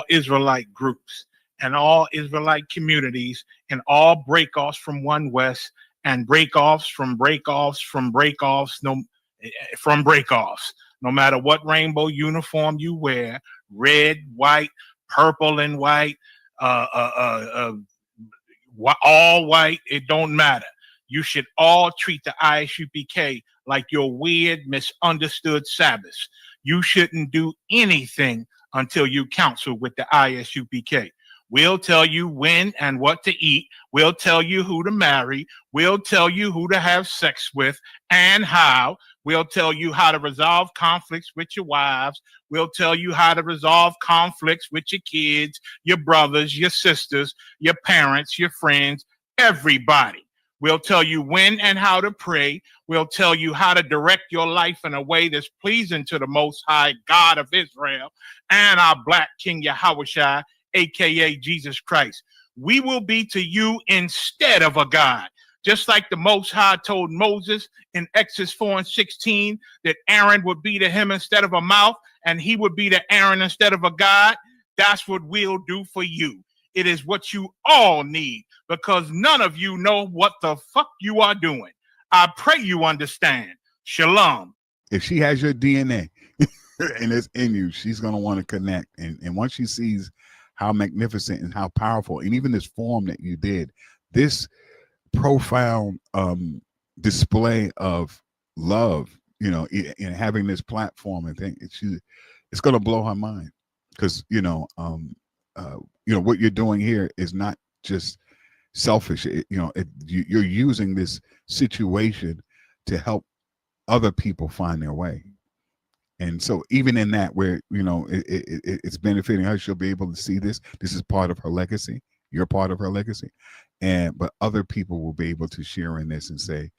Israelite groups and all Israelite communities and all breakoffs from One West and breakoffs from breakoffs from breakoffs from breakoffs. No matter what rainbow uniform you wear, red, white, purple and white, all white, it don't matter. You should all treat the ISUPK like your weird, misunderstood Sabbaths. You shouldn't do anything until you counsel with the ISUPK. We'll tell you when and what to eat. We'll tell you who to marry. We'll tell you who to have sex with and how. We'll tell you how to resolve conflicts with your wives. We'll tell you how to resolve conflicts with your kids, your brothers, your sisters, your parents, your friends, everybody. We'll tell you when and how to pray. We'll tell you how to direct your life in a way that's pleasing to the Most High God of Israel and our Black King Yahushua, aka Jesus Christ. We will be to you instead of a God. Just like the Most High told Moses in Exodus 4:16 that Aaron would be to him instead of a mouth and he would be to Aaron instead of a God. That's what we'll do for you. It is what you all need because none of you know what the fuck you are doing. I pray you understand. Shalom. If she has your DNA and it's in you, she's going to want to connect. And once she sees how magnificent and how powerful, and even this form that you did, this profound display of love, you know, in having this platform, I think it's going to blow her mind because, what you're doing here is not just selfish. You're using this situation to help other people find their way. And so even in that, where, it's benefiting her, she'll be able to see this. This is part of her legacy. You're part of her legacy. But other people will be able to share in this and say,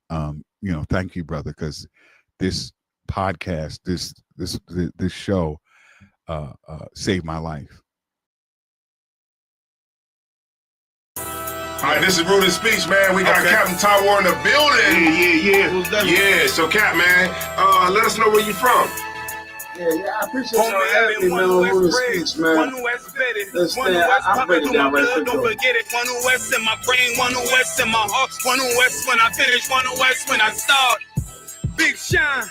thank you, brother, because this podcast, this show saved my life. All right, this is Rooted Speech, man. We got Captain Tywar in the building. Yeah. Yeah, so Cap, man, let us know where you from. Yeah, I appreciate y'all having me, man, on Rooted Speech, man. Understand, I'll break it down right quick, don't forget it. One West in my brain, one West in my heart, one West when I finish, one West when I start. Big shine.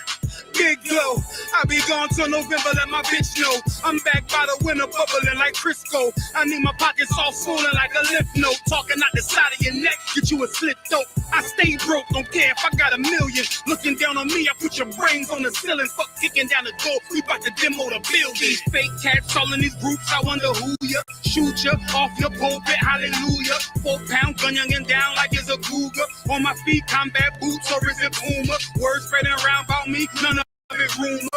Big glow, I be gone till November, let my bitch know. I'm back by the winter, bubbling like Crisco. I need my pockets all swollen like a lymph node. Talking out the side of your neck, get you a slit dope. I stay broke, don't care if I got $1 million. Looking down on me, I put your brains on the ceiling. Fuck kicking down the door, we bout to demo the building. These fake cats all in these groups, I wonder who ya. Shoot ya off your pulpit, hallelujah. 4-pound gun youngin' down like it's a cougar. On my feet, combat boots, or is it Puma? Words spreading around about me, none of it rumor.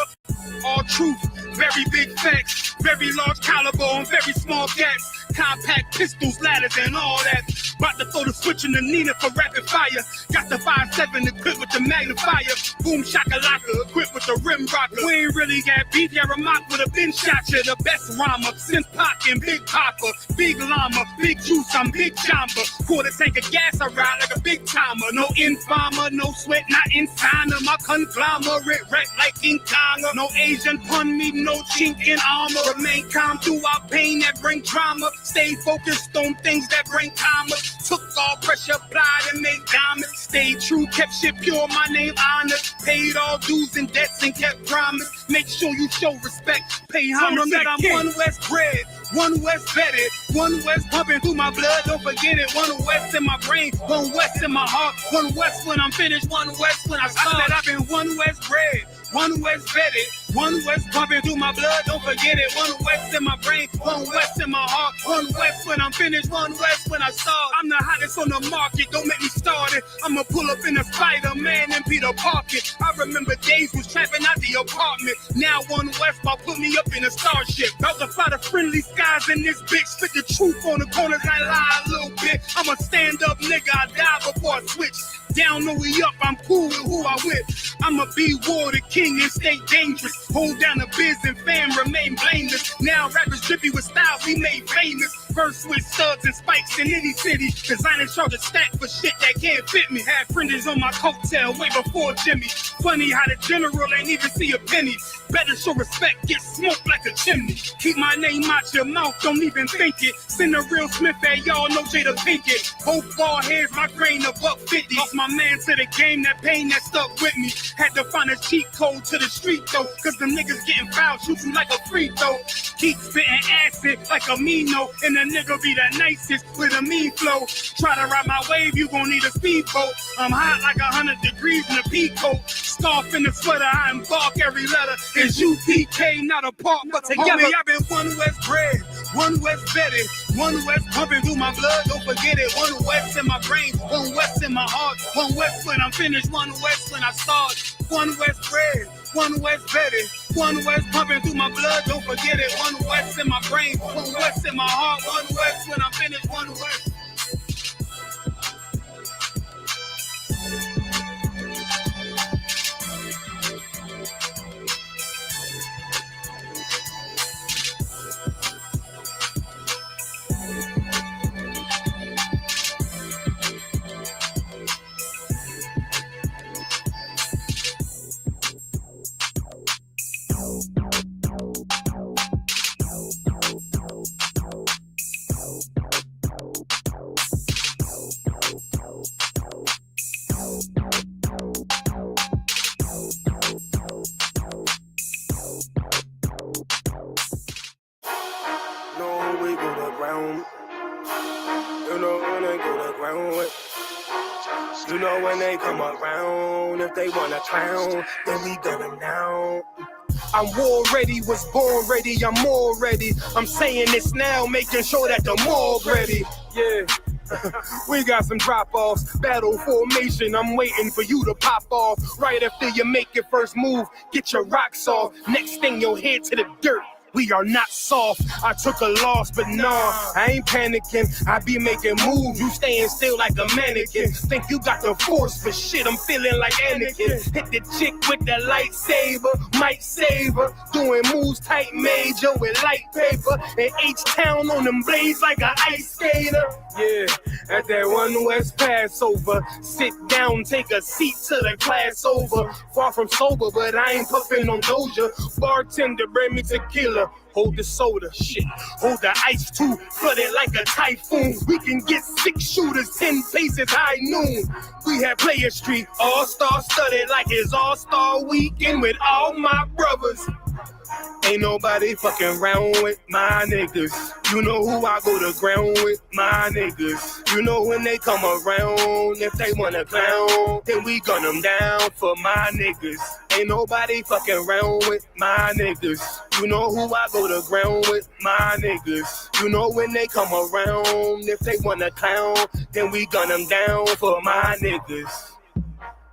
All truth, very big facts, very large caliber on very small gaps. Compact pistols, ladders, and all that. About to throw the switch in the Nina for rapid fire. Got the 5.7 equipped with the magnifier. Boom shakalaka equipped with the rim rocker. We ain't really got beef, yeah, Ramak with a bin shot ya. The best rhymer, since Pac and Big Papa. Big llama, big juice, I'm Big Jamba. Quarter tank of gas, I ride like a big timer. No informer, no sweat, not insigner. My conglomerate wreck like King Kong. No Asian pun me, no chink in armor. Remain calm through our pain that bring drama. Stay focused on things that bring karma. Took all pressure, applied and made diamonds. Stayed true, kept shit pure, my name honored. Paid all dues and debts and kept promise. Make sure you show respect. Pay homage that I'm One West bred, One West vetted, One West pumping through my blood. Don't forget it. One West in my brain, One West in my heart. One West when I'm finished, One West when I start. I said I've been One West bred, One West vetted, One West pumping through my blood. Don't forget it. One West in my brain, One West in my heart. One West when I'm finished, One West when I start. I'm the hottest on the market, don't make me start it. I'ma pull up in a Spider-Man and Peter Parker. I remember days was trapping out the apartment. Now One West about put me up in a starship. About to fly the friendly skies in this bitch. Spit the truth on the corners, I lie a little bit. I'm a stand-up nigga, I die before I switch. Down, no we up, I'm cool with who I with. I'ma be war the king and stay dangerous. Hold down the biz and fam, remain blameless. Now rappers drippy with styles we made famous. verse with studs and spikes in any city. Designing charge a stack for shit that can't fit me. Had fringes on my coattail way before Jimmy. Funny how the general ain't even see a penny. Better show respect, get smoked like a chimney. Keep my name out your mouth, don't even think it. Send a real Smith at y'all, no Jada Pinkett. Both ball heads, my grain of $1.50. Lost my man to the game, that pain that stuck with me. Had to find a cheat code to the street though, cause the niggas getting fouled, shoot you like a free throw. Keep spitting acid like a Mino, and the nigga be the nicest with a mean flow. Try to ride my wave, you gon' need a speedboat. I'm hot like 100 degrees in a peacoat. Scarf in the sweater, I embark every letter. It's UPK, not a part, but together. Homie, I've been one West bred, one West bedded, one West pumping through my blood, don't forget it. One West in my brain, one West in my heart. One West when I'm finished, one West when I start. One West bred, one West bedded, one West pumping through my blood, don't forget it. One West in my brain, one West in my heart. One West when I'm finished, one West. You know when they come around, if they wanna clown, then we gun them down. I'm war ready, was born ready, I'm more ready. I'm saying this now, making sure that the morgue ready. Yeah. We got some drop-offs, battle formation, I'm waiting for you to pop off. Right after you make your first move, get your rocks off. Next thing you'll head to the dirt. We are not soft. I took a loss, but nah, I ain't panicking. I be making moves, you staying still like a mannequin. Think you got the force, but shit, I'm feeling like Anakin. Hit the chick with the lightsaber, might save her. Doing moves tight major with light paper. And H-Town on them blades like an ice skater. Yeah, at that one West Passover. Sit down, take a seat till the class over. Far from sober, but I ain't puffing on Doja. Bartender, bring me tequila. Hold the soda, shit. Hold the ice too, flood it like a typhoon. We can get 6 shooters, 10 paces high noon. We had Player Street, all-star studded like it's all-star weekend with all my brothers. Ain't nobody fucking round with my niggas. You know who I go to ground with, my niggas. You know when they come around, if they wanna clown, then we gun them down for my niggas. Ain't nobody fucking round with my niggas. You know who I go to ground with, my niggas. You know when they come around, if they wanna clown, then we gun them down for my niggas.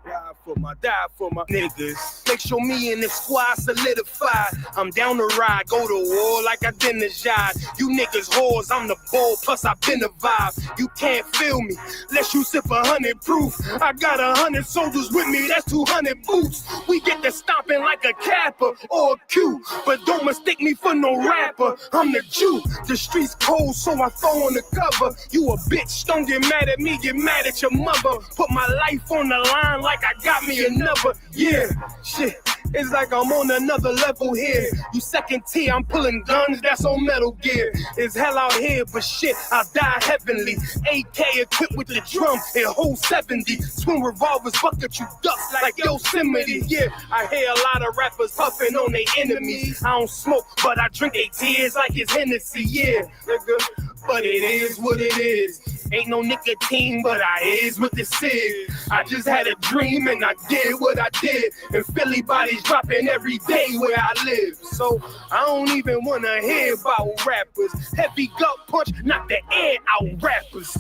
Ride for my, die for my niggas. Make sure me and the squad solidified. I'm down to ride, go to war like I been the jihad. You niggas whores, I'm the ball, plus I been the vibe. You can't feel me, unless you sip 100 proof. I got 100 soldiers with me, that's 200 boots. We get to stomping like a Kappa or a Q. But don't mistake me for no rapper, I'm the Jew. The streets cold, so I throw on the cover. You a bitch, don't get mad at me, get mad at your mother. Put my life on the line like I got me another, yeah, shit. It's like I'm on another level here. You second tier, I'm pulling guns, that's on Metal Gear. It's hell out here, but shit, I die heavenly. AK equipped with the drum, it holds 70. Twin revolvers, bucket you ducks like Yosemite. Yeah, I hear a lot of rappers puffing on their enemies. I don't smoke, but I drink their tears like it's Hennessy. Yeah, nigga, but it is what it is. Ain't no nicotine, but I is what this is. I just had a dream and I did what I did. And Philly bodies dropping every day where I live. So I don't even wanna hear about rappers. Heavy gut punch, knock the air out rappers.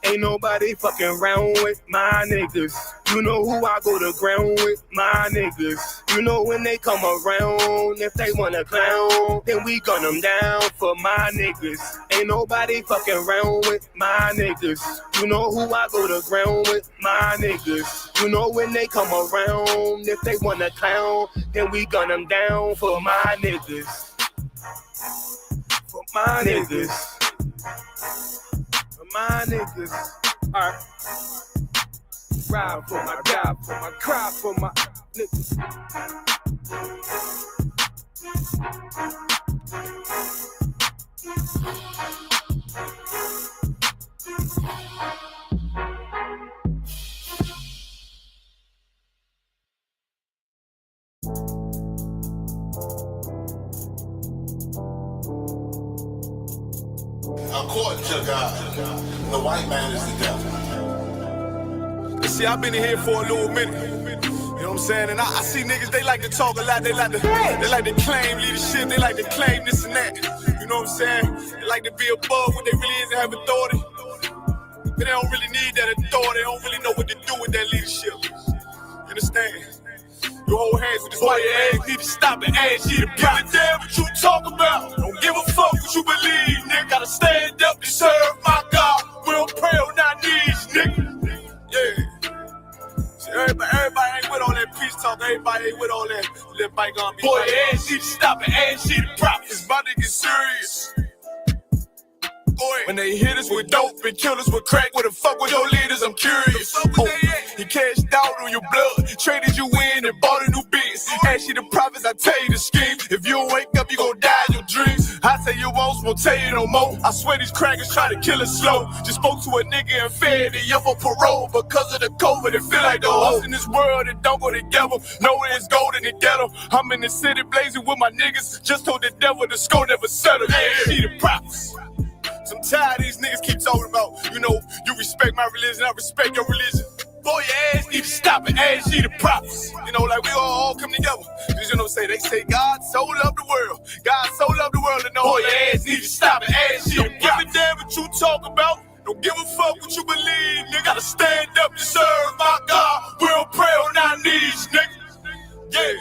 Ain't nobody fucking round with my niggas. You know who I go to ground with, my niggas. You know when they come around, if they wanna clown, then we gun them down for my niggas. Ain't nobody fucking round with my niggas. You know who I go to ground with, my niggas. You know when they come around, if they wanna clown, then we gun them down for my niggas. For my niggas. My niggas, alright. Ride for my guy, for my cry for my niggas. According to God, the white man is the devil. See, I've been in here for a little minute. You know what I'm saying? And I see niggas, they like to talk a lot. They like to claim leadership. They like to claim this and that. You know what I'm saying? They like to be above what they really is and have authority. But they don't really need that authority. They don't really know what to do with that leadership. You understand? You hold hands with this white ass, need to stop and ask you to give a damn what you talk about. Don't give a fuck what you believe, nigga. Gotta stand up to serve my God. We don't pray on our knees, nigga. Yeah. See, everybody ain't with all that peace talk. Everybody ain't with all that bygone beat. Boy, ass need to stop and ask you to prop. It's about to get serious. Boy, when they hit us with dope and kill us with crack, what the fuck with your leaders? I'm curious. He cashed out on your blood, traded you in and bought a new biz. Ask you the prophets, I tell you the scheme. If you don't wake up, you gon' die in your dreams. I say you won't tell you no more. I swear these crackers try to kill us slow. Just spoke to a nigga and fed it up for parole because of the COVID. It feel like the host in this world that don't go together. Nowhere is gold in the ghetto. I'm in the city blazing with my niggas. Just told the devil the skull never settle. Yeah, see the prophets. I'm tired of these niggas keep talking about, you know, you respect my religion, I respect your religion. Boy, your ass need to stop and ask you the prophets. You know, like we all come together. Cause you know, they say God so loved the world. God so loved the world, and boy, your ass need to stop and ask you the prophets. Don't give a damn what you talk about. Don't give a fuck what you believe. Nigga, gotta stand up to serve my God. We don't pray on our knees, nigga. Yeah.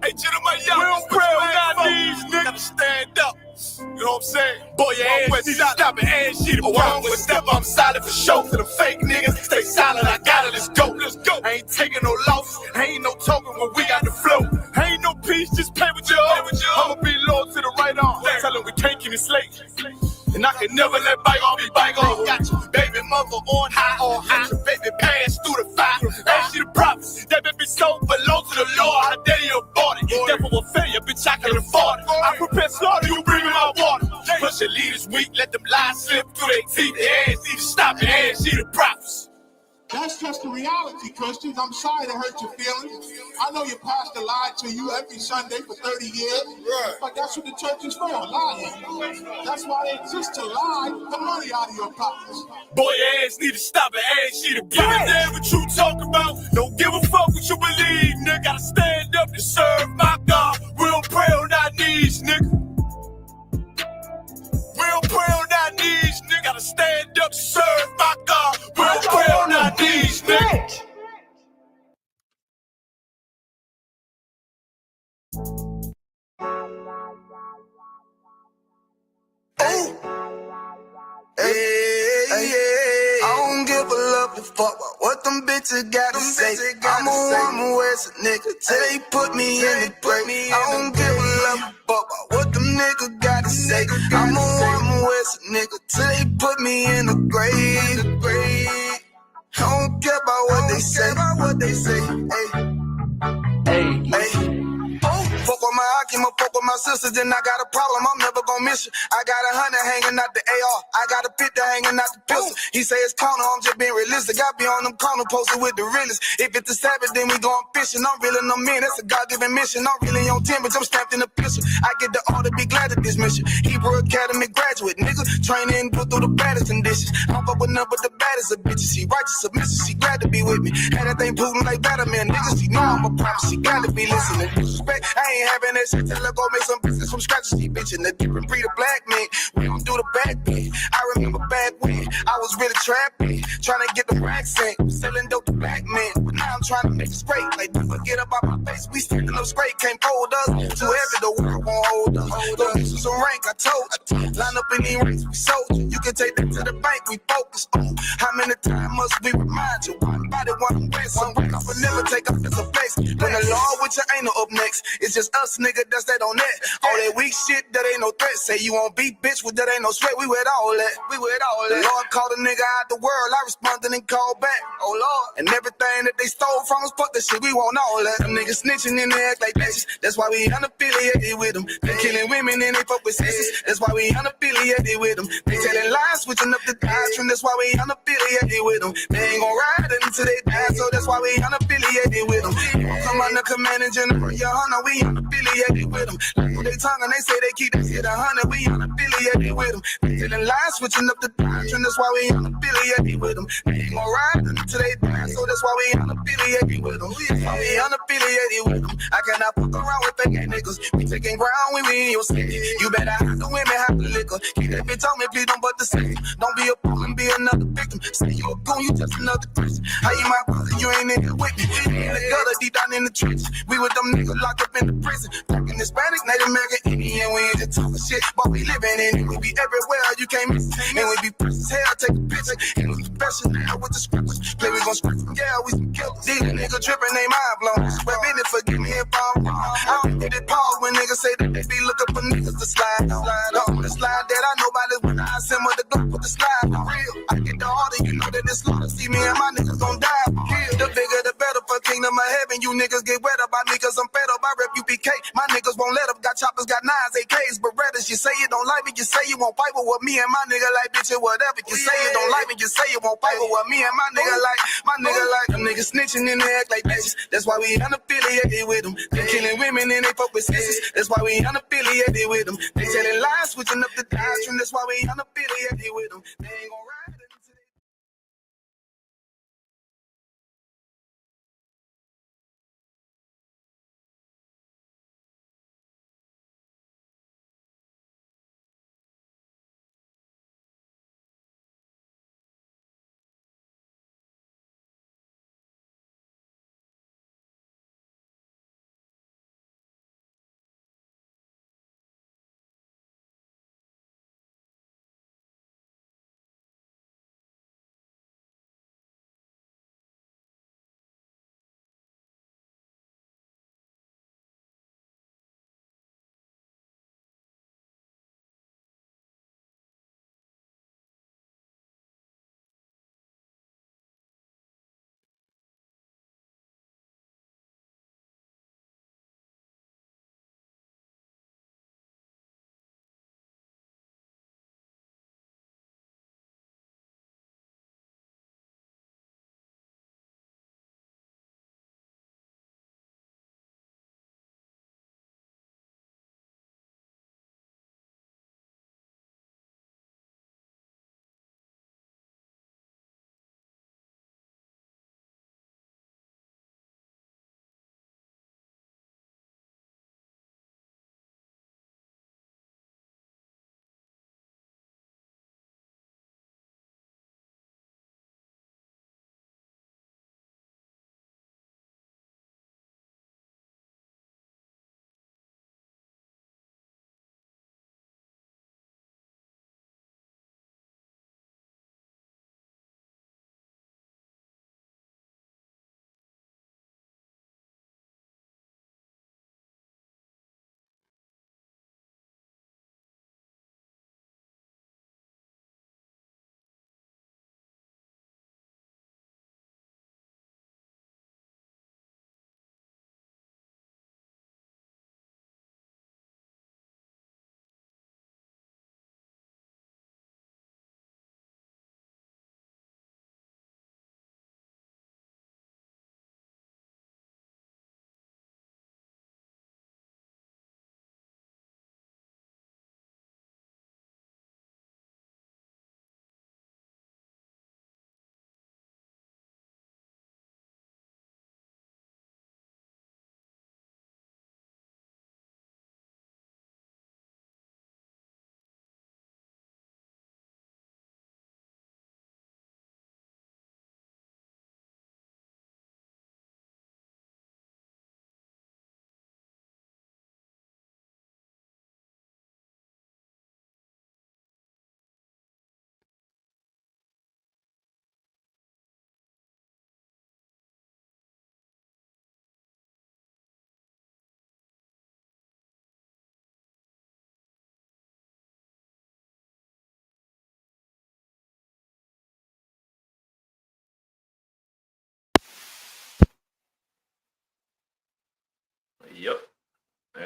Hey, Jeremiah, we don't pray on our knees, nigga. Gotta stand up. You know what I'm saying? Boy, your ass need to stop and ask you to walk with step. I'm solid for show. To the fake niggas, stay silent. I got it. Let's go. Let's go. I ain't taking no loss. Ain't no token when we got the flow. Ain't no peace, just play with your own. I'ma be loyal to the right arm. Tell them we can't keep it slave. And I can never let bygone be bygone. Got your baby mother on high. Got your baby pass through the fire. Ask you the prophets. That baby soul belong to the Lord. How dare you abort it? Devil will fail you, bitch, I can afford it. I prepare slaughter, you bring me my water. Push your leaders weak, let them lies slip through their teeth. Their ass need to stop and ask you the prophets. That's just the reality, Christians. I'm sorry to hurt your feelings. I know your pastor lied to you every Sunday for 30 years. Right. But that's what the church is for, lying. That's why they exist, to lie the money out of your pockets. Boy, your ass need to stop and ask you to give a damn what you talk about. Don't give a fuck what you believe, nigga. Gotta stand up to serve my God. We don't pray on our knees, nigga. We don't pray on our knees, nigga. Gotta stand up to serve my God. We don't pray on our knees, nigga. I don't give a love a fuck about what them bitches gotta say. I'm a woman where's a nigga till they put me in the grave. I don't give a love a fuck about what them niggas gotta say. I'm a woman where's a nigga till they put me in the grave. I don't care about what they say. Hey. Fuck with my Akima, fuck with my sisters, then I got a problem, I'm never gonna miss you. I got 100 hanging out the AR, I got a 50 hanging out the pistol. He say it's corner, I'm just being realistic. I be on them corner posted with the realest. If it's the Sabbath, then we going fishing. I'm reeling them in, that's a God-given mission. I'm really on 10, but I'm strapped in the pistol. I get the order, be glad of this mission. Hebrew Academy graduate, nigga. Training, put through the baddest conditions. I'm up with none but the baddest of bitches. She righteous submissive, she glad to be with me. Had that thing Putin like Batman, niggas. She know I'm a prophet, she glad to be listening. Respect, I ain't having that shit till I go make some business from scratch. She bitchin' the different breed of black men. We don't do the back bend. I remember back when I was really trapping, trying to get the racks in, selling dope to black men. But now I'm trying to make it straight. Like, don't forget about my face. We standing up straight, can't hold us. Too heavy, the world won't hold us. Go get some rank, I told. Line up in these ranks, we soldier. You you can take that to the bank. We focus on how many times must we remind you? Nobody wanna win, some breaks will never take up as a face. When the law with you ain't no up next, it's just us, nigga, that's that on that. All that weak shit, that ain't no threat. Say you won't beat, bitch, with that ain't no sweat. We with all that, we with all that. The Lord called a nigga out the world, I responded and called back. Oh Lord, and everything that they stole from us, fuck that shit, we want all that. Them niggas snitching and they act like bitches. That's why we unaffiliated with them. They killing women and they fuck with sisters. That's why we unaffiliated with them. They telling lies, switching up the doctrine. That's why we unaffiliated with them. They ain't gon' ride until they die, so that's why we unaffiliated with them. Come under command and general, your honor, we unaffiliated with them. Like they tongue and they say they keep that shit 100, we unaffiliated with them. They telling lies, switching up the doctrine. That's why we unaffiliated with them. They ain't gon' ride until they die, so that's why we unaffiliated with them. That's why we unaffiliated with them. I cannot fuck around with fake niggas. We taking ground when we in your city. You better hide the women, hide the liquor. Keep that bitch on me, please don't but the same. Don't be a fool and be another victim. Say you a goon, you just another Christian. How you my brother, you ain't in here with me. In the gutter, deep down in the trenches. We with them niggas locked up in the prison. Talking Hispanic, Native American, Indian. We ain't just talking shit, but we living in it. We be everywhere, you can't miss it. And we be precious hell, take a picture. And we special now with the scriptures. Play, we gon' script them, yeah, we some killers. These niggas tripping, they mind blown. Swear business, forgive me if I'm wrong. I don't get it pause when niggas say that they be looking for niggas to slide on. The slide that I know about is when I send with the Glock with the slide. For real, I get the order, you know that it's slaughter. See me and my niggas gon' die for real. The bigger the better for kingdom of heaven. You niggas get wet up by me cause I'm fed up. I rep UPK. My niggas won't let up. Got choppers, got nines, AKs, Berettas. You say you don't like me, you say you won't fight with me and my nigga like bitch or whatever. You say you don't like me, you say you won't fight with me and my nigga like. Them niggas snitching and they act like bitches. That's why we unaffiliated with them. They killing women and they fuck with sisters. That's why we unaffiliated with them. They telling lies, switching up the doctrine. That's why we unaffiliated with them. They ain't gon' ride until they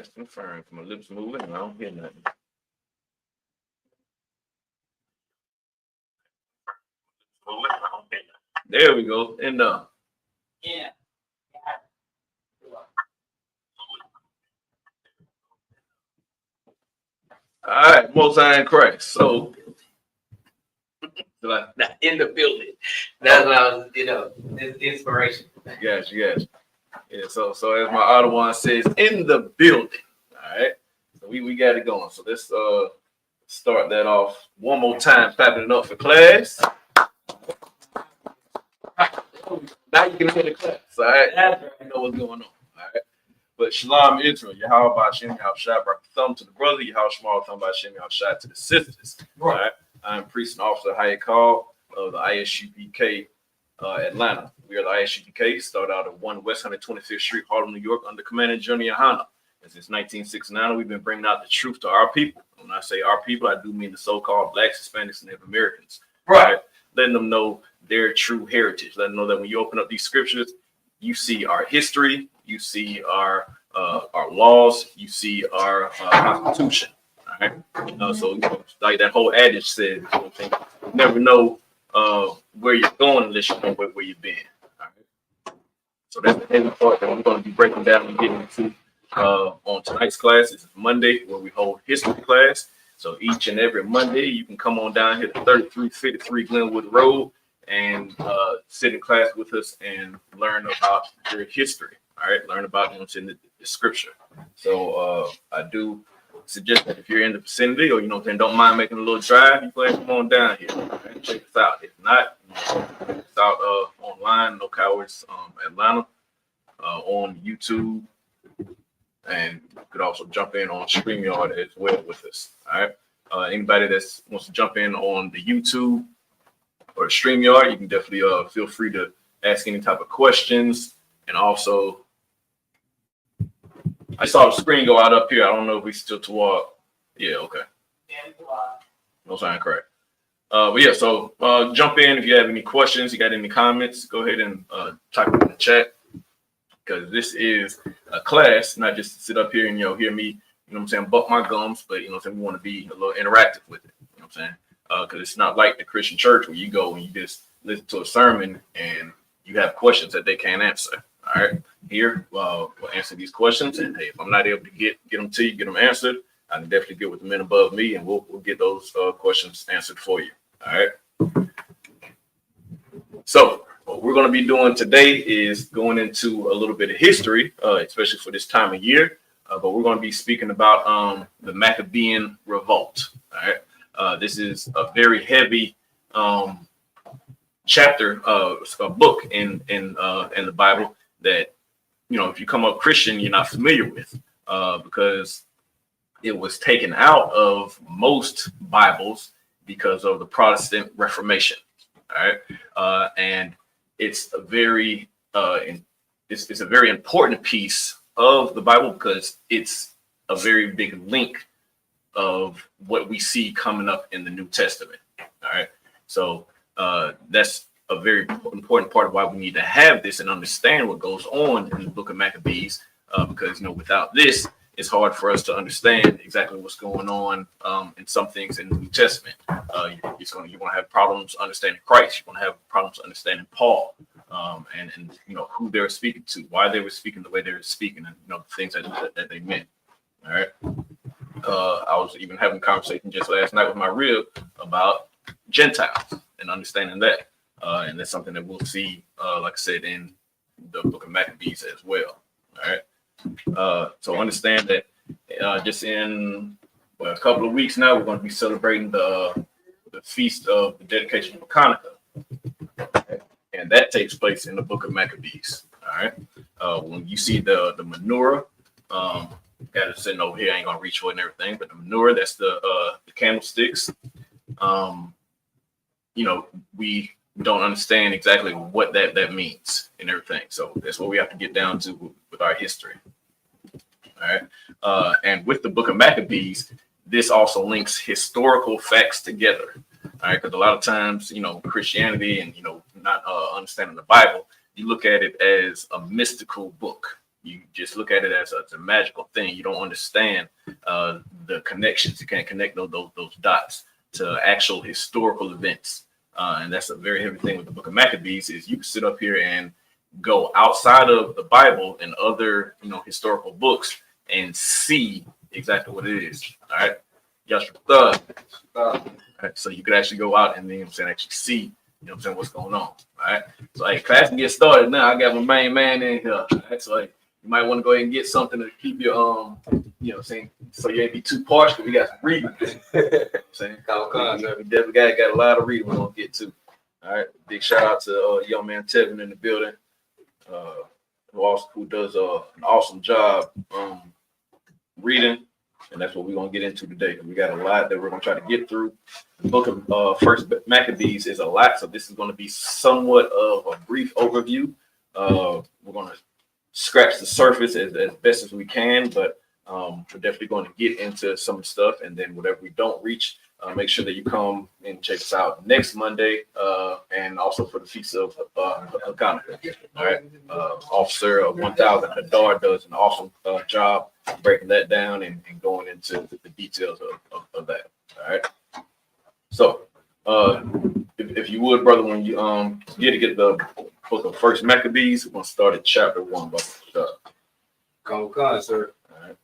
That's confirmed. My lips moving and I don't hear nothing. There we go. And Yeah. all right, Most High in Christ. So In the building. That's what I was, it's inspiration. yes. Yeah, so as my Ottawa says, in the building. All right. So we got it going. So let's start that off one more time, clapping it up for class. Now you can hear the class. All right. You know what's going on. All right. But Shalom Israel, Yahweh Ba'Shem Yahushua brought the thumb to the brother, Yahweh Shema thumb Ba'Shem Yahushua to the sisters. All right. I'm Priest and Officer Hayek Call of the ISUPK Atlanta. We are the ISUPK, started out at 1 West 125th Street, Harlem, New York, under Commander General Yohana. And since 1969, we've been bringing out the truth to our people. When I say our people, I do mean the so-called Blacks, Hispanics, and Native Americans. Right. Letting them know their true heritage. Letting them know that when you open up these scriptures, you see our history, you see our laws, you see our Constitution. All right. So like that whole adage said, you never know where you're going unless you know where you've been. All right. So that's the heavy part that we're going to be breaking down and getting into on tonight's class. It's Monday where we hold history class. So each and every Monday, you can come on down here to 3353 Glenwood Road and sit in class with us and learn about your history. All right, learn about what's in the scripture. So I do suggest that if you're in the vicinity or then don't mind making a little drive, you can come on down here and check us out. If not, check us out online, No Cowards Atlanta, on YouTube, and you could also jump in on StreamYard as well with us. All right. Anybody that wants to jump in on the YouTube or StreamYard, you can definitely feel free to ask any type of questions. And also, I saw the screen go out up here. I don't know if we still toward. Yeah, okay. No sign correct. But yeah, so jump in if you have any questions, you got any comments, go ahead and type it in the chat. Because this is a class, not just to sit up here and hear me, buck my gums, but we want to be a little interactive with it. You know what I'm saying? Because it's not like the Christian church where you go and you just listen to a sermon and you have questions that they can't answer. All right, here we'll answer these questions, and hey, if I'm not able to get them to you, get them answered, I can definitely get with the men above me, and we'll get those questions answered for you. All right. So what we're going to be doing today is going into a little bit of history, especially for this time of year. But we're going to be speaking about the Maccabean Revolt. All right. This is a very heavy chapter, a book in the Bible that, if you come up Christian, you're not familiar with, because it was taken out of most Bibles because of the Protestant Reformation. All right. And it's a very it's a very important piece of the Bible because it's a very big link of what we see coming up in the New Testament. All right. So that's a very important part of why we need to have this and understand what goes on in the book of Maccabees, because without this, it's hard for us to understand exactly what's going on in some things in the New Testament. You're going to have problems understanding Christ. You're going to have problems understanding Paul, and who they were speaking to, why they were speaking the way they were speaking, and the things that they meant. All right. I was even having a conversation just last night with my rib about Gentiles and understanding that. And that's something that we'll see, like I said, in the book of Maccabees as well. All right. So understand that just in a couple of weeks now, we're going to be celebrating the feast of the dedication of Hanukkah. Okay. And that takes place in the book of Maccabees. All right. When you see the menorah, got it sitting over here, I ain't going to reach for it and everything, but the menorah, that's the candlesticks. We don't understand exactly what that means and everything. So that's what we have to get down to with our history. All right. And with the book of Maccabees, this also links historical facts together. All right. Because a lot of times, Christianity and, not understanding the Bible, you look at it as a mystical book. You just look at it as a magical thing. You don't understand the connections. You can't connect those dots to actual historical events. And that's a very heavy thing with the book of Maccabees is you can sit up here and go outside of the Bible and other, historical books and see exactly what it is. All right. Yes, all right. So you could actually go out and then, actually see, what's going on. All right. So, hey, class can get started now. I got my main man in here. All right? So, you might want to go ahead and get something to keep your, so you ain't be too partial. We got some reading. We definitely got a lot of reading we're going to get to. All right. Big shout out to young man Tevin in the building, who does an awesome job reading. And that's what we're going to get into today. We got a lot that we're going to try to get through. The book of First Maccabees is a lot, so this is going to be somewhat of a brief overview. We're going to scratch the surface as best as we can, but we're definitely going to get into some stuff. And then whatever we don't reach, make sure that you come and check us out next Monday, and also for the Feast of Hanukkah. All right, Officer of 1000 Hadar does an awesome job breaking that down and going into the details of that. All right. So, if you would, brother, when you get the book of First Maccabees, we're gonna start at chapter 1. Come, sir. All right.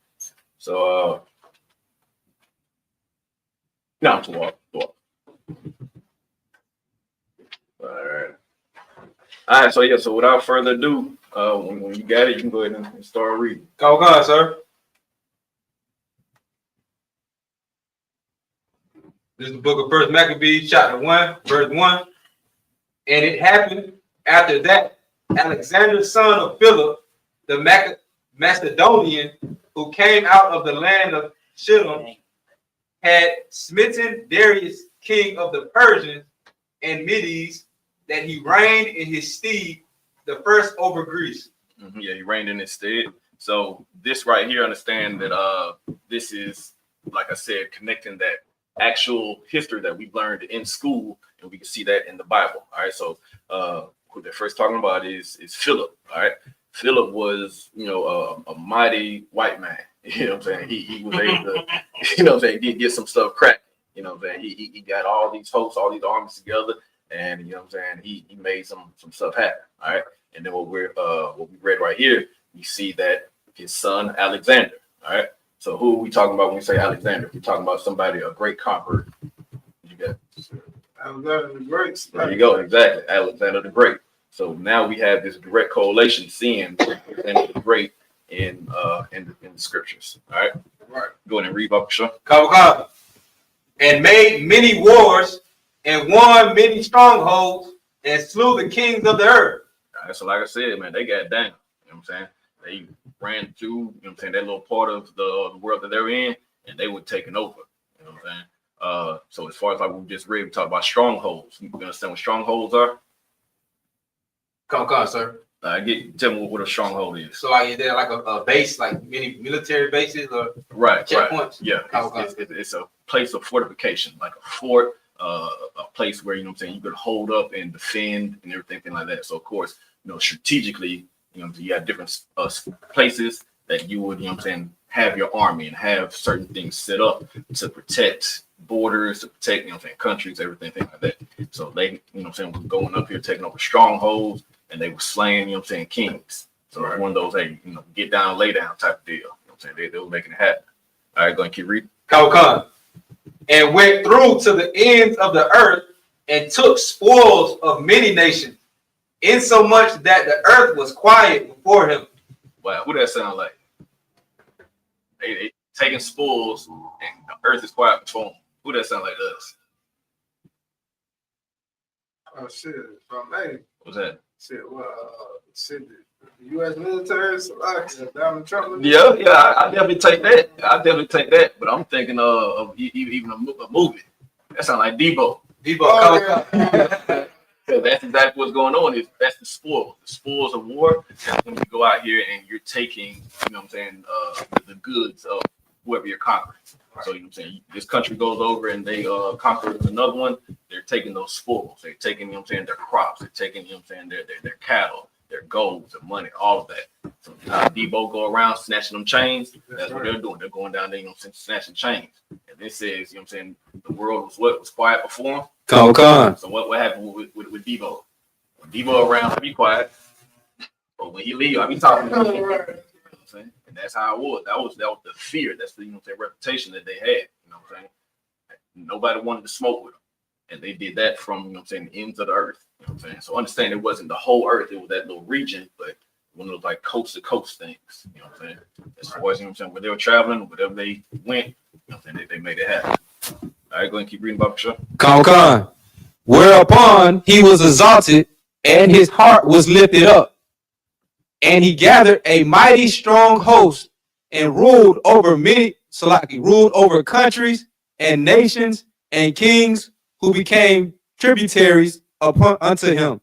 So, now to walk. All right. All right. So without further ado, when you got it, you can go ahead and start reading. Come, sir. This is the book of First Maccabees, chapter 1, verse 1. And it happened after that, Alexander, son of Philip, the Macedonian, who came out of the land of Shittim, had smitten Darius, king of the Persians and Medes, that he reigned in his stead, the first over Greece. Yeah, he reigned in his stead. So this right here, understand that this is, like I said, connecting that actual history that we've learned in school, and we can see that in the Bible. All right, so who they're first talking about is Philip. All right, Philip was a mighty white man. You know what I'm saying? He was able to he get some stuff cracked. You know what I'm saying? He got all these hosts, all these armies together, and he made some stuff happen. All right, and then what we read right here, you see that his son Alexander. All right. So who are we talking about when we say Alexander? We're talking about somebody, a great conqueror. You got Alexander the Great. There you go, exactly. Alexander the Great. So now we have this direct correlation seeing Alexander the Great in the scriptures. All right. Right. Go ahead and read up, sure. Come. And made many wars and won many strongholds and slew the kings of the earth. All right, so like I said, man, they got down. You know what I'm saying? They ran through, that little part of the world that they're in, and they were taken over. You know what I'm saying? So as far as like we just read, we talk about strongholds. You understand what strongholds are? Come, sir. Tell me what a stronghold is. So like, is there like a base, like many military bases or checkpoints? Yeah, it's a place of fortification, like a fort, a place where you could hold up and defend and everything like that. So of course, strategically, you have different places that you would, have your army and have certain things set up to protect borders, to protect, countries, everything like that. So they, were going up here, taking over strongholds, and they were slaying, kings. So it's one of those, hey, get down, lay down type of deal. They were making it happen. All right, go and keep reading. Come. And went through to the ends of the earth and took spoils of many nations, insomuch that the earth was quiet before him. Wow, who that sound like? They taking spoils and the earth is quiet before them. Who that sound like us? Oh shit! From me. What's that? Shit, the U.S. military, Donald Trump. Yeah, I definitely take that. But I'm thinking of even a movie. That sounds like Debo. Debo. That's exactly what's going on. That's the spoils of war. When you go out here and you're taking, the goods of whoever you're conquering. So this country goes over and they conquer another one. They're taking those spoils. They're taking, their crops. They're taking, their cattle, their gold, their money, all of that. So now Debo go around snatching them chains. That's what they're doing. They're going down there, you know, snatching chains. And this says, you know what I'm saying, the world was quiet before him. Come. So what happened with Debo? When Debo around, be quiet. But when he leave, I be talking to him. You know what I'm saying? And that's how it was. That was the fear. That's the, you know, their reputation that they had. You know what I'm saying? Nobody wanted to smoke with them. And they did that from, you know what I'm saying, the ends of the earth. You know what I'm saying? So understand it wasn't the whole earth, it was that little region, but one of those like coast to coast things. You know what I'm saying? As far as, you know what I'm saying, where they were traveling, wherever they went, you know what I'm saying, they made it happen. All right, go ahead and keep reading about the show. Come. Whereupon he was exalted, and his heart was lifted up, and he gathered a mighty strong host, and ruled over countries and nations and kings, who became tributaries unto him.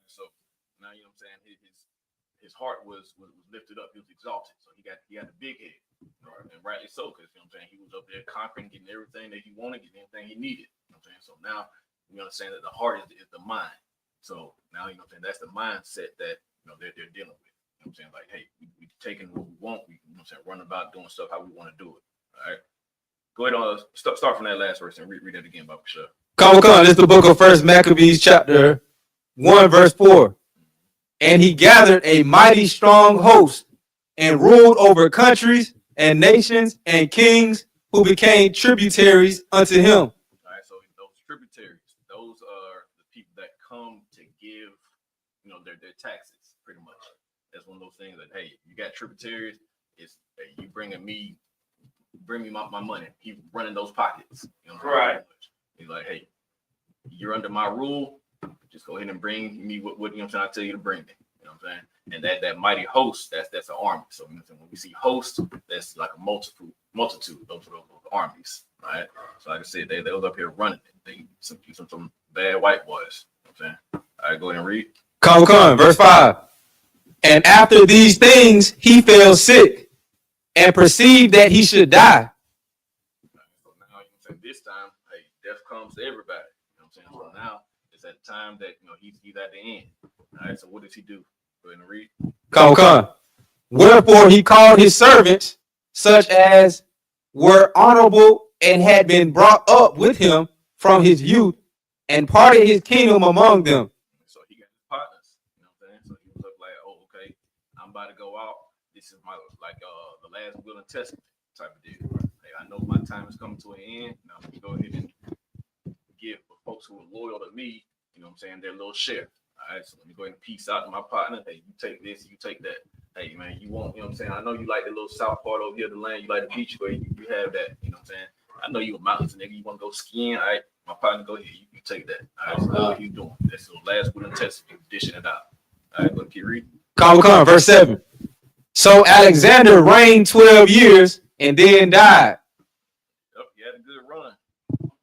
So now, you know what I'm saying, his heart was lifted up, he was exalted. So he got a big head, right? And rightly so, because, you know what I'm saying, he was up there conquering, getting everything that he wanted, getting everything he needed. You know what I'm saying? So now we understand that the heart is the mind. So now, you know what I'm saying, that's the mindset that, you know, they're dealing with. You know what I'm saying? Like, hey, we taking what we want, we, you know what I'm saying, running about doing stuff how we want to do it. All right. Go ahead on start from that last verse and read that again, Baba Shah. Come. It's the book of First Maccabees, chapter 1, verse 4. And he gathered a mighty strong host, and ruled over countries and nations and kings, who became tributaries unto him. All right, so those tributaries, those are the people that come to give, you know, their taxes, pretty much. That's one of those things that, hey, you got tributaries, it's hey, you bring me my money. He's running those pockets. You know, right. He's like, hey, you're under my rule. Just go ahead and bring me what you know what I'm saying, I tell you to bring me. You know what I'm saying? And that mighty host, that's an army. So you know, when we see host, that's like a multitude. Those are those armies, right? So like I said, they was up here running it. They some bad white boys. You know what I'm saying? All right, go ahead and read. Come, verse 5. And after these things he fell sick, and perceived that he should die. So now, you know what I'm saying, this time, hey, death comes to everybody. You know what I'm saying? So now it's at the time that, you know, he's at the end. All right, so what does he do? Go ahead and read. Come. Wherefore he called his servants, such as were honorable and had been brought up with him from his youth, and parted his kingdom among them. So he got his partners. You know what I'm saying? So he was up like, oh, okay, I'm about to go out. This is my the last will and testament type of deal. Hey, I know my time is coming to an end. Now let me go ahead and give the folks who are loyal to me, you know what I'm saying, their little share. All right, so let me go ahead and peace out to my partner. Hey, you take this, you take that. Hey, man, you want, you know what I'm saying? I know you like the little south part over here of the land. You like the beach, where you have that. You know what I'm saying? I know you a mountains nigga. You want to go skiing? All right, my partner, go ahead. You take that. All right, so that's what you doing. That's the last will and testament. Dishing it out. All right, go keep reading. Come, verse 7. So Alexander reigned 12 years and then died. Yep, he had a good run.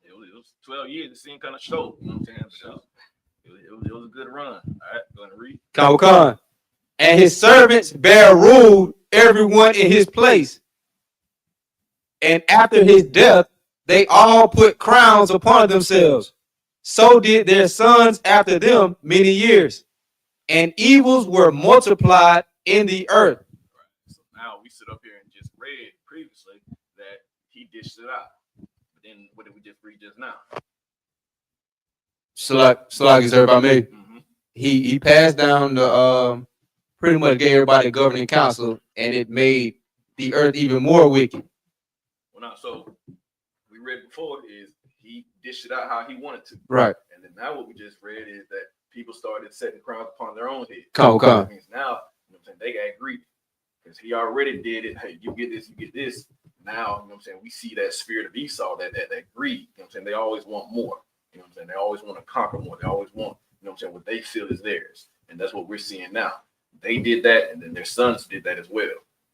It was 12 years. It seemed kind of short. You know what I'm saying? It was a good run. All right, go ahead and read. Come. And his servants bare ruled everyone in his place. And after his death, they all put crowns upon themselves. So did their sons after them many years. And evils were multiplied in the earth. Right. So now we sit up here and just read previously that he dished it out. But then what did we just read just now? Slag is heard by me. Mm-hmm. He passed down the pretty much gave everybody a governing council, and it made the earth even more wicked. Well, now, so we read before is he dished it out how he wanted to. Right. And then now what we just read is that people started setting crowns upon their own head. Come. That means now, you know what I'm saying, they got greedy. Because he already did it. Hey, you get this, you get this. Now, you know what I'm saying, we see that spirit of Esau, that greed. You know what I'm saying? They always want more. You know what I'm saying? They always want to conquer more. They always want, you know what I'm saying, what they feel is theirs. And that's what we're seeing now. They did that, and then their sons did that as well.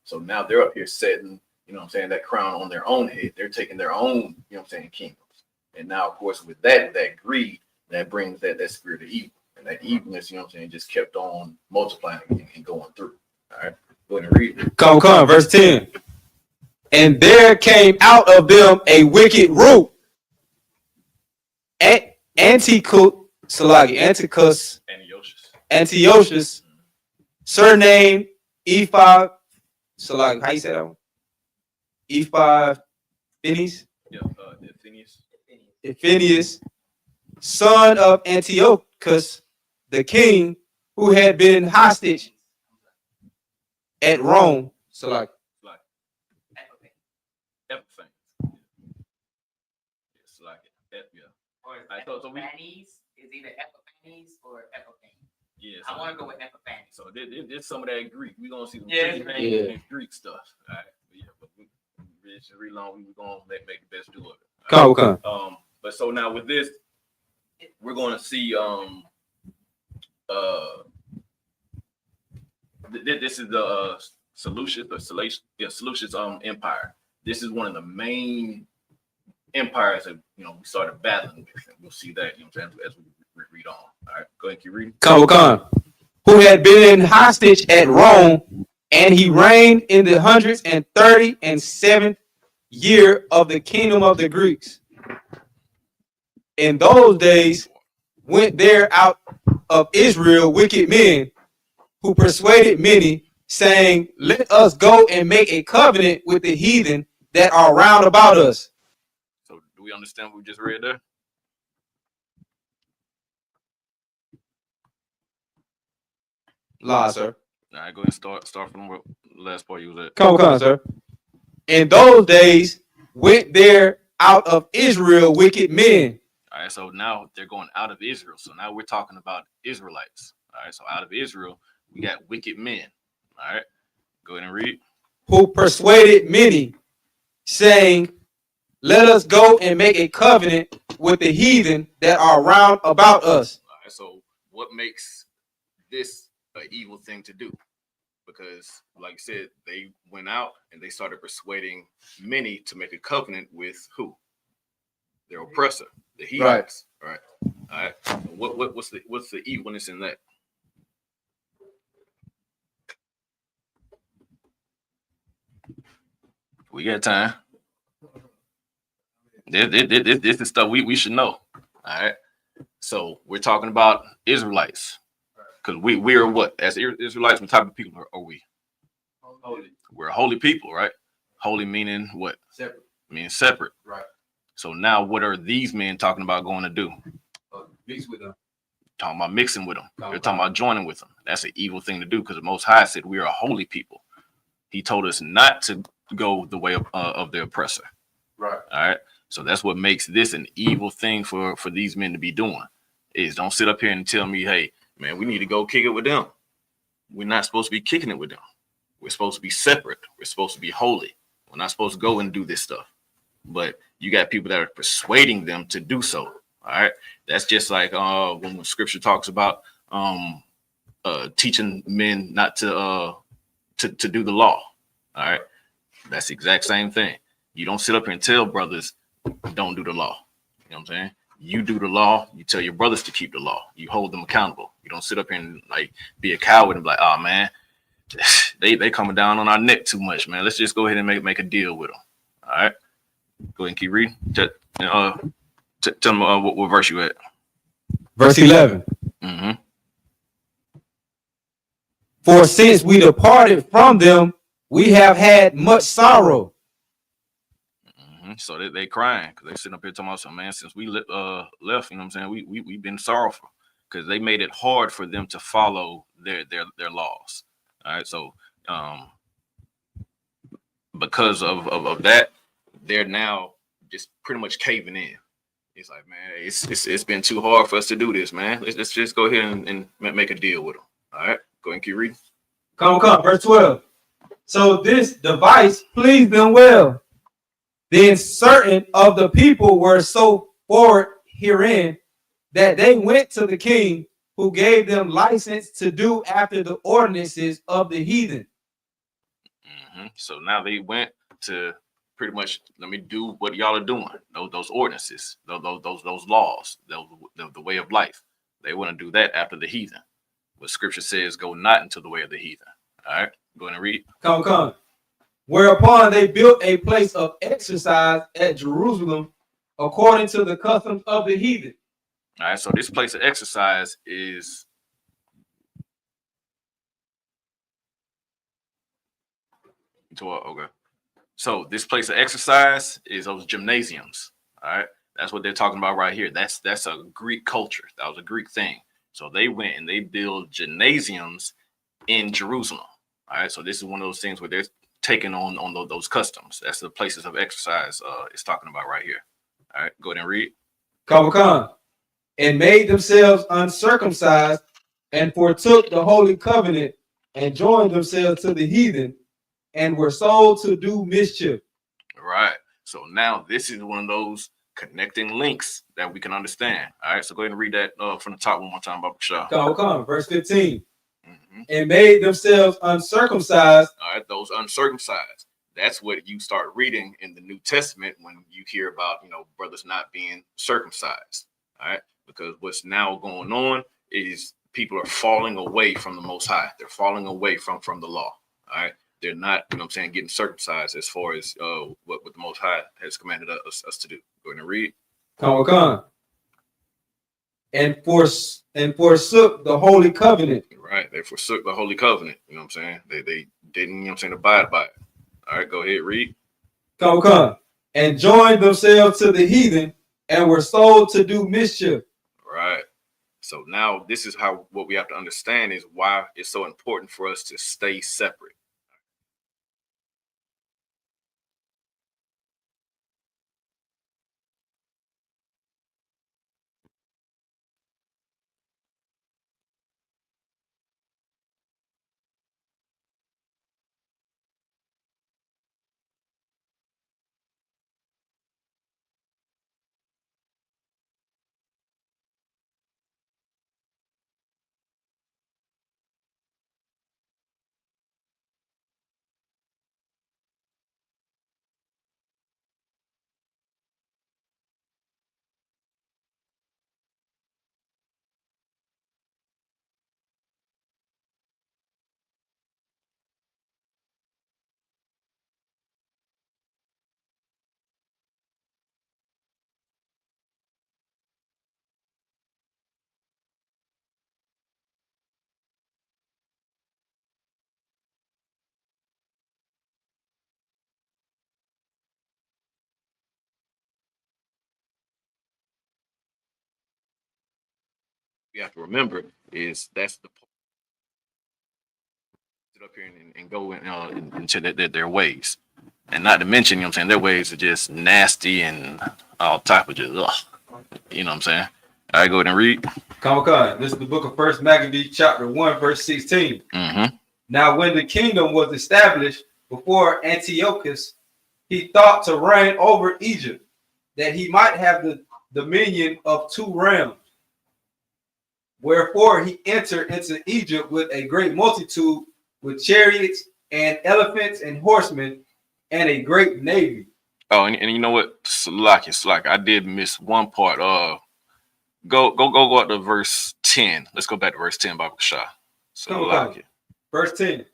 So now they're up here setting, you know what I'm saying, that crown on their own head. They're taking their own, you know what I'm saying, kingdoms. And now, of course, with that greed, that brings that spirit of evil. And that evilness, you know what I'm saying, just kept on multiplying and going through. All right, go ahead and read it. Come, verse 10. And there came out of them a wicked root, Antiochus, surnamed E5, so like how you say that one? E5 Phineas? Yeah, Phineas. Phineas, son of Antiochus, the king, who had been hostage at Rome. So like Epiphanes. It's like yeah. I thought so. Epiphanes is either Epiphanes or Epiphanes. Yeah, I want to go with Epiphanes. So there's some of that Greek. We're gonna see some Greek stuff. All right, but we just read long. We're gonna make the best do of it. Come. But so now with this, we're gonna see this is the Seleucid empire. This is one of the main empires that we started battling with. And we'll see that as we read on. All right, go ahead, keep reading. Come. Who had been hostage at Rome, and he reigned in the 137th year of the kingdom of the Greeks. In those days went there out of Israel wicked men who persuaded many, saying, let us go and make a covenant with the heathen that are round about us. So do we understand what we just read there? Lie, sir. All right, go ahead and start from the last part you was at. Come, sir. In those days went there out of Israel wicked men. All right, so now they're going out of Israel. So now we're talking about Israelites. All right, so out of Israel, we got wicked men. All right, go ahead and read. Who persuaded many, saying, let us go and make a covenant with the heathen that are round about us. All right, so what makes this an evil thing to do? Because, like I said, they went out and they started persuading many to make a covenant with who? Their oppressor, the heathens. Right. All right. What's the evilness in that? We got time. This is stuff we should know. All right. So we're talking about Israelites. Because we are what? As Israelites, what type of people are we? Holy. We're a holy people, right? Holy meaning what? Separate. Meaning separate. Right. So now what are these men talking about going to do? Mix with them. Talking about mixing with them. They're talking about joining with them. That's an evil thing to do because the Most High said we are a holy people. He told us not to go the way of the oppressor. Right. All right. So that's what makes this an evil thing for these men to be doing. Is don't sit up here and tell me, hey, man, we need to go kick it with them. We're not supposed to be kicking it with them. We're supposed to be separate. We're supposed to be holy. We're not supposed to go and do this stuff. But you got people that are persuading them to do so. All right. That's just like when scripture talks about teaching men not to do the law. All right. That's the exact same thing. You don't sit up here and tell brothers don't do the law. You know what I'm saying? You do the law. You tell your brothers to keep the law. You hold them accountable. You don't sit up here and like be a coward and be like, oh man, they coming down on our neck too much, man. Let's just go ahead and make a deal with them. All right. Go ahead and keep reading. Tell them what verse you at. Verse 11. Mm-hmm. For since we departed from them, we have had much sorrow. Mm-hmm. So they crying because they sitting up here talking about something, man. Since we left, you know what I'm saying? We've been sorrowful because they made it hard for them to follow their laws. All right. So because of that, they're now just pretty much caving in. It's like, man, it's been too hard for us to do this, man. Let's just go ahead and make a deal with them. All right, go ahead and keep reading. Come, verse 12. So this device pleased them well. Then certain of the people were so forward herein that they went to the king, who gave them license to do after the ordinances of the heathen. Mm-hmm. So now they went to pretty much, let me do what y'all are doing. Those ordinances, those laws, the way of life. They want to do that after the heathen. What scripture says, go not into the way of the heathen. All right, go ahead and read. Come. Whereupon they built a place of exercise at Jerusalem, according to the customs of the heathen. All right, so this place of exercise is Okay. So this place of exercise is those gymnasiums. All right. That's what they're talking about right here. That's a Greek culture. That was a Greek thing. So they went and they built gymnasiums in Jerusalem. All right. So this is one of those things where they're taking on those customs. That's the places of exercise it's talking about right here. All right. Go ahead and read. Come. And made themselves uncircumcised and forsook the holy covenant and joined themselves to the heathen and were sold to do mischief. Right. So now this is one of those connecting links that we can understand. All right. So go ahead and read that from the top one more time, Baba Shah. Come. Verse 15. And made themselves uncircumcised. All right. Those uncircumcised. That's what you start reading in the New Testament when you hear about, brothers not being circumcised. All right. Because what's now going on is people are falling away from the Most High. They're falling away from the law. All right. They're not, getting circumcised as far as what the Most High has commanded us to do. Go ahead and read. Come. And forsook the holy covenant. Right. They forsook the holy covenant. You know what I'm saying? They didn't, abide by it. All right. Go ahead, read. Come. And joined themselves to the heathen and were sold to do mischief. Right. So now this is what we have to understand is why it's so important for us to stay separate. We have to remember is that's the up here and go into their ways, and not to mention, their ways are just nasty and all type of just you know what I'm saying. All right, go ahead and read. Come. This is the book of First Maccabees, chapter 1, verse 16. Now, when the kingdom was established before Antiochus, he thought to reign over Egypt, that he might have the dominion of 2 realms. Wherefore he entered into Egypt with a great multitude, with chariots and elephants and horsemen, and a great navy. Oh, and you know what? Slack. I did miss one part. Go up to verse 10. Let's go back to verse 10, Baba Shah. Verse 10.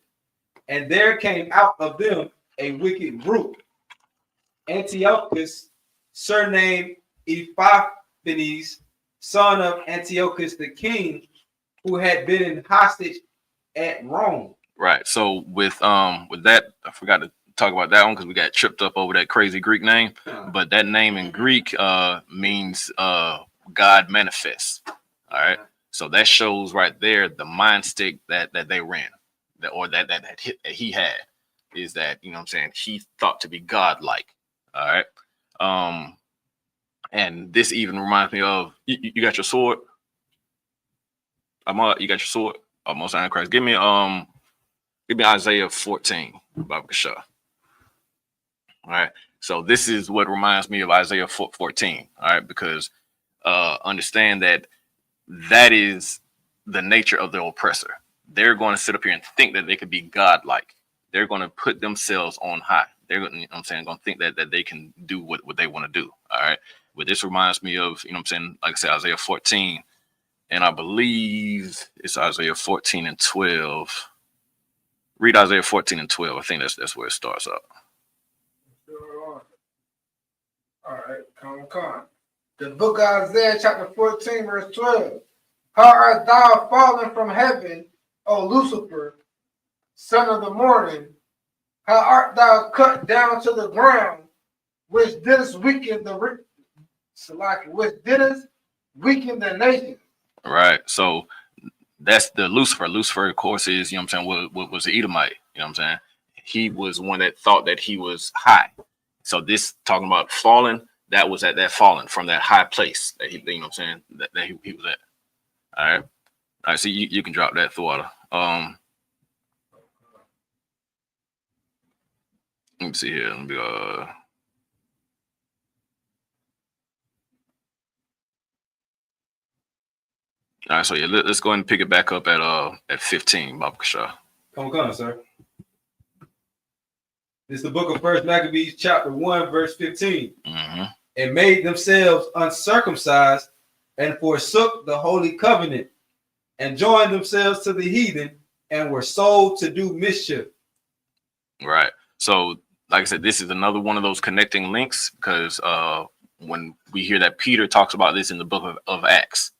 And there came out of them a wicked group. Antiochus, surnamed Epiphanes, son of Antiochus the king, who had been in hostage at Rome. Right. So with that, I forgot to talk about that one because we got tripped up over that crazy Greek name. But that name in Greek means God manifests. All right. So that shows right there the mind state that they ran, that he had, is that, he thought to be godlike. All right. And this even reminds me of you got your sword. You got your sword. Most High Christ. Give me Isaiah 14, Baba Shah. All right. So this is what reminds me of Isaiah 14. All right, because understand that is the nature of the oppressor. They're going to sit up here and think that they could be godlike. They're going to put themselves on high. They're going to think that they can do what they want to do. All right. But this reminds me of, like I said, Isaiah 14. And I believe it's Isaiah 14 and 12. Read Isaiah 14 and 12. I think that's where it starts up. All right, come. The book of Isaiah, chapter 14, verse 12. How art thou fallen from heaven, O Lucifer, son of the morning? How art thou cut down to the ground, which didst weaken the nation? Right. So that's the Lucifer. Lucifer, of course, is, you know what I'm saying, what was the Edomite. You know what I'm saying? He was one that thought that he was high. So this talking about fallen, that was at that fallen from that high place that he, you know what I'm saying, that he was at. All right. All right. So you can drop that thought. Let me see here. Let me all right, so yeah, let's go ahead and pick it back up at 15, Bob Kasha. Come on, sir. This is the book of First Maccabees, chapter 1, verse 15. Mm-hmm. And made themselves uncircumcised and forsook the holy covenant and joined themselves to the heathen and were sold to do mischief. Right. So, like I said, this is another one of those connecting links because when we hear that Peter talks about this in the book of Acts,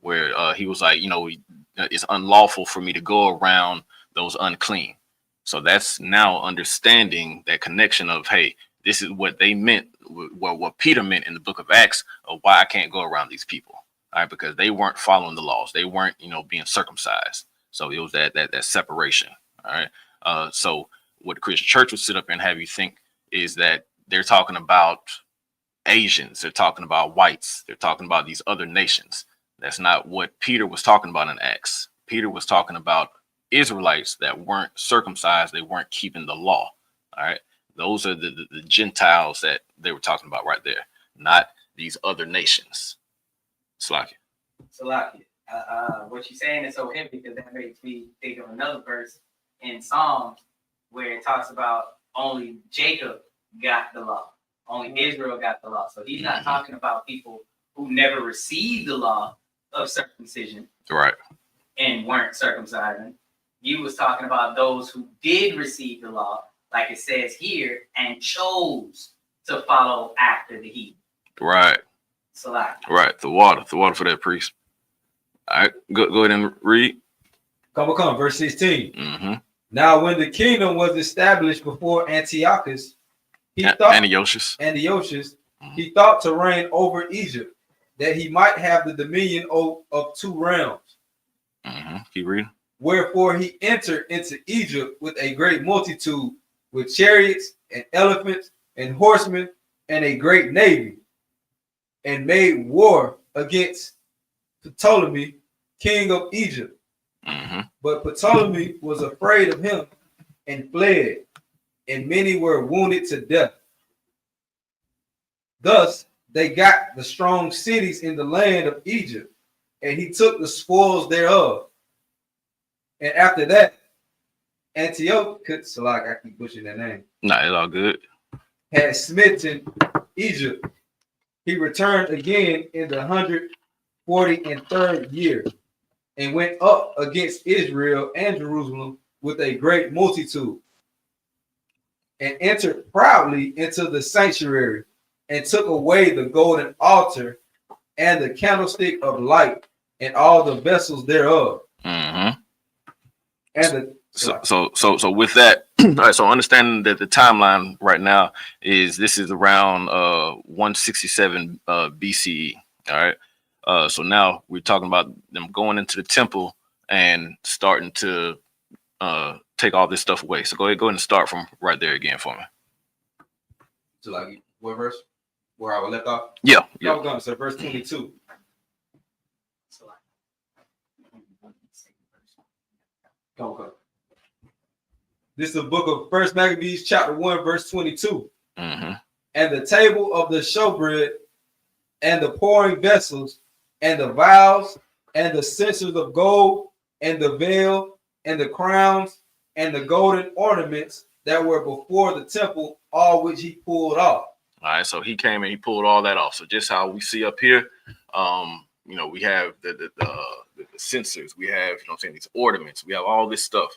where he was like, you know, it's unlawful for me to go around those unclean. So that's now understanding that connection of, hey, this is what they meant, what Peter meant in the book of Acts of why I can't go around these people. All right, because they weren't following the laws. They weren't, you know, being circumcised. So it was that separation. All right. So what the Christian church would sit up and have you think is that they're talking about Asians. They're talking about whites. They're talking about these other nations. That's not what Peter was talking about in Acts. Peter was talking about Israelites that weren't circumcised. They weren't keeping the law. All right. Those are the Gentiles that they were talking about right there, not these other nations. Salaki. What you're saying is so heavy because that makes me think of another verse in Psalms where it talks about only Jacob got the law. Only Israel got the law. So he's not talking about people who never received the law of circumcision, right, and weren't circumcising. You was talking about those who did receive the law, like it says here, and chose to follow after the heathen. Right. Right. The water for that priest. All right, go ahead and read. Come, verse 16. Mm-hmm. Now, when the kingdom was established before Antiochus, Antiochus, he thought to reign over Egypt, that he might have the dominion of two realms. Mm-hmm. Keep reading. Wherefore he entered into Egypt with a great multitude, with chariots and elephants and horsemen and a great navy, and made war against Ptolemy, king of Egypt. Mm-hmm. But Ptolemy was afraid of him and fled, and many were wounded to death. Thus they got the strong cities in the land of Egypt, and he took the spoils thereof. And after that, Antiochus, I keep pushing that name. Nah, it's all good. Had smitten Egypt. He returned again in the 143rd year, and went up against Israel and Jerusalem with a great multitude, and entered proudly into the sanctuary, and took away the golden altar and the candlestick of light and all the vessels thereof. Mm-hmm. And so with that, all right, so understanding that the timeline right now is this is around 167 BCE. All right. So now we're talking about them going into the temple and starting to take all this stuff away. So go ahead and start from right there again for me. So like what verse? Where I was left off? Yeah. So verse 22. Come. This is the book of First Maccabees, chapter 1, verse 22. Mm-hmm. And the table of the showbread, and the pouring vessels, and the vials, and the censers of gold, and the veil, and the crowns, and the golden ornaments that were before the temple, all which he pulled off. All right, so he came and he pulled all that off. So just how we see up here, you know, we have the censers, we have, you know what I'm saying, these ornaments, we have all this stuff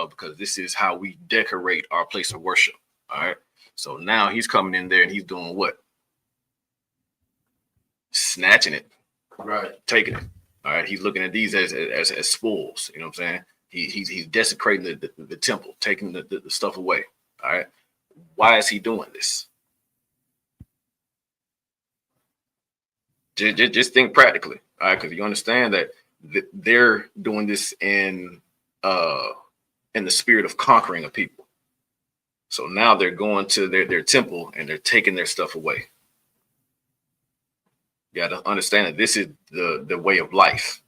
because this is how we decorate our place of worship. All right. So now he's coming in there and he's doing what? Snatching it. Right. Taking it. All right. He's looking at these as spoils. You know what I'm saying? He's desecrating the temple, taking the stuff away. All right. Why is he doing this? Just think practically. All right, because you understand that they're doing this in the spirit of conquering a people. So now they're going to their temple and they're taking their stuff away. You got to understand that this is the way of life.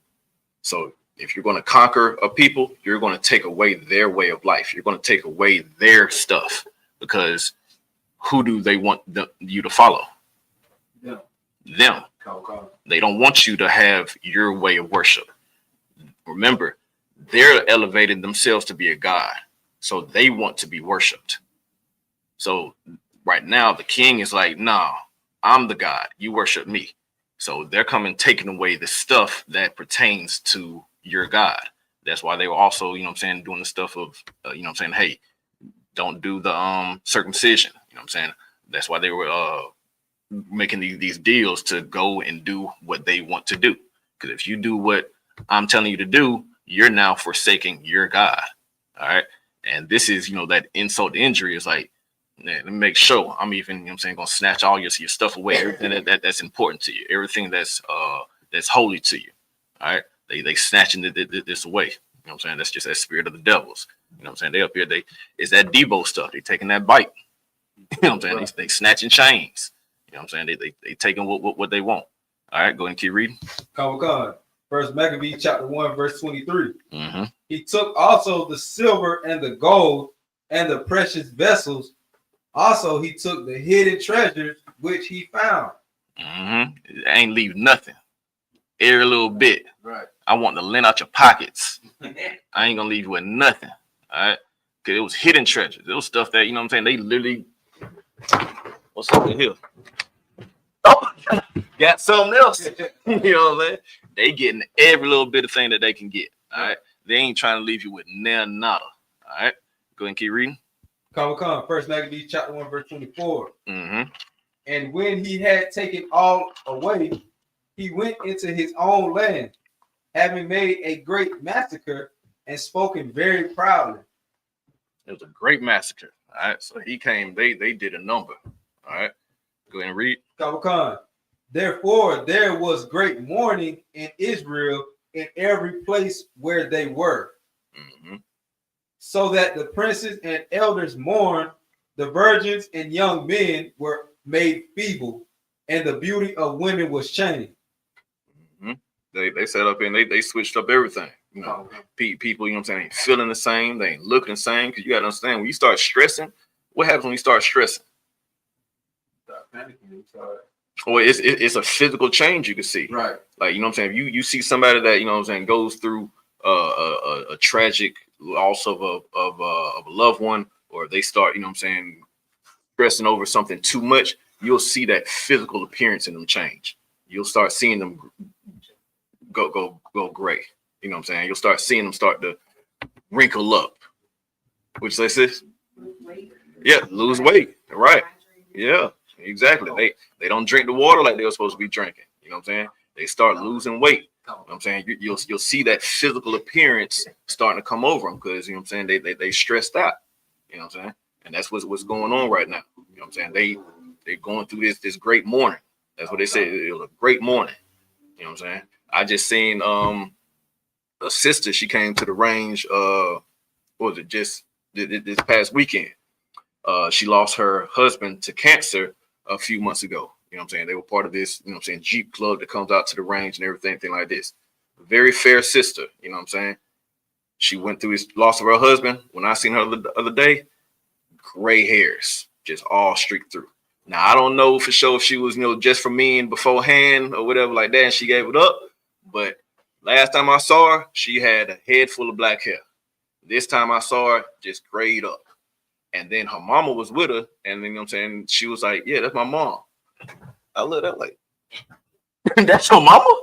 So if you're going to conquer a people, you're going to take away their way of life. You're going to take away their stuff, because who do they want you to follow? Them. They don't want you to have your way of worship. Remember, they're elevating themselves to be a god, so they want to be worshipped. So right now, the king is like, "Nah, I'm the god. You worship me." So they're coming, taking away the stuff that pertains to your God. That's why they were also, you know what I'm saying, doing the stuff of, you know what I'm saying, hey, don't do the circumcision. You know what I'm saying? That's why they were making these deals to go and do what they want to do. Because if you do what I'm telling you to do, you're now forsaking your God. All right. And this is, you know, that insult to injury is like, let me make sure I'm even, you know what I'm saying, gonna snatch all your stuff away, everything that's important to you, everything that's holy to you. All right. They snatching this away. You know what I'm saying? That's just that spirit of the devils. You know what I'm saying? They up here, it's that Debo stuff. They taking that bite. You know what I'm saying? They snatching chains. You know what I'm saying? They taking what they want. All right, go ahead and keep reading. Come. First Maccabees chapter 1, verse 23. Mm-hmm. He took also the silver and the gold and the precious vessels. Also, he took the hidden treasures which he found. Mm-hmm. Ain't leave nothing. Every little bit. Right. I want to lend out your pockets. I ain't gonna leave you with nothing. All right. Because it was hidden treasures. It was stuff that, you know what I'm saying, they literally. What's up in here? Oh, got something else. You know what I'm saying? They getting every little bit of thing that they can get. All right. They ain't trying to leave you with nada. All right. Go ahead and keep reading. Come. First Maccabees chapter 1, verse 24. Mm-hmm. And when he had taken all away, he went into his own land, having made a great massacre and spoken very proudly. It was a great massacre. All right. So he came, they did a number. All right. Go ahead and read. Come. Therefore, there was great mourning in Israel in every place where they were. Mm-hmm. So that the princes and elders mourned, the virgins and young men were made feeble, and the beauty of women was changed. Mm-hmm. They set up and they switched up everything. You know, people, you know what I'm saying, ain't feeling the same, they ain't looking the same. Because you got to understand, when you start stressing, what happens when you start stressing? Well, it's a physical change you can see. Right. Like, you know what I'm saying, if you see somebody that, you know what I'm saying, goes through a tragic loss of a loved one, or they start, you know what I'm saying, stressing over something too much, you'll see that physical appearance in them change. You'll start seeing them go gray. You know what I'm saying? You'll start seeing them start to wrinkle up. Which they say, yeah, lose weight. Right. Yeah, exactly. They don't drink the water like they were supposed to be drinking. You know what I'm saying? They start losing weight. You know what I'm saying? You'll see that physical appearance starting to come over them, because, you know what I'm saying, they stressed out. You know what I'm saying? And that's what's going on right now. You know what I'm saying? They're going through this great mourning. That's what they said. It was a great mourning. You know what I'm saying? I just seen a sister. She came to the range. What was it? Just this past weekend. She lost her husband to cancer a few months ago. You know what I'm saying? They were part of this, you know what I'm saying, Jeep club that comes out to the range and everything like this. Very fair sister. You know what I'm saying? She went through this loss of her husband. When I seen her the other day, gray hairs, just all streaked through. Now, I don't know for sure if she was, you know, just for me and beforehand or whatever like that, and she gave it up. But last time I saw her, she had a head full of black hair. This time I saw her just grayed up. And then her mama was with her, and then, you know what I'm saying, she was like, yeah, that's my mom. I looked at her like, that's your mama?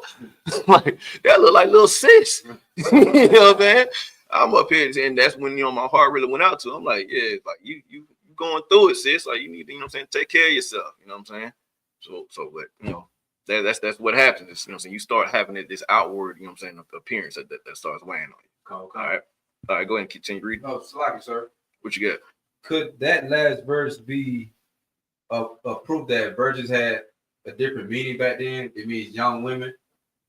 Like, that look like little sis. You know what I'm saying? I'm up here, and that's when, you know, my heart really went out to her. I'm like, yeah, like you going through it, sis. Like, you need to, you know what I'm saying, take care of yourself. You know what I'm saying? So but, you know, that's what happens. It's, you know what I'm saying, you start having this outward, you know what I'm saying, appearance that starts weighing on you. Okay. All right, go ahead and continue reading. Oh, Slacky, sir. What you got? could that last verse be a proof that virgins had a different meaning back then? It means young women,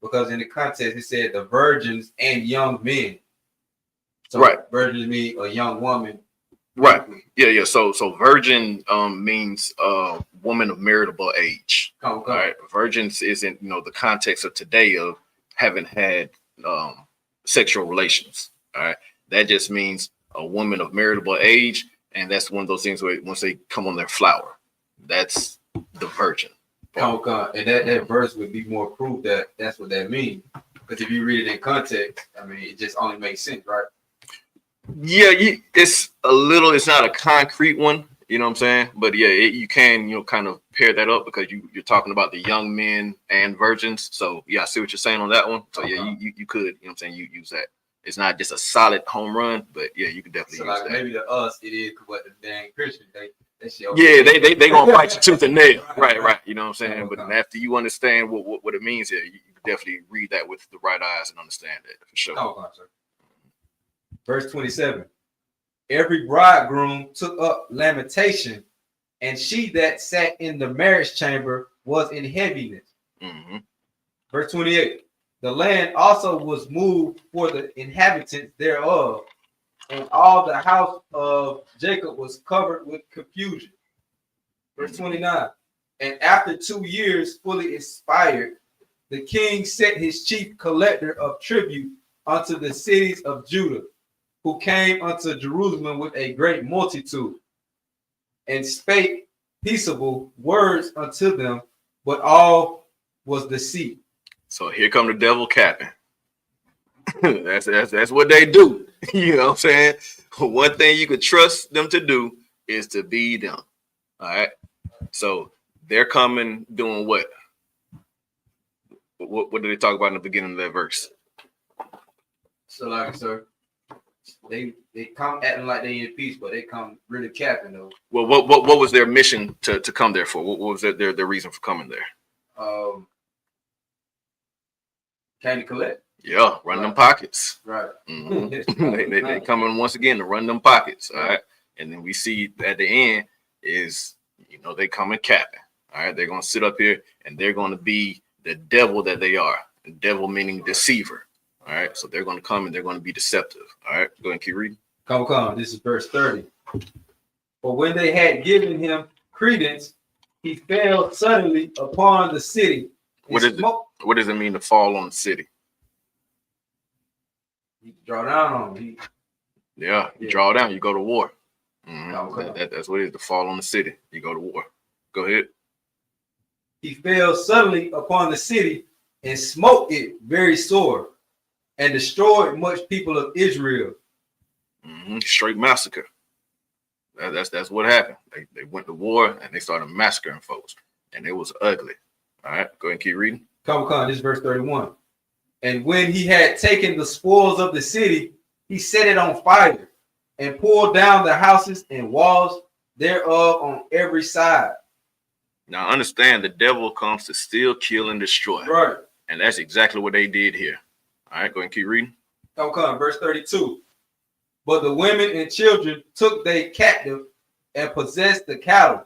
because in the context it said the virgins and young men. So right. Virgins mean a young woman. Right. Yeah. So virgin means woman of marriageable age. Okay. Right. Virgins isn't, the context of today of having had sexual relations. All right. That just means a woman of marriageable age, and that's one of those things where once they come on their flower, that's the virgin. Okay. And that verse would be more proof that that's what that means. Because if you read it in context, I mean, it just only makes sense, right? Yeah, it's not a concrete one, you know what I'm saying? But yeah, you can, kind of pair that up because you're talking about the young men and virgins. So yeah, I see what you're saying on that one. So yeah, you could, you know what I'm saying, you use that. It's not just a solid home run, but yeah, you could definitely use that. Maybe to us it is, what the dang Christians, they gonna fight you tooth and nail. Right. You know what I'm saying? But after you understand what it means here, you can definitely read that with the right eyes and understand that for sure. Verse 27. Every bridegroom took up lamentation, and she that sat in the marriage chamber was in heaviness. Mm-hmm. Verse 28. The land also was moved for the inhabitants thereof, and all the house of Jacob was covered with confusion. Verse 29. And after 2 years fully expired, the king set his chief collector of tribute unto the cities of Judah, who came unto Jerusalem with a great multitude, and spake peaceable words unto them, but all was deceit. So here come the devil capping. that's what they do. You know what I'm saying? One thing you could trust them to do is to be them. All right. So they're coming doing what? What did they talk about in the beginning of that verse? So like, sir, they come acting like they in peace, but they come really capping though. Well, what was their mission to come there for? What was their reason for coming there? Came to collect. Yeah, run them pockets. Right. Mm-hmm. they coming once again to run them pockets. All right. And then we see at the end is, they coming capping. All right. They're going to sit up here and they're going to be the devil that they are. The devil meaning deceiver. All right. So they're going to come and they're going to be deceptive. All right. Go ahead and keep reading. Come. This is verse 30. For when they had given him credence, he fell suddenly upon the city. What does it mean to fall on the city? You draw down on him. You draw down, you go to war. Mm-hmm. That's what it is, to fall on the city. You go to war. Go ahead. He fell suddenly upon the city and smote it very sore, and destroyed much people of Israel. Mm-hmm. Straight massacre. That's what happened. They went to war and they started massacring folks, and it was ugly. All right, go ahead and keep reading. Come, this is verse 31. And when he had taken the spoils of the city, he set it on fire and pulled down the houses and walls thereof on every side. Now understand, the devil comes to steal, kill, and destroy. Right. And that's exactly what they did here. All right, go ahead and keep reading. Come, verse 32. But the women and children took they captive and possessed the cattle.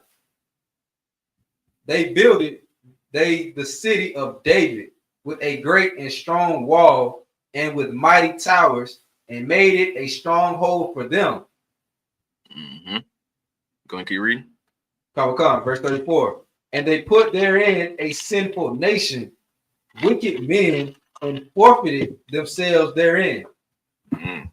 They builded the city of David with a great and strong wall and with mighty towers, and made it a stronghold for them. Mm-hmm. Go and keep reading. Come, verse 34. And they put therein a sinful nation, wicked men, and forfeited themselves therein. Mm.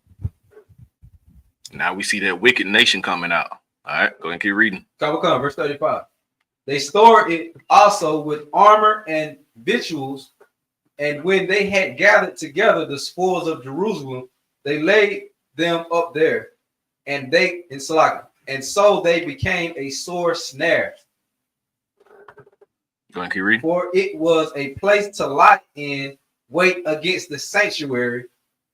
Now we see that wicked nation coming out. All right, go and keep reading. Come, verse 35. They stored it also with armor and victuals, and when they had gathered together the spoils of Jerusalem, they laid them up there, and so they became a sore snare. Go and keep reading. For it was a place to lie in wait against the sanctuary,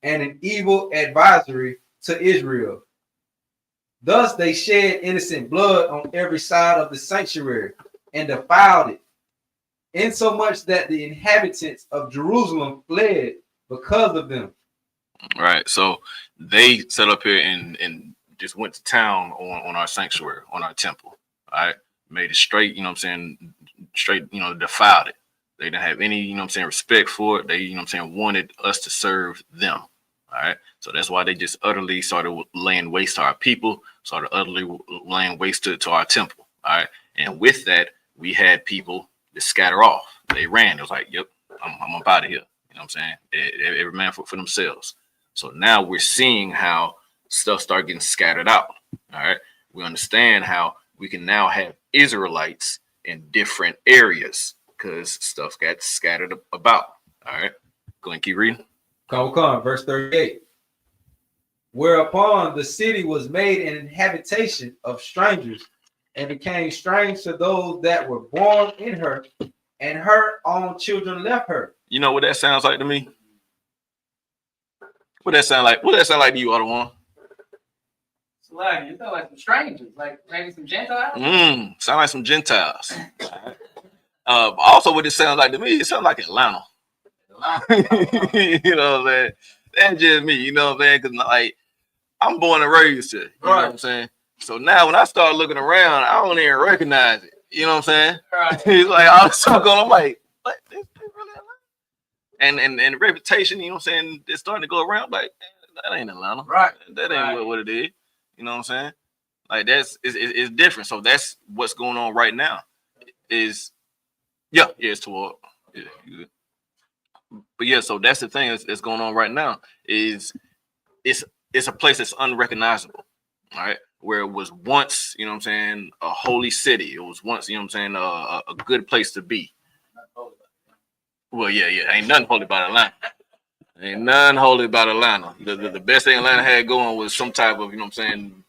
and an evil advisory to Israel. Thus they shed innocent blood on every side of the sanctuary, and defiled it, insomuch that the inhabitants of Jerusalem fled because of them. Right. So they set up here and just went to town on our sanctuary, on our temple. All right, made it straight. You know what I'm saying? Straight. You know, defiled it. They didn't have any, you know what I'm saying, respect for it. They, you know what I'm saying, wanted us to serve them. All right. So that's why they just utterly started laying waste to our people, started utterly laying waste to our temple. All right. And with that, we had people that scatter off. They ran. It was like, yep, I'm up out of here. You know what I'm saying? Every man for themselves. So now we're seeing how stuff start getting scattered out. All right. We understand how we can now have Israelites in different areas, because stuff got scattered about. All right, go and keep reading. Come, verse 38. Whereupon the city was made an habitation of strangers, and became strange to those that were born in her, and her own children left her. You know what that sounds like to me? What that sound like? What that sound like to you, Otto One? It's like, you sound like some strangers, like maybe some Gentiles. Sound like some Gentiles. Also, what it sounds like to me, it sounds like Atlanta. You know what I'm saying? That's just me, you know what I'm saying? Because, like, I'm born and raised here. You know what I'm saying? So now when I start looking around, I don't even recognize it. You know what I'm saying? Right. It's like all this stuff going, I'm like, what? This really Atlanta? And the reputation, you know what I'm saying, it's starting to go around, like, that ain't Atlanta. Right. That ain't what it is. You know what I'm saying? Like, it's different. So that's what's going on right now. Yeah, it's toward. Yeah, good. But yeah, so that's the thing that's going on right now. Is it's a place that's unrecognizable, all right? Where it was once, you know what I'm saying, a holy city. It was once, you know what I'm saying, a good place to be. Well, yeah, ain't nothing holy about Atlanta. Ain't nothing holy about Atlanta. The best thing Atlanta had going was some type of, you know what I'm saying,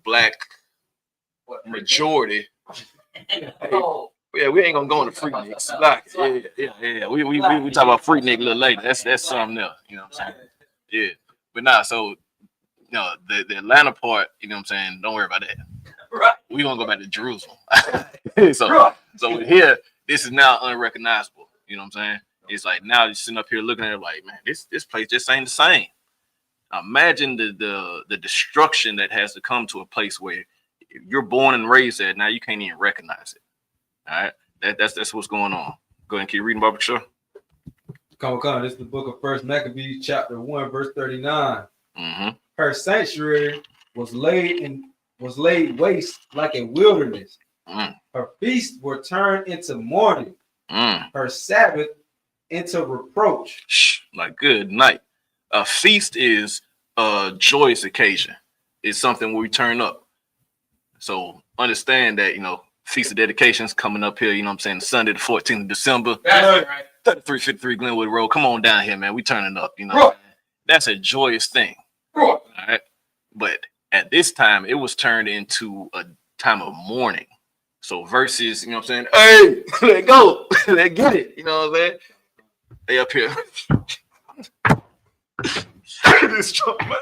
black majority. Yeah, we ain't gonna go into Freaknik. Like, yeah. We talk about Freaknik a little later. That's something else. You know what I'm saying? Yeah, but nah. So, you know, the Atlanta part. You know what I'm saying? Don't worry about that. Right. We gonna go back to Jerusalem. So here, this is now unrecognizable. You know what I'm saying? It's like now you're sitting up here looking at it like, man, this place just ain't the same. Imagine the destruction that has to come to a place where you're born and raised at. Now you can't even recognize it. All right, that's what's going on. Go ahead and keep reading, Barbara Shaw. Come. This is the book of First Maccabees, chapter 1, verse 39. Mm-hmm. Her sanctuary was laid waste like a wilderness. Her feasts were turned into mourning. Her Sabbath into reproach. Like good night. A feast is a joyous occasion. It's something where we turn up. So understand that, you know, Feast of Dedications coming up here, you know what I'm saying, Sunday the 14th of December. That's right. 3353 Glenwood Road. Come on down here, man. We turning up, you know. Right. That's a joyous thing. Right. All right. But at this time, it was turned into a time of mourning. So versus, you know what I'm saying, hey, let go. Let's get it. You know what I'm saying? They up here. This Trump, man.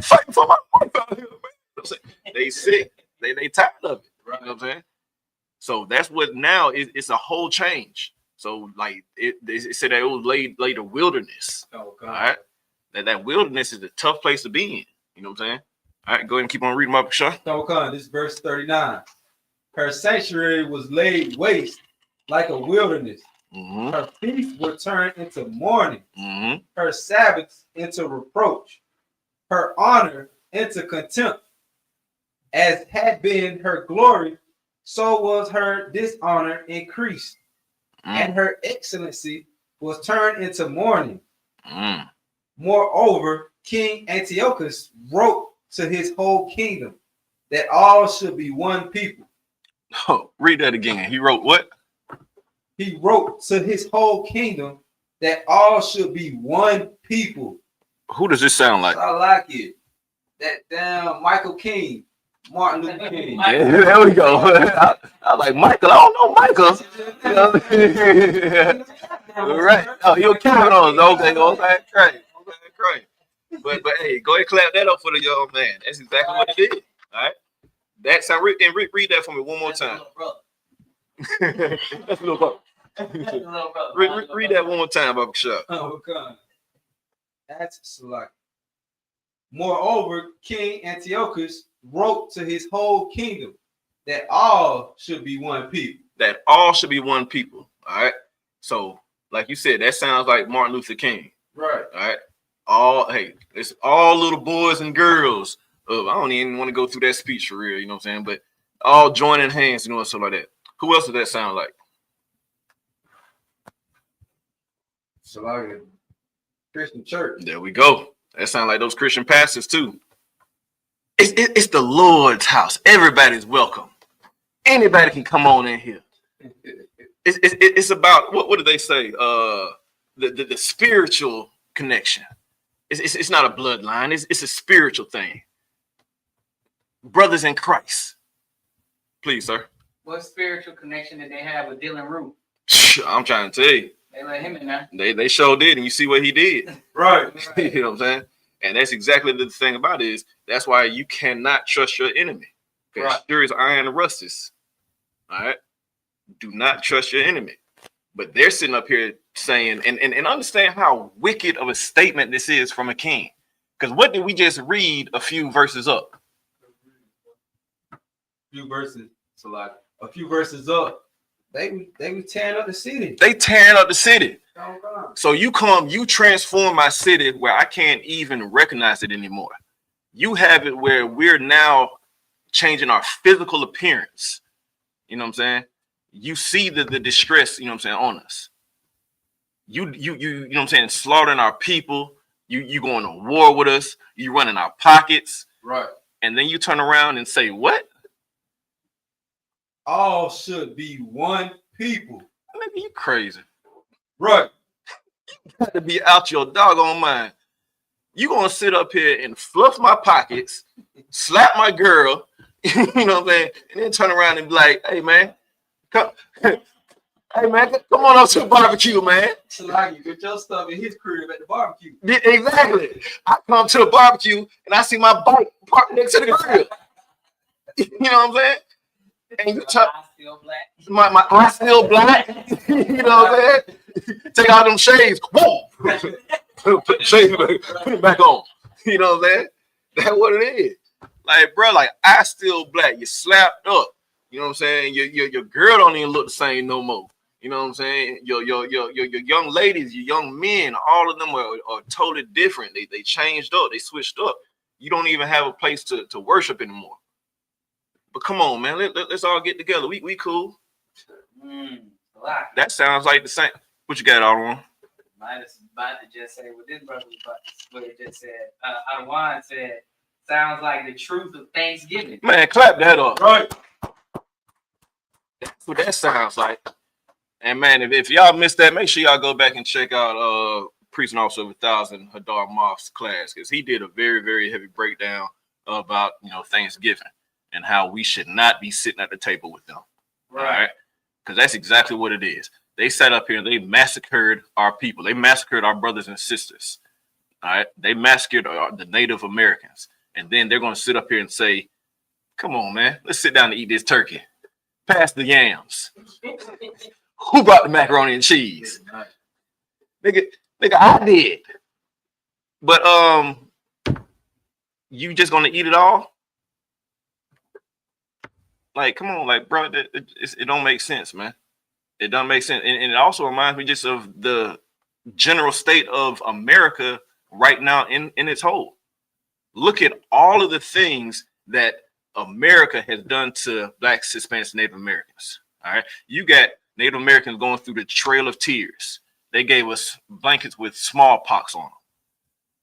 Fighting for my life out here, man. They sick. They tired of it. Right. You know what I'm saying? So that's what now it's a whole change. So like they said that it was laid a wilderness. Oh God. All right. That wilderness is a tough place to be in. You know what I'm saying? All right, go ahead and keep on reading my Shaw. Oh, this is verse 39. Her sanctuary was laid waste like a wilderness. Mm-hmm. Her feasts were turned into mourning. Mm-hmm. Her Sabbaths into reproach. Her honor into contempt. As had been her glory, so was her dishonor increased. And her excellency was turned into mourning. Moreover, King Antiochus wrote to his whole kingdom that all should be one people. Oh, read that again. He wrote what? He wrote to his whole kingdom that all should be one people. Who does this sound like? I like it. That damn Michael King. Martin Luther King. Yeah, there we go. I was like, Michael, I don't know Michael. You know? Right. Oh, you're killing us. Okay, great. But hey, go ahead and clap that up for the young man. That's exactly what it is. All right. That's how read that for me one more time. That's a little brother. Read that one more time, Baba Shaw. Oh, God. That's select. Moreover, King Antiochus wrote to his whole kingdom that all should be one people. That all should be one people. All right. So, like you said, that sounds like Martin Luther King. Right. All right. Hey, it's all little boys and girls. I don't even want to go through that speech for real, you know what I'm saying? But all joining hands, you know, and stuff like that. Who else does that sound like? So like a Christian church. There we go. That sounds like those Christian pastors too. It's the Lord's house. Everybody's welcome. Anybody can come on in here. It's about what did they say? The spiritual connection. It's not a bloodline. It's a spiritual thing. Brothers in Christ. Please, sir. What spiritual connection did they have with Dylan Roof? I'm trying to tell you. They let him in there. They sure did, and you see what he did. Right. You know what I'm saying? And that's exactly the thing about it is that's why you cannot trust your enemy. Because sure as iron rusteth. All right. Do not trust your enemy. But they're sitting up here saying, and understand how wicked of a statement this is from a king. Because what did we just read a few verses up? A few verses up. They were tearing up the city. They tearing up the city. So you transform my city where I can't even recognize it anymore. You have it where we're now changing our physical appearance. You know what I'm saying? You see the distress, you know what I'm saying, on us. You know what I'm saying, slaughtering our people. You going to war with us. You running our pockets. Right. And then you turn around and say, what? All should be one people. Maybe you crazy. Right. You got to be out your doggone mind. You gonna sit up here and fluff my pockets, slap my girl, you know what I'm saying, and then turn around and be like, hey man, come on up to the barbecue, man. Salagi, get your stuff in his crib at the barbecue. Exactly. I come to the barbecue and I see my bike parked next to the grill. You know what I'm saying? And you talk, my eye still black. You know what I'm saying? Take out them shades. Whoa. Put the shades back, put it back on. You know what I'm saying? That's what it is. Like, bro, like eye still black. You slapped up. You know what I'm saying? Your girl don't even look the same no more. You know what I'm saying? Your young ladies, your young men, all of them are totally different. They changed up. They switched up. You don't even have a place to worship anymore. But come on, man. Let's all get together. We cool. That sounds like the same. What you got, Alwan? Mine is about to just say what this brother was about to, what it just said. Alwan said, sounds like the truth of Thanksgiving. Man, clap that up. Right. That's what that sounds like. And man, if y'all missed that, make sure y'all go back and check out Priest and Officer of 1,000 Hadar Moff's class, because he did a very, very heavy breakdown about, you know, Thanksgiving and how we should not be sitting at the table with them. Right. All right. Because that's exactly what it is. They sat up here and they massacred our people. They massacred our brothers and sisters. All right. They massacred the Native Americans. And then they're going to sit up here and say, come on, man, let's sit down and eat this turkey. Pass the yams. Who brought the macaroni and cheese? Nigga, I did. But you just gonna eat it all? Like, come on, like, bro, it don't make sense, man. It don't make sense, and it also reminds me just of the general state of America right now in its whole. Look at all of the things that America has done to Blacks, Hispanics, Native Americans. All right, you got Native Americans going through the Trail of Tears. They gave us blankets with smallpox on them.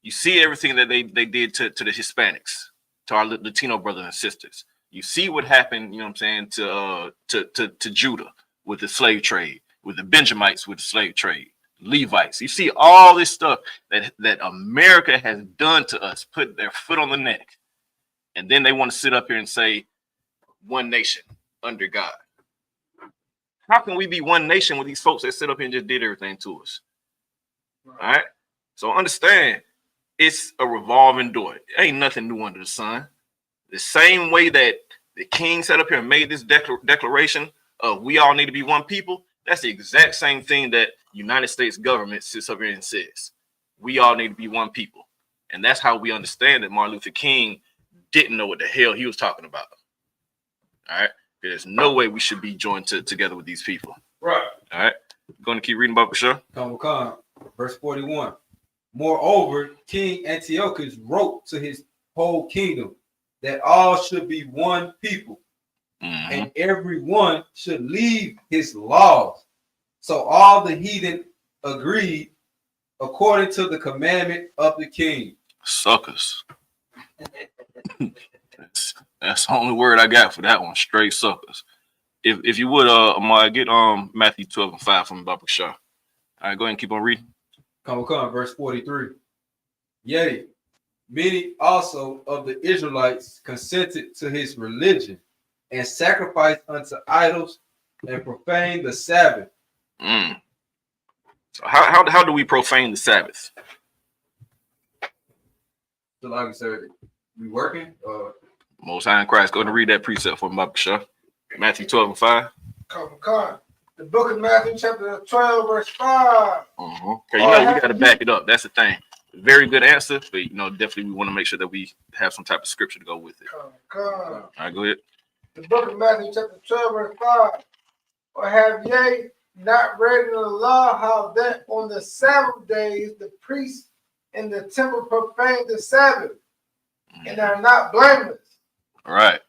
You see everything that they did to the Hispanics, to our Latino brothers and sisters. You see what happened, you know what I'm saying, to Judah with the slave trade, with the Benjamites with the slave trade, Levites. You see all this stuff that America has done to us, put their foot on the neck. And then they want to sit up here and say, one nation under God. How can we be one nation with these folks that sit up here and just did everything to us? Right. All right. So understand, it's a revolving door. Ain't nothing new under the sun. The same way that the king sat up here and made this declaration of we all need to be one people, that's the exact same thing that United States government sits up here and says. We all need to be one people. And that's how we understand that Martin Luther King didn't know what the hell he was talking about. All right. There's no way we should be joined together with these people. Right. All right. Going to keep reading about Bashar. Come. Verse 41. Moreover, King Antiochus wrote to his whole kingdom that all should be one people, and every one should leave his laws. So all the heathen agreed according to the commandment of the king. Suckers. That's the only word I got for that one. Straight suckers. If you would, Amar, get Matthew 12:5 from Baba Shah. All right, go ahead and keep on reading. Come, verse 43. Yea, many also of the Israelites consented to his religion and sacrificed unto idols and profaned the Sabbath. So how do we profane the Sabbath? So like I said, we working? Most High in Christ. Go ahead and read that precept for Baba Shah. Matthew 12:5. Come. The book of Matthew, chapter 12, verse 5. Okay, you know, we got to back it up. That's the thing. Very good answer, but you know, definitely we want to make sure that we have some type of scripture to go with it. Come. All right, go ahead. The book of Matthew, chapter 12, verse 5. Or have ye not read in the law how that on the Sabbath days the priests in the temple profane the Sabbath and are not blameless? All right.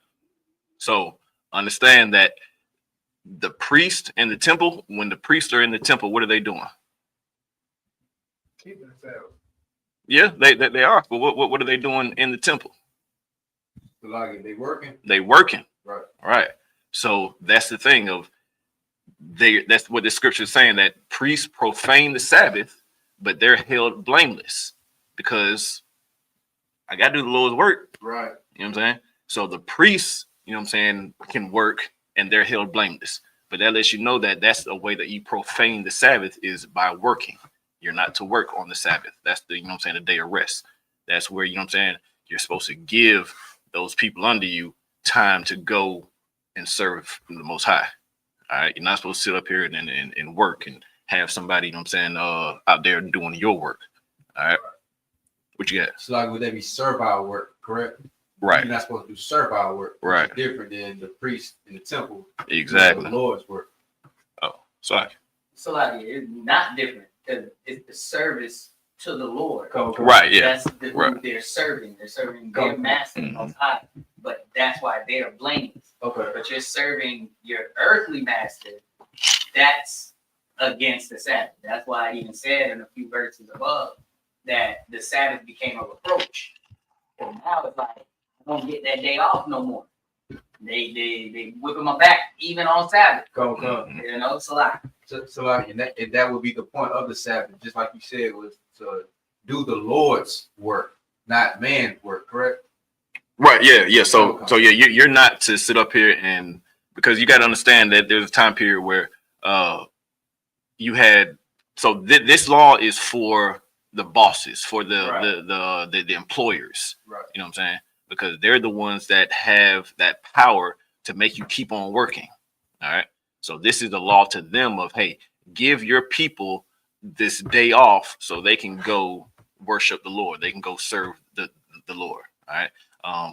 So understand that the priest in the temple, when the priests are in the temple, what are they doing? Keeping the Sabbath. Yeah, they are. But what are they doing in the temple? Like they working. They working. Right. Right. So that's the thing of that's what the scripture is saying, that priests profane the Sabbath, but they're held blameless because I got to do the Lord's work. Right. You know what I'm saying? So the priests, you know what I'm saying, can work and they're held blameless. But that lets you know that that's the way that you profane the Sabbath is by working. You're not to work on the Sabbath. That's the, you know what I'm saying, the day of rest. That's where, you know what I'm saying, you're supposed to give those people under you time to go and serve the Most High. All right. You're not supposed to sit up here and work and have somebody, you know what I'm saying, out there doing your work. All right. What you got? So like would that be servile work, correct? Right. You're not supposed to do servile work. Right. Which is different than the priest in the temple. Exactly. The Lord's work. Oh, sorry. So like it's not different because it's the service to the Lord. Right. Yeah. That's the who they're serving. They're serving their master Most High. But that's why they're blameless. Okay. But you're serving your earthly master. That's against the Sabbath. That's why I even said in a few verses above that the Sabbath became a reproach. So now it's like I don't get that day off no more. They whipping my back even on Sabbath. You know, so like and that would be the point of the Sabbath, just like you said, was to do the Lord's work, not man's work, correct? Right. Yeah. So yeah, you're not to sit up here and, because you got to understand that there's a time period where you had, so this law is for the bosses, for the employers. Right. You know what I'm saying? Because they're the ones that have that power to make you keep on working. All right. So this is the law to them of, hey, give your people this day off so they can go worship the Lord. They can go serve the Lord. All right.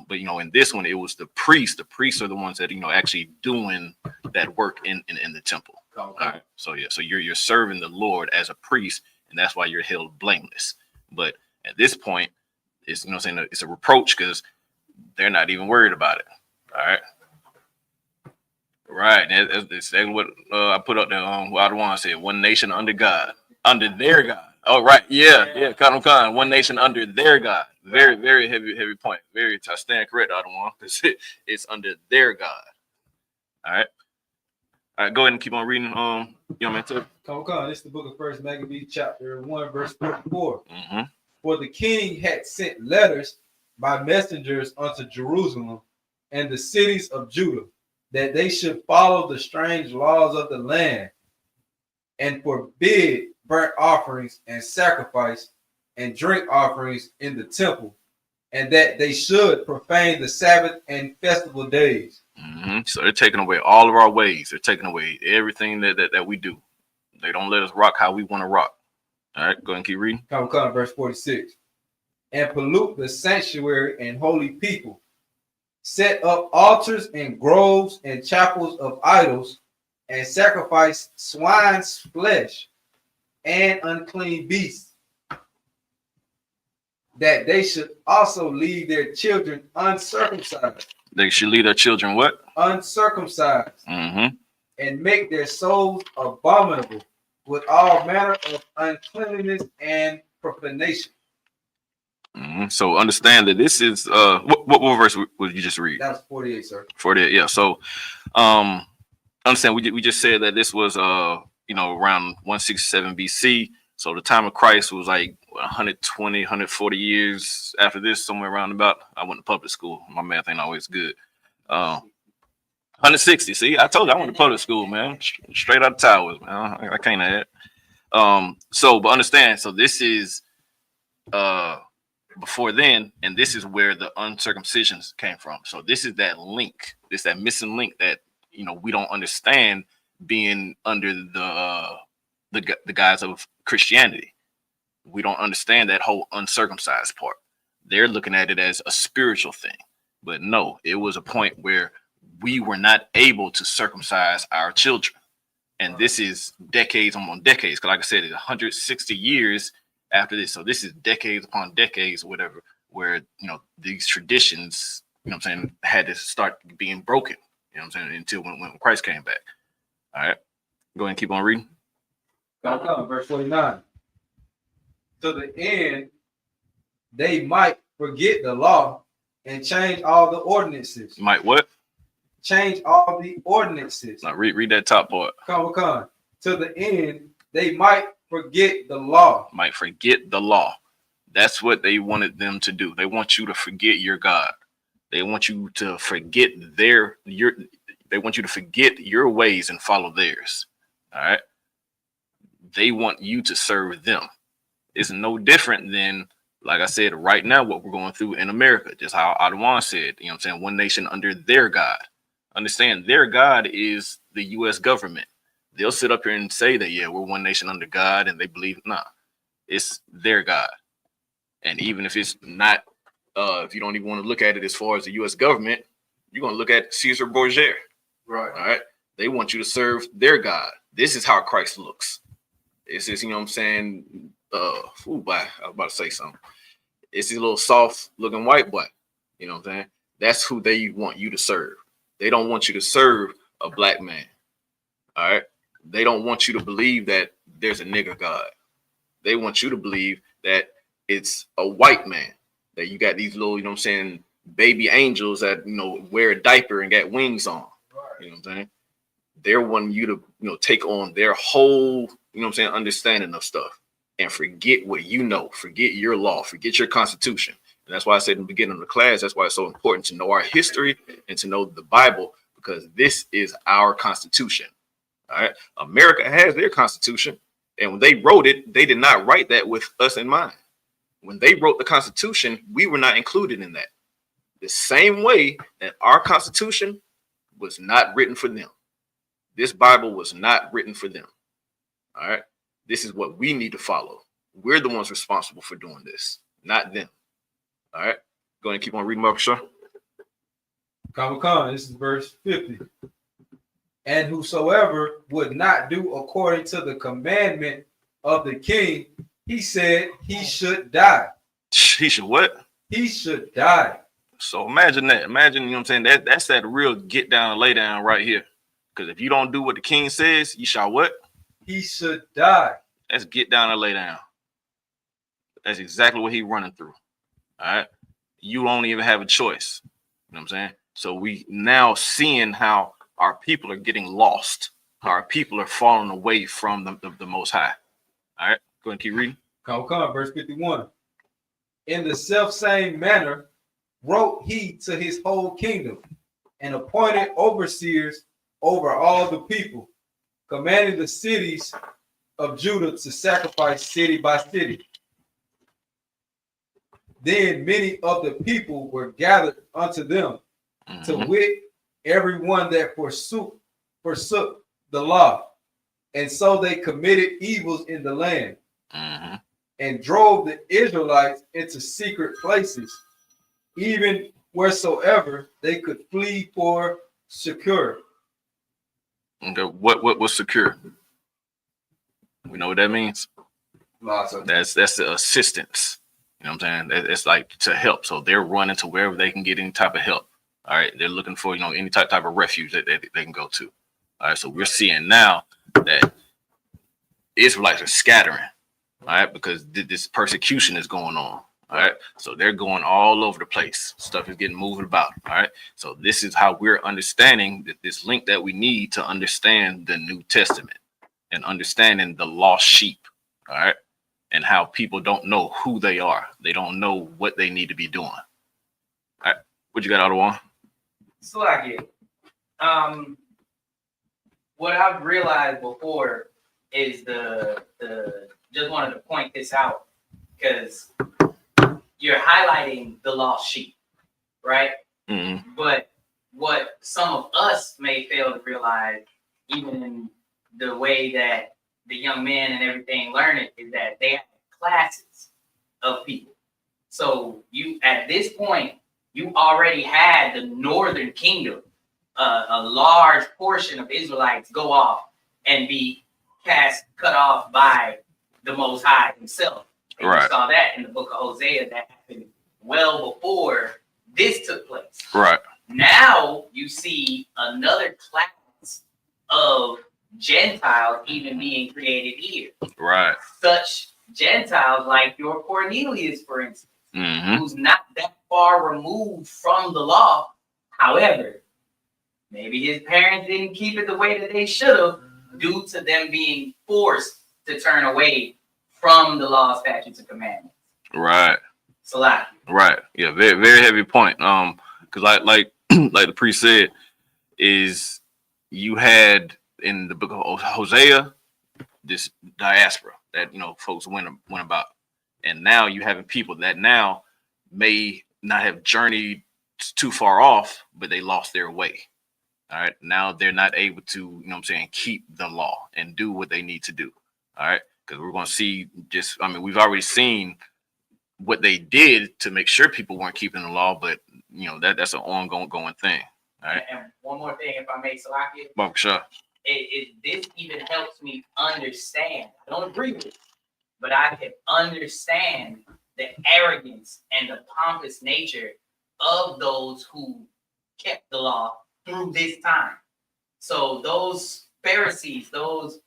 But you know, in this one, it was the priests. The priests are the ones that, you know, actually doing that work in the temple. All right. So yeah, so you're serving the Lord as a priest, and that's why you're held blameless. But at this point, it's, you know what I'm saying, it's a reproach because they're not even worried about it. All right. Right. That's exactly what I put up there on what I want to say. One nation under God, under their God. Oh, right. Yeah. Khan. One nation under their God. Very, very heavy point. Very, I stand correct, Adawan, because it's under their God. All right. All right. Go ahead and keep on reading. Young man, too. Come. This is the book of First Maccabees, chapter 1, verse 44. For the king had sent letters by messengers unto Jerusalem and the cities of Judah, that they should follow the strange laws of the land and forbid burnt offerings and sacrifice and drink offerings in the temple, and that they should profane the Sabbath and festival days. So they're taking away all of our ways. They're taking away everything that we do. They don't let us rock how we want to rock. All right, go ahead and keep reading. Come, verse 46. and pollute the sanctuary and holy people, set up altars and groves and chapels of idols, and sacrifice swine's flesh and unclean beasts, that they should also leave their children uncircumcised. They should leave their children what? Uncircumcised. Mm-hmm. And make their souls abominable with all manner of uncleanliness and profanation. Mm-hmm. So understand that this is what verse would you just read? That was 48, sir. 48, yeah. So understand we just said that this was around 167 BC. So the time of Christ was like 120, 140 years after this, somewhere around about. I went to public school. My math ain't always good. 160. See, I told you I went to public school, man. Straight out of towers, man. I can't add. But understand. So this is before then, and this is where the uncircumcisions came from. So this is that link. This that missing link that we don't understand being under the guise of Christianity. We don't understand that whole uncircumcised part. They're looking at it as a spiritual thing, but no, it was a point where we were not able to circumcise our children. And this is decades upon decades. Because like I said, it's 160 years after this. So this is decades upon decades or whatever, where, these traditions, had to start being broken, until when Christ came back. All right. Go ahead and keep on reading. Verse 49. To the end, they might forget the law and change all the ordinances. Might what? Change all the ordinances. Now read that top part. Come. To the end, they might forget the law. Might forget the law. That's what they wanted them to do. They want you to forget your God. They want you to forget they want you to forget your ways and follow theirs. All right. They want you to serve them. It's no different than, like I said, right now, what we're going through in America. Just how Adwan said, one nation under their God. Understand, their God is the U.S. government. They'll sit up here and say that, yeah, we're one nation under God, and they believe, nah, it's their God. And even if it's not, if you don't even want to look at it as far as the U.S. government, you're going to look at Caesar Borgia. Right. All right. They want you to serve their God. This is how Christ looks. It's just, I was about to say something. It's this little soft looking white boy. You know what I'm saying? That's who they want you to serve. They don't want you to serve a black man. All right. They don't want you to believe that there's a nigger God. They want you to believe that it's a white man, that you got these little, baby angels that, wear a diaper and got wings on. You know what I'm saying? They're wanting you to, take on their whole, understanding of stuff and forget what forget your law, forget your constitution. And that's why I said in the beginning of the class, that's why it's so important to know our history and to know the Bible, because this is our constitution. All right. America has their constitution. And when they wrote it, they did not write that with us in mind. When they wrote the Constitution, we were not included in that. The same way that our Constitution was not written for them. This Bible was not written for them. All right. This is what we need to follow. We're the ones responsible for doing this, not them. All right. Go ahead and keep on reading, Mark Shaw. This is verse 50. And whosoever would not do according to the commandment of the king, he said he should die. He should what? He should die. So imagine that. Imagine, that's that real get down and lay down right here. Because if you don't do what the king says, you shall what? He should die. That's get down and lay down. That's exactly what he's running through. All right. You don't even have a choice. You know what I'm saying? So we now seeing how our people are getting lost, how our people are falling away from the Most High. All right. Go ahead and keep reading. Verse 51. In the selfsame manner wrote he to his whole kingdom and appointed overseers over all the people, commanding the cities of Judah to sacrifice city by city. Then many of the people were gathered unto them, to wit, everyone that forsook the law, and so they committed evils in the land. and drove the Israelites into secret places, even wheresoever they could flee for secure. Okay, what was secure? We know what that means. Lots of That's the assistance. You know what I'm saying? It's like to help. So they're running to wherever they can get any type of help. All right. They're looking for, any type of refuge that they can go to. All right. So we're seeing now that Israelites are scattering. All right. Because this persecution is going on. All right. So they're going all over the place. Stuff is getting moved about. All right. So this is how we're understanding that this link that we need to understand the New Testament and understanding the lost sheep. All right. And how people don't know who they are. They don't know what they need to be doing. All right. What you got, Ottawa? So I get what I've realized before is the just wanted to point this out because you're highlighting the lost sheep, right? Mm-hmm. But what some of us may fail to realize, even in the way that the young men and everything learn it, is that they have classes of people. So you, at this point, you already had the northern kingdom, a large portion of Israelites go off and be cut off by the Most High himself. And Right. You saw that in the book of Hosea that happened well before this took place. Right. Now you see another class of Gentiles even being created here. Right. Such Gentiles like your Cornelius, for instance, Mm-hmm. who's not that far removed from the law. However, maybe his parents didn't keep it the way that they should have due to them being forced to turn away from the law, statutes, and commandments. Right. Salaki. Right. Yeah. Very, very heavy point. Because like the priest said, is you had in the book of Hosea this diaspora that folks went about, and now you having people that now may not have journeyed too far off, but they lost their way. All right. Now they're not able to, keep the law and do what they need to do. All right. Because we're going to see we've already seen what they did to make sure people weren't keeping the law, but that's an ongoing thing. All right. And one more thing, if I may, Salaki. Well, sure. This even helps me understand. I don't agree with it, but I can understand the arrogance and the pompous nature of those who kept the law through this time. So those Pharisees, those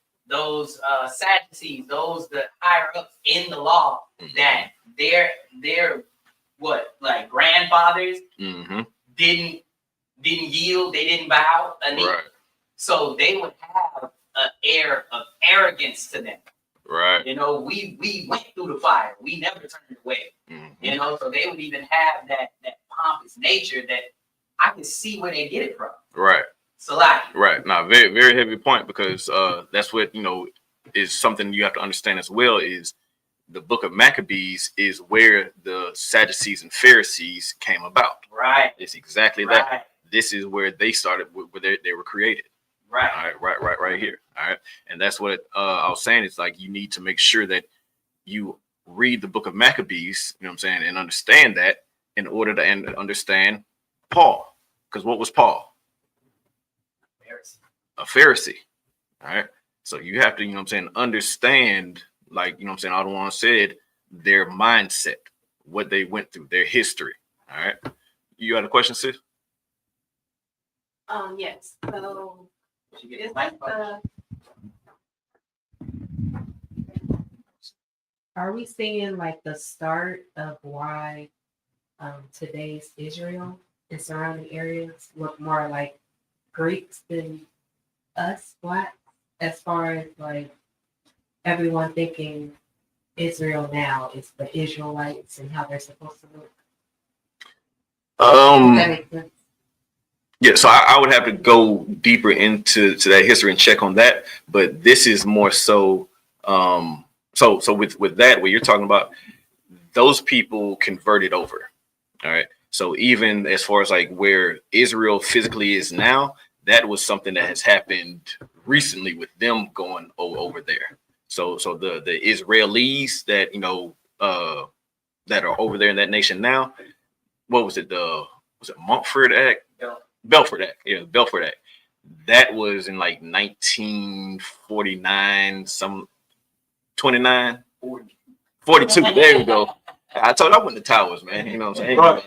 Sadducees, those the higher ups in the law, that their what, like grandfathers Mm-hmm. didn't yield, they didn't bow a knee. Right. So they would have an air of arrogance to them. Right. We went through the fire. We never turned away. Mm-hmm. So they would even have that pompous nature that I can see where they get it from. Right. Salaki. Right. Now, very, very heavy point, because that's what, is something you have to understand as well, is the book of Maccabees is where the Sadducees and Pharisees came about. Right. It's exactly that. This is where they started, where they were created. Right. All right. Right here. All right. And that's what I was saying. It's like you need to make sure that you read the book of Maccabees, and understand that in order to understand Paul. Because what was Paul? A Pharisee. All right. So you have to, understand, like, Ottawa said, their mindset, what they went through, their history. All right. You got a question, sis? Yes. So it's like are we seeing like the start of why today's Israel and surrounding areas look more like Greeks than us Blacks, as far as like everyone thinking Israel now is the Israelites and how they're supposed to look? That makes sense. Yeah, so I would have to go deeper into that history and check on that. But this is more so, so with that, what you're talking about, those people converted over. All right. So even as far as like where Israel physically is now, that was something that has happened recently with them going over there. So the Israelis that that are over there in that nation now, what was it? Was it Montfort Act? Belfort Act. Yeah, Belfort Act. That was in like 1949, 42. There we go. I told you I went to Towers, man. You know what I'm saying? I'm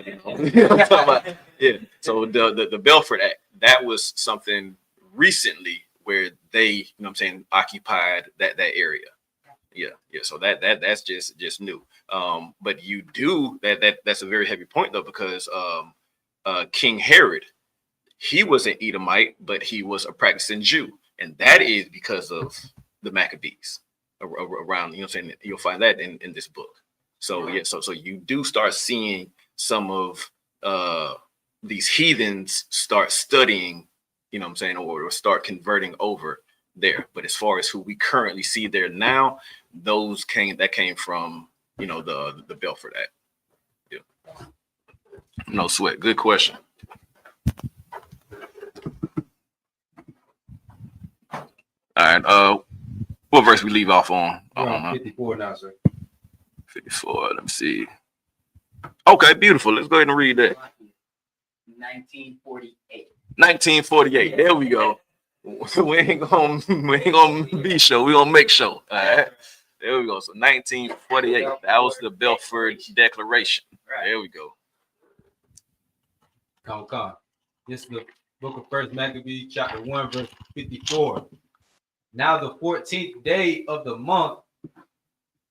talking about, yeah. So the Belfort Act, that was something recently where they, occupied that area. Yeah. So that's just new. But you do that's a very heavy point though, because King Herod, he was an Edomite, but he was a practicing Jew, and that is because of the Maccabees around. You'll find that in this book. So yeah, so you do start seeing some of these heathens start studying, or start converting over there. But as far as who we currently see there now, that came from the Belfort Act. Yeah. No sweat. Good question. All right. What verse we leave off on? 54 now, sir. 54. Let me see. Okay, beautiful. Let's go ahead and read that. 1948. 1948. There we go. We ain't gonna be show. We gonna make show. All right. There we go. So 1948. That was the Belfort Declaration. There we go. Come. This is the book of First Maccabees, chapter 1, verse 54. Now the 14th day of the month,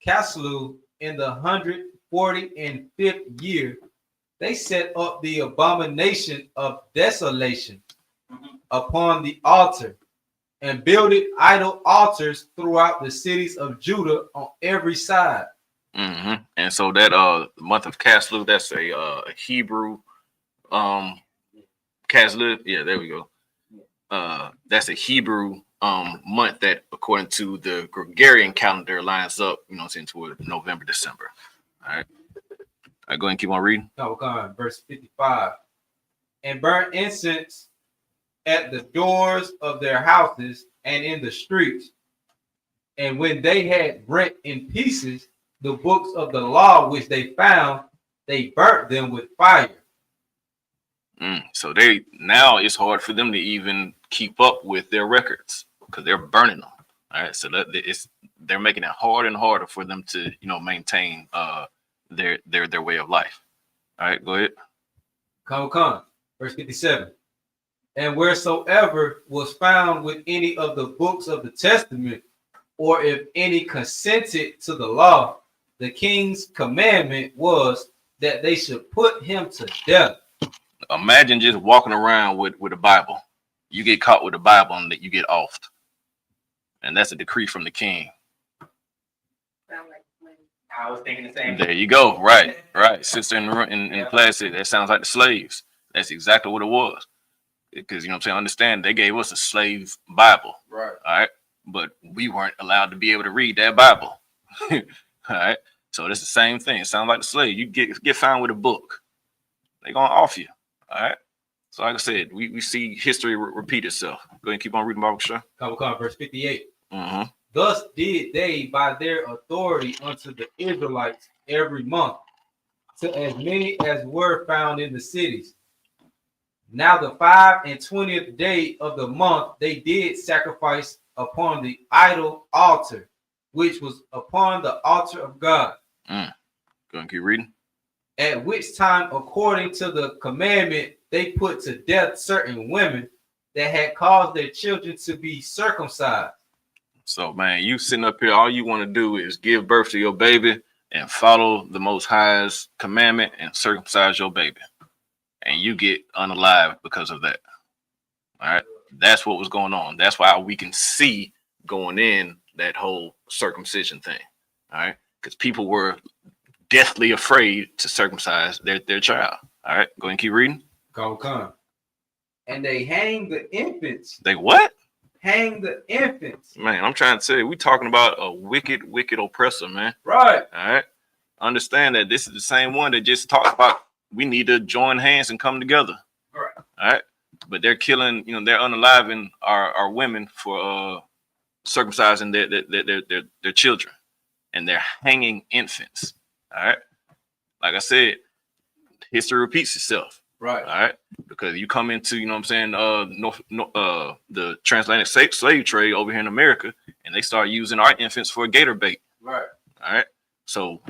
Caslu, in the 145th year, they set up the abomination of desolation upon the altar and builded idol altars throughout the cities of Judah on every side. Mm-hmm. And so that month of Caslu, that's a Hebrew Caslu. Yeah, there we go. That's a Hebrew month that, according to the Gregorian calendar, lines up, into November, December. All right. Go ahead and keep on reading. Verse 55. And burnt incense at the doors of their houses and in the streets. And when they had rent in pieces the books of the law which they found, they burnt them with fire. So now it's hard for them to even keep up with their records because they're burning them. All right, so they're making it harder and harder for them to maintain their way of life. All right, go ahead. Come. Verse 57. And wheresoever was found with any of the books of the testament, or if any consented to the law, the king's commandment was that they should put him to death. Imagine just walking around with a Bible. You get caught with a Bible and that you get offed. And that's a decree from the king. I was thinking the same. There you go. Right. Sister in plastic. That sounds like the slaves. That's exactly what it was. Because, understand they gave us a slave Bible. Right. All right. But we weren't allowed to be able to read that Bible. All right. So it's the same thing. It sounds like the slave. You get found with a book, they're going to off you. All right. So like I said, we see history repeat itself. Go ahead and keep on reading, Bible Show. Verse 58. Mm-hmm. Thus did they by their authority unto the Israelites every month, to as many as were found in the cities. Now the 25th day of the month they did sacrifice upon the idol altar, which was upon the altar of God. Go ahead and keep reading. At which time, according to the commandment, they put to death certain women that had caused their children to be circumcised. So, man, you sitting up here, all you want to do is give birth to your baby and follow the Most High's commandment and circumcise your baby. And you get unalived because of that. All right. That's what was going on. That's why we can see going in that whole circumcision thing. All right. Because people were deathly afraid to circumcise their child. All right. Go ahead and keep reading. Come. And they hang the infants. They what? Hang the infants. Man, I'm trying to tell you, we talking about a wicked oppressor, man. Right. All right. Understand that this is the same one that just talked about we need to join hands and come together. Right. All right. But they're killing, they're unaliving our women for circumcising their children, and they're hanging infants. All right, like I said, history repeats itself. Right. All right, because you come into, you know what I'm saying, the transatlantic slave trade over here in America, and they start using our infants for gator bait. Right. All right. So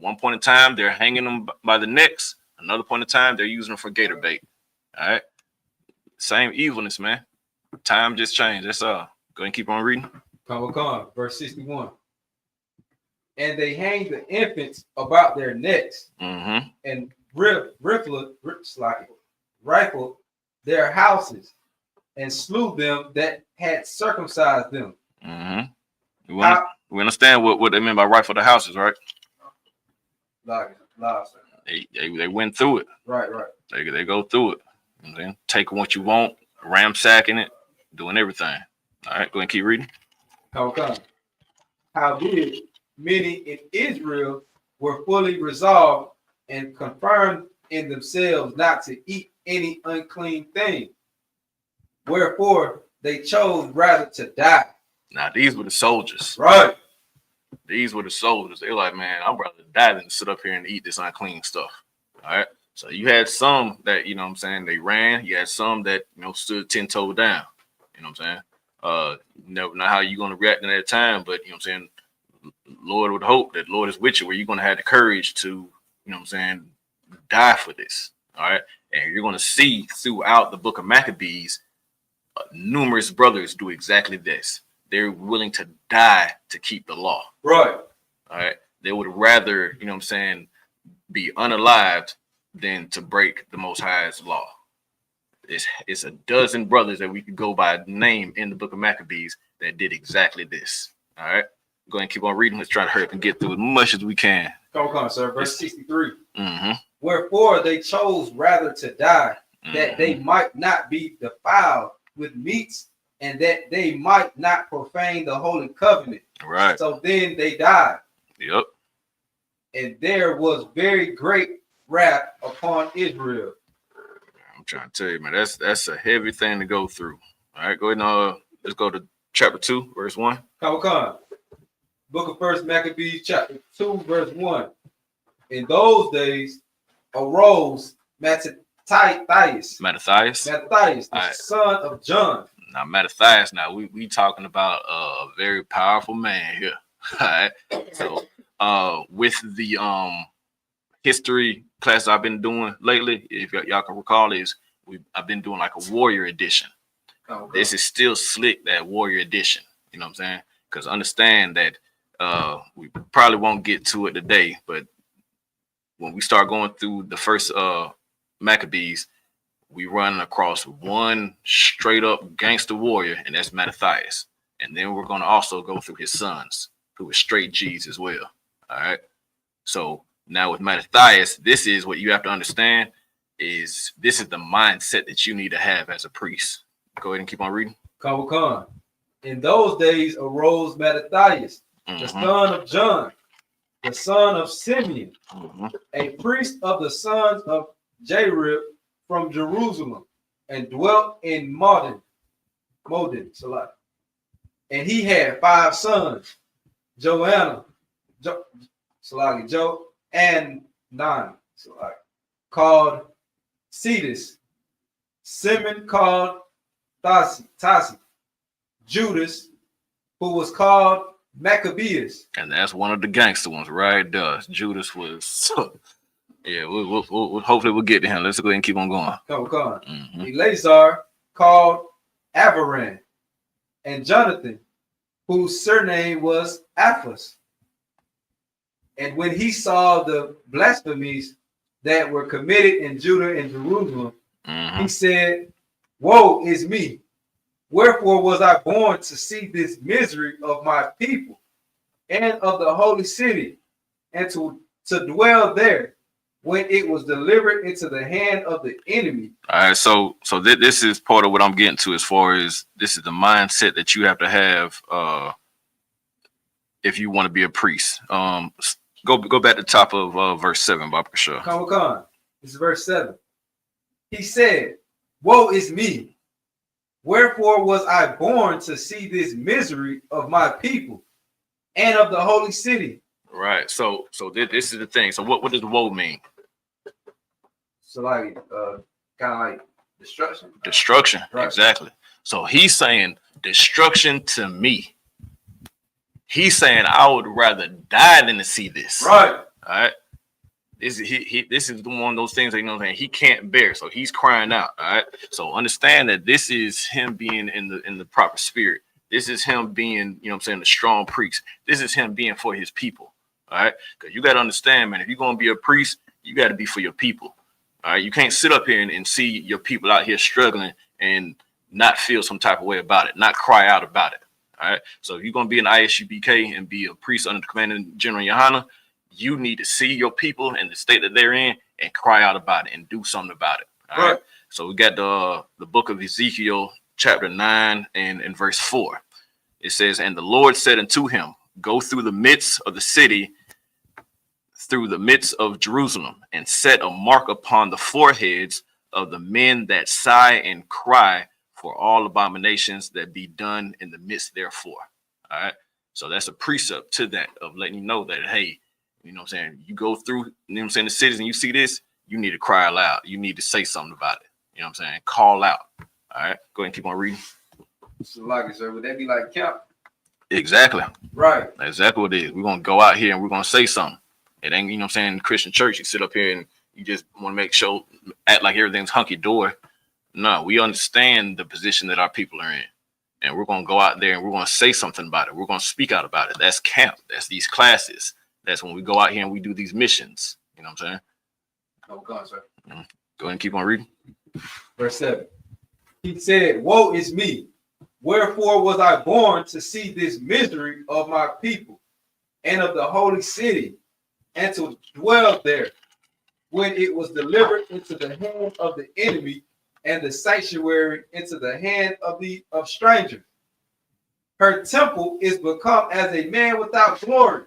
one point in time they're hanging them by the necks. Another point in time they're using them for gator bait. All right. Same evilness, man. Time just changed. That's all. Go ahead and keep on reading. Come, verse 61. And they hang the infants about their necks, and rifled their houses, and slew them that had circumcised them. We understand what they mean by rifle the houses, right? They went through it. Right. They go through it. You know what I'm saying? Taking what you want, ransacking it, doing everything. All right, go ahead and keep reading. Howbeit, many in Israel were fully resolved and confirmed in themselves not to eat any unclean thing. Wherefore they chose rather to die. Now, these were the soldiers. Right. These were the soldiers. They were like, man, I'd rather die than sit up here and eat this unclean stuff. All right. So you had some that, you know what I'm saying, they ran. You had some that, you know, stood 10-toe down. You know what I'm saying? Never know how you're going to react in that time, but, you know what I'm saying, Lord would hope that Lord is with you, where you're going to have the courage to, you know what I'm saying, die for this. All right. And you're going to see throughout the book of Maccabees, numerous brothers do exactly this. They're willing to die to keep the law. Right. All right. They would rather, you know what I'm saying, be unalived than to break the Most High's law. It's a dozen brothers that we could go by name in the book of Maccabees that did exactly this. All right. Go ahead and keep on reading. Let's try to hurry up and get through as much as we can. Come, sir. Verse 63. Wherefore they chose rather to die, that they might not be defiled with meats, and that they might not profane the holy covenant. Right. So then they died. Yep. And there was very great wrath upon Israel. I'm trying to tell you, man, that's a heavy thing to go through. All right, go ahead and let's go to chapter 2, verse 1. Come. Book of First Maccabees, chapter 2, verse 1. In those days arose Mattathias, the son of John. Now, Mattathias, now we talking about a very powerful man here. All right. So with the history class I've been doing lately, if y'all can recall, I've been doing like a warrior edition. This is still slick, that warrior edition. You know what I'm saying? Because understand that we probably won't get to it today, but when we start going through the first Maccabees, we run across one straight up gangster warrior, and that's Mattathias. And then we're going to also go through his sons, who are straight G's as well. All right. So now with Mattathias, this is what you have to understand is this is the mindset that you need to have as a priest. Go ahead and keep on reading. Come. In those days arose Mattathias, the son of John, the son of Simeon, a priest of the sons of Jarib from Jerusalem, and dwelt in Modin. And he had 5 sons, Joe and 9, called Cetus, Simon called Tassi, Judas, who was called Maccabeus. And that's one of the gangster ones right there. Judas was, yeah, we'll hopefully we'll get to him. Let's go ahead and keep on going. Come. Eleazar called Avaran, and Jonathan, whose surname was Aphos. And when he saw the blasphemies that were committed in Judah and Jerusalem, he said, woe is me. Wherefore was I born to see this misery of my people and of the holy city, and to dwell there when it was delivered into the hand of the enemy. All right, so this is part of what I'm getting to as far as this is the mindset that you have to have if you want to be a priest. Go back to the top of verse 7, Bob Kasha. Come. This is verse 7. He said, woe is me, Wherefore was I born to see this misery of my people and of the holy city. Right. So this is the thing. So what does woe mean? So like kind of like destruction. Destruction. Right. Exactly. So he's saying destruction to me. He's saying I would rather die than to see this. Right. All right. This is one of those things that, you know what I'm saying, he can't bear. So he's crying out. All right. So understand that this is him being in the proper spirit. This is him being, you know what I'm saying, the strong priest. This is him being for his people. All right. Because you got to understand, man, if you're going to be a priest, you got to be for your people. All right. You can't sit up here and see your people out here struggling and not feel some type of way about it, not cry out about it. All right. So if you're going to be an ISUBK and be a priest under the commanding General Yohana, you need to see your people in the state that they're in and cry out about it and do something about it. All right. So we got the book of Ezekiel, chapter 9 and verse 4. It says, and the Lord said unto him, go through the midst of the city, through the midst of Jerusalem, and set a mark upon the foreheads of the men that sigh and cry for all abominations that be done in the midst therefore. All right. So that's a precept to that of letting you know that, hey, you know what I'm saying, you go through, you know what I'm saying, the cities and you see this, you need to cry aloud. You need to say something about it. You know what I'm saying? Call out. All right. Go ahead and keep on reading. So like it, sir, would that be like camp? Exactly. Right. Exactly what it is. We're going to go out here and we're going to say something. It ain't, you know what I'm saying, Christian church, you sit up here and you just want to make sure, act like everything's hunky-dory. No, we understand the position that our people are in. And we're going to go out there and we're going to say something about it. We're going to speak out about it. That's camp. That's these classes. That's when we go out here and we do these missions. You know what I'm saying? Oh, God, sir. Go ahead and keep on reading. Verse 7. He said, woe is me. Wherefore was I born to see this misery of my people and of the holy city, and to dwell there, when it was delivered into the hand of the enemy, and the sanctuary into the hand of strangers. Her temple is become as a man without glory.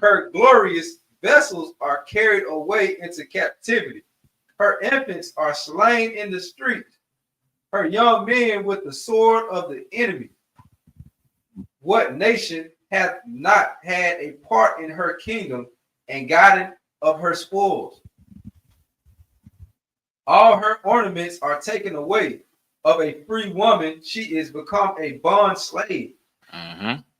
Her glorious vessels are carried away into captivity. Her infants are slain in the street. Her young men with the sword of the enemy. What nation hath not had a part in her kingdom and gotten of her spoils? All her ornaments are taken away. Of a free woman, she is become a bond slave.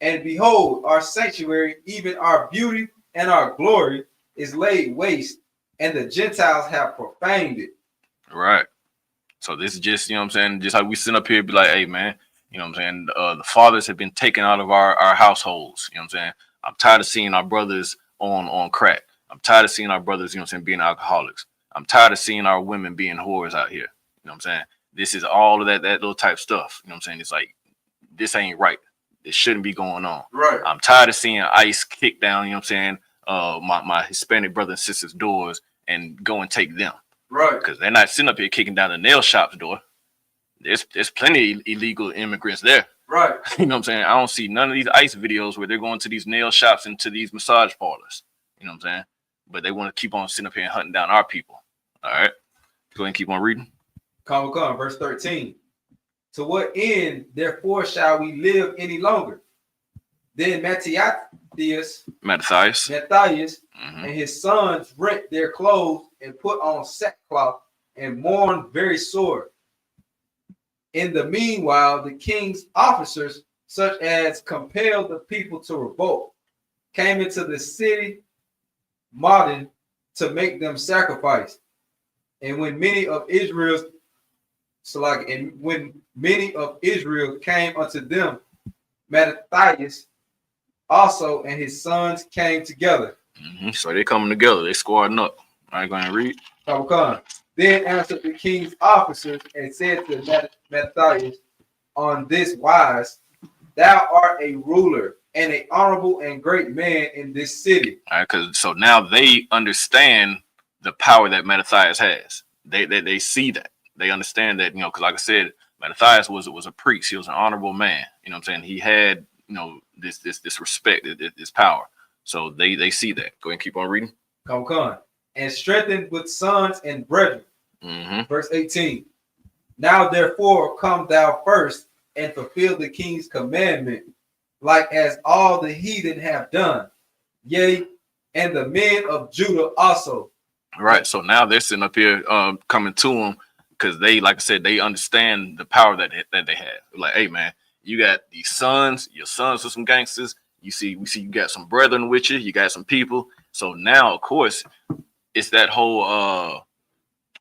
And behold, our sanctuary, even our beauty and our glory, is laid waste, and the Gentiles have profaned it. Right. So this is just, you know what I'm saying, just how we sit up here and be like, hey, man, you know what I'm saying, the fathers have been taken out of our households. You know what I'm saying? I'm tired of seeing our brothers on crack. I'm tired of seeing our brothers, you know what I'm saying, being alcoholics. I'm tired of seeing our women being whores out here. You know what I'm saying? This is all of that little type stuff. You know what I'm saying? It's like, this ain't right. This shouldn't be going on. Right. I'm tired of seeing ICE kick down, you know what I'm saying, my Hispanic brothers and sisters' doors and go and take them. Right. Because they're not sitting up here kicking down the nail shop's door. There's plenty of illegal immigrants there. Right. You know what I'm saying? I don't see none of these ICE videos where they're going to these nail shops and to these massage parlors. You know what I'm saying? But they want to keep on sitting up here and hunting down our people. All right. Go ahead and keep on reading. Come, verse 13. To what end, therefore, shall we live any longer? Then Matthias and his sons rent their clothes and put on sackcloth and mourn very sore. In the meanwhile, the king's officers, such as compelled the people to revolt, came into the city Modern to make them sacrifice. And when many of Israel's came unto them, Matthias also and his sons came together. So they're coming together. They squadding up. I ain't going to read. Then answered the king's officers and said to Matthias, on this wise, thou art a ruler and an honorable and great man in this city. All right, because so now they understand the power that Matthias has. They see that. They understand that, you know, because like I said, Matthias was a priest. He was an honorable man. You know what I'm saying? He had, you know, this respect, this power. So they see that. Go ahead and keep on reading. Come. And strengthened with sons and brethren. Verse 18. Now therefore come thou first and fulfill the king's commandment, like as all the heathen have done, yea, and the men of Judah also. Right. So now they're sitting up here coming to them because they, like I said, they understand the power that they have. Like, hey man, you got these sons, your sons are some gangsters. We see you got some brethren with you, you got some people. So now, of course, it's that whole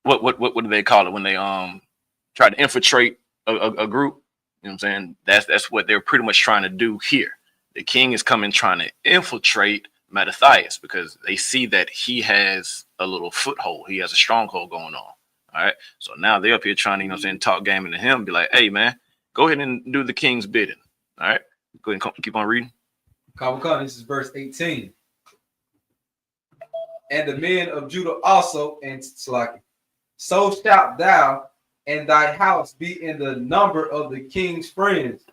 what do they call it when they try to infiltrate a group? You know what I'm saying? That's what they're pretty much trying to do here. The king is coming trying to infiltrate Mattathias because they see that he has a little foothold. He has a stronghold going on. All right. So now they're up here trying to, you know what I'm saying, talk game into him, be like, hey man, go ahead and do the king's bidding. All right. Go ahead and keep on reading. This is verse 18. And the men of Judah also, and Slaki, so shalt thou and thy house be in the number of the king's friends,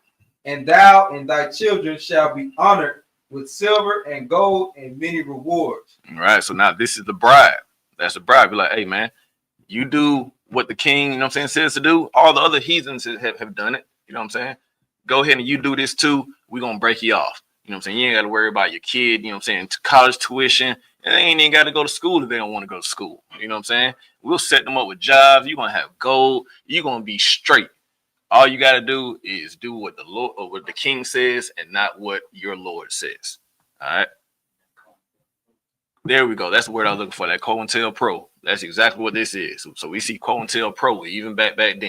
and thou and thy children shall be honored with silver and gold and many rewards. All right. So now this is the bribe. That's the bribe. Be like, hey man, you do what the king, you know what I'm saying, says to do. All the other heathens have done it. You know what I'm saying? Go ahead and you do this too. We're going to break you off. You know what I'm saying? You ain't got to worry about your kid, you know what I'm saying, college tuition. And they ain't even got to go to school if they don't want to go to school. You know what I'm saying? We'll set them up with jobs. You're going to have gold. You're going to be straight. All you got to do is do what the Lord or what the king says and not what your Lord says. All right. There we go. That's the word I was looking for. That COINTELPRO. That's exactly what this is. So we see COINTELPRO even back then.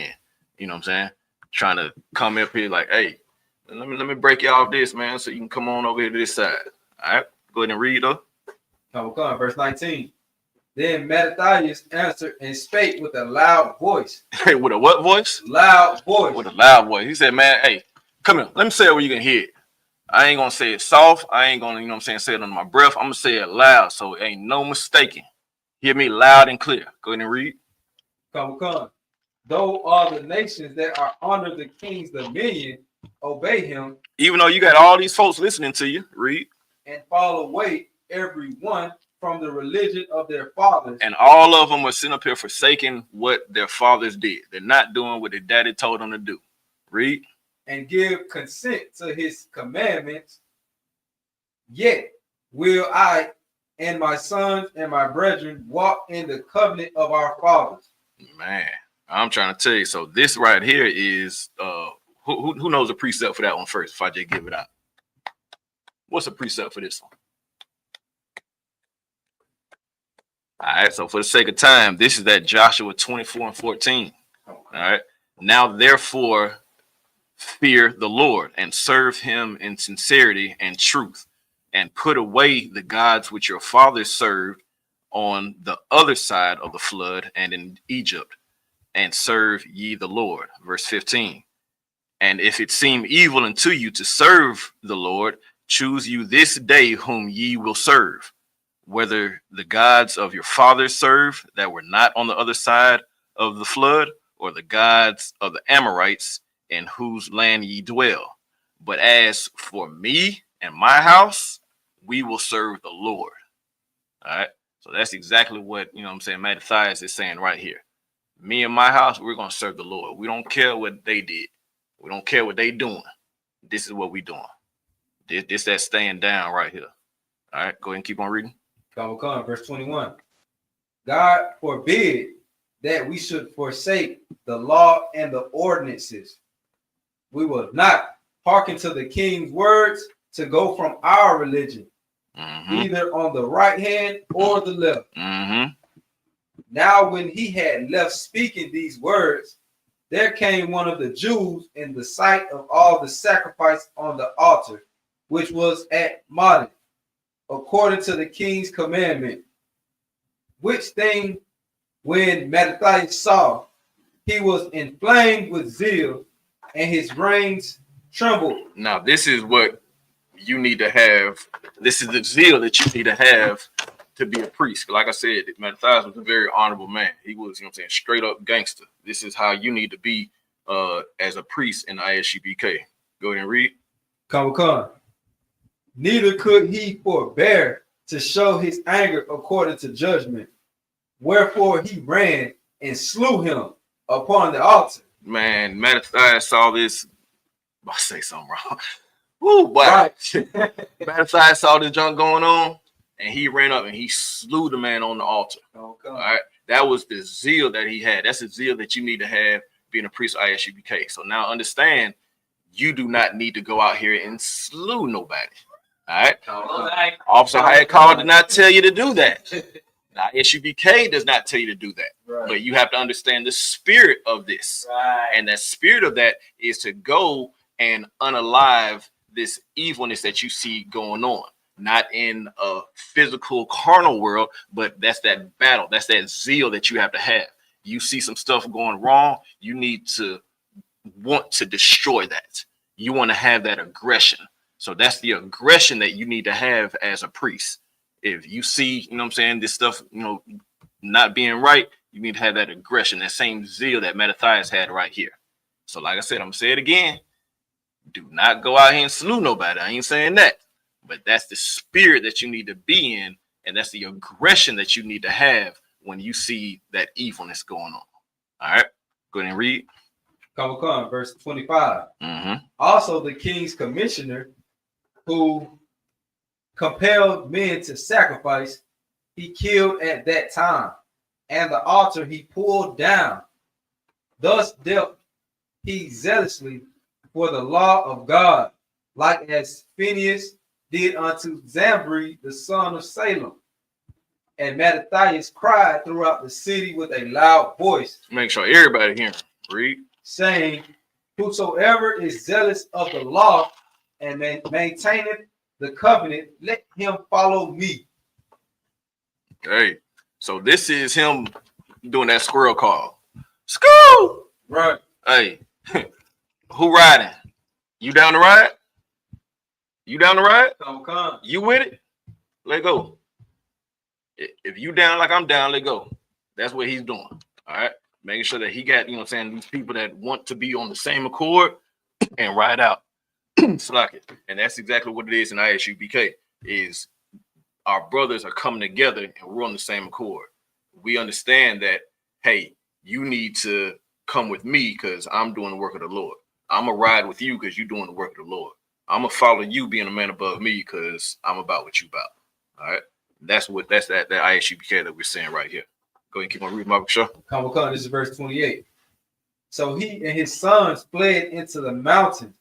You know what I'm saying? Trying to come up here like, hey, let me break you off this, man, so you can come on over here to this side. All right. Go ahead and read up. Verse 19. Then Mattathias answered and spake with a loud voice. Hey, with a what voice? Loud voice. With a loud voice. He said, man, hey, come here. Let me say it where you can hear it. I ain't going to say it soft. I ain't going to, you know what I'm saying, say it under my breath. I'm going to say it loud, so it ain't no mistaking. Hear me loud and clear. Go ahead and read. Come. Though all the nations that are under the king's dominion obey him. Even though you got all these folks listening to you, read. And fall away every one from the religion of their fathers. And all of them are sitting up here forsaking what their fathers did. They're not doing what their daddy told them to do. Read. And give consent to his commandments. Yet will I and my sons and my brethren walk in the covenant of our fathers. Man, I'm trying to tell you. So this right here is who knows a precept for that one first if I just give it out. What's a precept for this one? All right, so for the sake of time, this is that Joshua 24:14. All right. Now, therefore, fear the Lord and serve him in sincerity and truth, and put away the gods which your fathers served on the other side of the flood and in Egypt, and serve ye the Lord. Verse 15. And if it seem evil unto you to serve the Lord, choose you this day whom ye will serve, whether the gods of your fathers serve that were not on the other side of the flood, or the gods of the Amorites in whose land ye dwell. But as for me and my house, we will serve the Lord. All right. So that's exactly what, you know what I'm saying, Mattathias is saying right here. Me and my house, we're going to serve the Lord. We don't care what they did. We don't care what they doing. This is what we doing. This that staying down right here. All right. Go ahead and keep on reading. Verse 21. God forbid that we should forsake the law and the ordinances. We will not hearken to the king's words to go from our religion, either on the right hand or the left. Now, when he had left speaking these words, there came one of the Jews in the sight of all the sacrifice on the altar, which was at Modin, according to the king's commandment. Which thing, when Mattathias saw, he was inflamed with zeal, and his reins trembled. Now, this is what you need to have. This is the zeal that you need to have to be a priest. Like I said, Mattathias was a very honorable man. He was, you know what I'm saying, straight up gangster. This is how you need to be as a priest in the ISGBK. Go ahead and read. Come. Neither could he forbear to show his anger according to judgment. Wherefore he ran and slew him upon the altar. Man, Mattathias saw this. I say something wrong. Woo, boy. Right. Mattathias saw this junk going on, and he ran up and he slew the man on the altar. Okay. All right. That was the zeal that he had. That's the zeal that you need to have being a priest of ISUBK. So now understand, you do not need to go out here and slew nobody. All right. Officer Hyatt Call did not tell you to do that. Now, ISUBK does not tell you to do that. Right. But you have to understand the spirit of this. Right. And that spirit of that is to go and unalive this evilness that you see going on. Not in a physical carnal world, but that's that battle. That's that zeal that you have to have. You see some stuff going wrong, you need to want to destroy that. You want to have that aggression. So that's the aggression that you need to have as a priest. If you see, you know what I'm saying, this stuff, you know, not being right, you need to have that aggression, that same zeal that Mattathias had right here. So like I said, I'm gonna say it again. Do not go out here and slew nobody. I ain't saying that. But that's the spirit that you need to be in, and that's the aggression that you need to have when you see that evilness going on. All right, go ahead and read. Come, verse 25. Mm-hmm. Also, the king's commissioner, who compelled men to sacrifice, he killed at that time, and the altar he pulled down. Thus dealt he zealously for the law of God, like as Phinehas did unto Zambri, the son of Salem. And Mattathias cried throughout the city with a loud voice. Make sure everybody hear him. Read. Saying, whosoever is zealous of the law and maintaineth the covenant, let him follow me. Okay. So this is him doing that squirrel call. School! Right. Hey, who riding? You down to ride? You down to ride? Come. You with it? Let go. If you down like I'm down, let go. That's what he's doing. All right. Making sure that he got, you know what I'm saying, these people that want to be on the same accord and ride out. Slack it. And that's exactly what it is in ISUBK, is our brothers are coming together and we're on the same accord. We understand that, hey, you need to come with me because I'm doing the work of the Lord. I'm going to ride with you because you're doing the work of the Lord. I'm going to follow you being a man above me because I'm about what you about. All right. That's that ISUBK that we're saying right here. Go ahead and keep on reading, Mark. Sure. Come. This is verse 28. So he and his sons fled into the mountains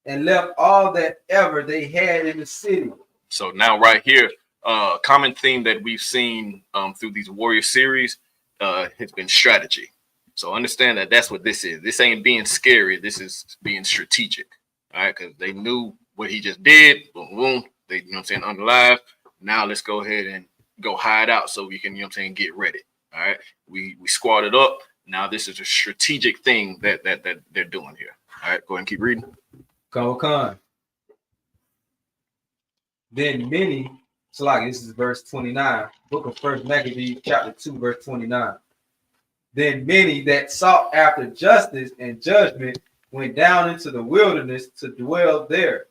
and left all that ever they had in the city. So now right here, common theme that we've seen through these warrior series has been strategy. So understand that that's what this is. This ain't being scary. This is being strategic. All right, because they knew what he just did. Boom, boom. They, you know what I'm saying, unalive. Now let's go ahead and go hide out so we can, you know what I'm saying, get ready. All right, we squatted up. Now this is a strategic thing that they're doing here. All right, go ahead and keep reading. Come. Then many, so like this is verse 29, book of First Maccabees, chapter 2, verse 29. Then many that sought after justice and judgment went down into the wilderness to dwell there,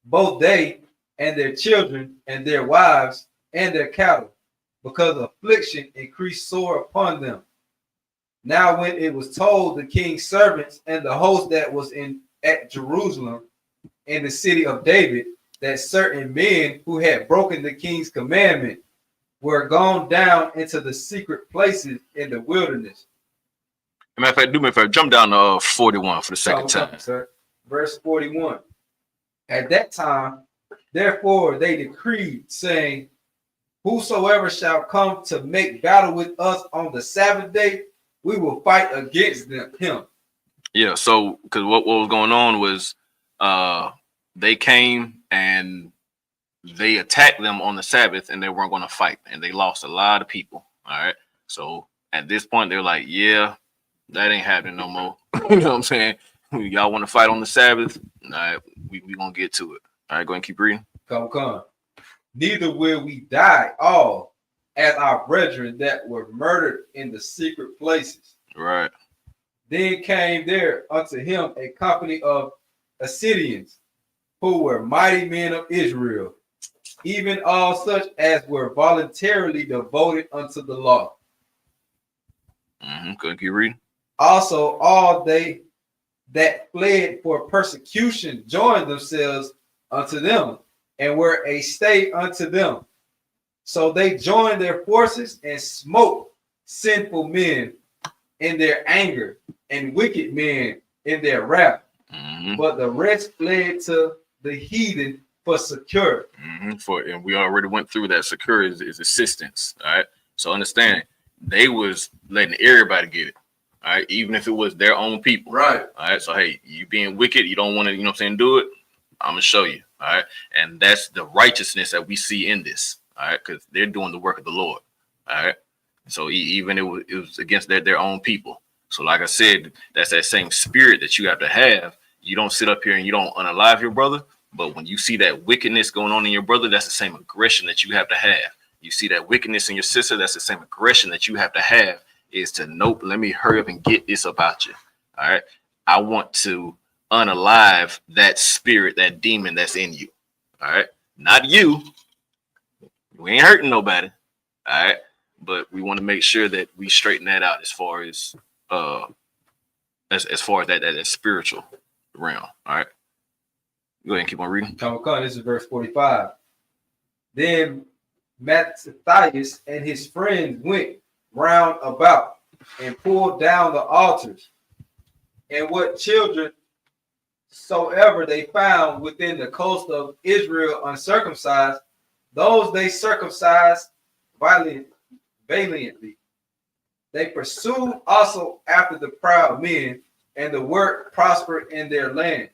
both they and their children and their wives and their cattle, because affliction increased sore upon them. Now when it was told the king's servants and the host that was at Jerusalem in the city of David, that certain men who had broken the king's commandment were gone down into the secret places in the wilderness. Matter of fact, do me a favor, jump down to 41 for the second time. Sir. Verse 41. At that time, therefore, they decreed, saying, whosoever shall come to make battle with us on the Sabbath day, we will fight against him. Yeah, so because what was going on was they came and they attacked them on the Sabbath and they weren't going to fight, and they lost a lot of people. All right. So at this point, they're like, yeah, that ain't happening no more. You know what I'm saying? Y'all want to fight on the Sabbath? All right, we going to get to it. All right, go ahead and keep reading. Come. Neither will we die all as our brethren that were murdered in the secret places. Right. Then came there unto him a company of Assyrians, who were mighty men of Israel, even all such as were voluntarily devoted unto the law. Go ahead and keep reading. Also, all they that fled for persecution joined themselves unto them, and were a stay unto them. So they joined their forces and smote sinful men in their anger, and wicked men in their wrath. But the rest fled to the heathen for secure. And we already went through that. Secure is assistance. All right. So understand, they was letting everybody get it. All right, even if it was their own people. Right. All right. So hey, you being wicked, you don't want to, you know what I'm saying, do it. I'm gonna show you. All right. And that's the righteousness that we see in this. All right, because they're doing the work of the Lord. All right. So even it was against their own people. So like I said, that's that same spirit that you have to have. You don't sit up here and you don't unalive your brother. But when you see that wickedness going on in your brother, that's the same aggression that you have to have. You see that wickedness in your sister, that's the same aggression that you have to have, is to nope, let me hurry up and get this about you. All right. I want to unalive that spirit, that demon that's in you. All right. Not you. We ain't hurting nobody. All right. But we want to make sure that we straighten that out as far as that spiritual realm. All right. Go ahead and keep on reading. This is verse 45. Then Matthias and his friends went round about and pulled down the altars, and what children soever they found within the coast of Israel uncircumcised, those they circumcised valiantly. They pursued also after the proud men, and the work prospered in their land.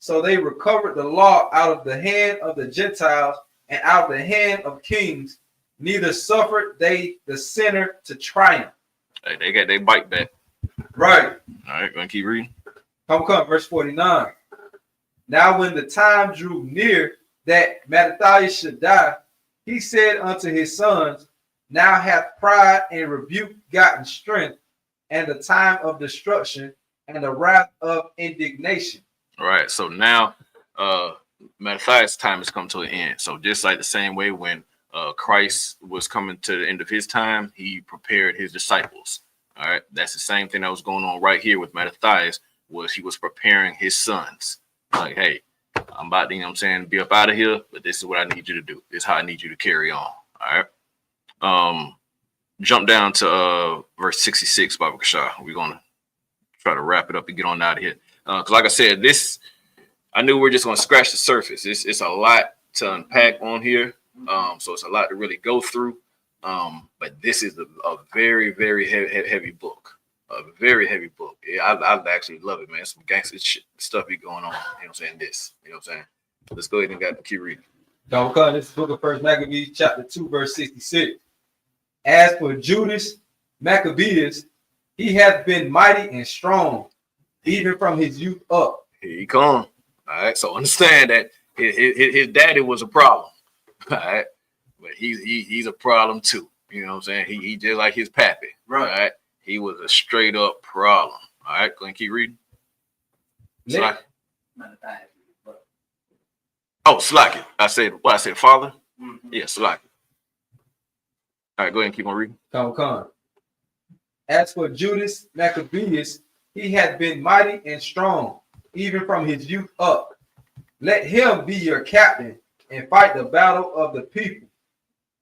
So they recovered the law out of the hand of the Gentiles and out of the hand of kings, neither suffered they the sinner to triumph. Hey, they got their bite back. Right. All right, gonna keep reading. Come, verse 49. Now when the time drew near that Matthias should die, he said unto his sons, now hath pride and rebuke gotten strength, and the time of destruction and the wrath of indignation. All right, so now Matthias' time has come to an end. So just like the same way when Christ was coming to the end of his time, he prepared his disciples. All right, that's the same thing that was going on right here with Matthias, was he was preparing his sons. Like, hey, I'm about to, you know what I'm saying, be up out of here, but this is what I need you to do. This is how I need you to carry on. All right. Jump down to verse 66, Baba Kashah. We're gonna try to wrap it up and get on out of here. Because like I said, I knew we were just gonna scratch the surface. It's a lot to unpack on here. So it's a lot to really go through. But this is a very, very heavy book. A very heavy book. Yeah, I actually love it, man. Some gangster shit, stuff be going on. You know what I'm saying? You know what I'm saying? Let's go ahead and keep reading. This is book of First Maccabees, chapter 2, verse 66. As for Judas Maccabeus, he hath been mighty and strong, even from his youth up. Here he come. All right. So understand that his daddy was a problem. All right. But he's a problem too. You know what I'm saying? He just like his pappy. Right. All right. He was a straight up problem. All right. Go ahead and keep reading. Slack. Oh, Slack. I said father? Mm-hmm. Yeah, Slack. All right, go ahead and keep on reading. Come. As for Judas Maccabeus, he had been mighty and strong, even from his youth up. Let him be your captain and fight the battle of the people.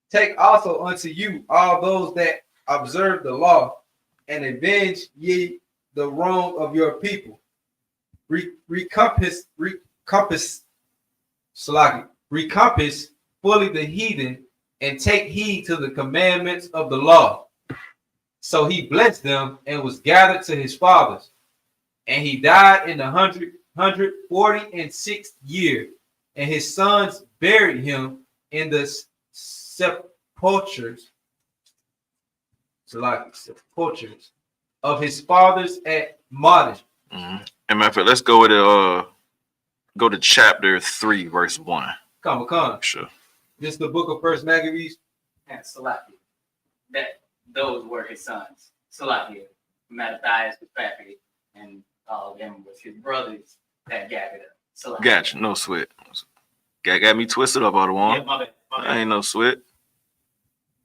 Take also unto you all those that observe the law, and avenge ye the wrong of your people. Recompass fully the heathen, and take heed to the commandments of the law. So he blessed them and was gathered to his fathers. And he died in the 146th year. And his sons buried him in the sepulchres of his fathers at Modish. Mm-hmm. And matter of fact, let's go to chapter 3, verse 1. Come. Sure. This is the book of First Maccabees. And Salakia. Those were his sons. Salakia, Matthias was pappy, and all of them was his brothers that gathered up. Salakia. Gotcha. No sweat. Got me twisted up all the one. Yeah, my bad. I ain't no sweat.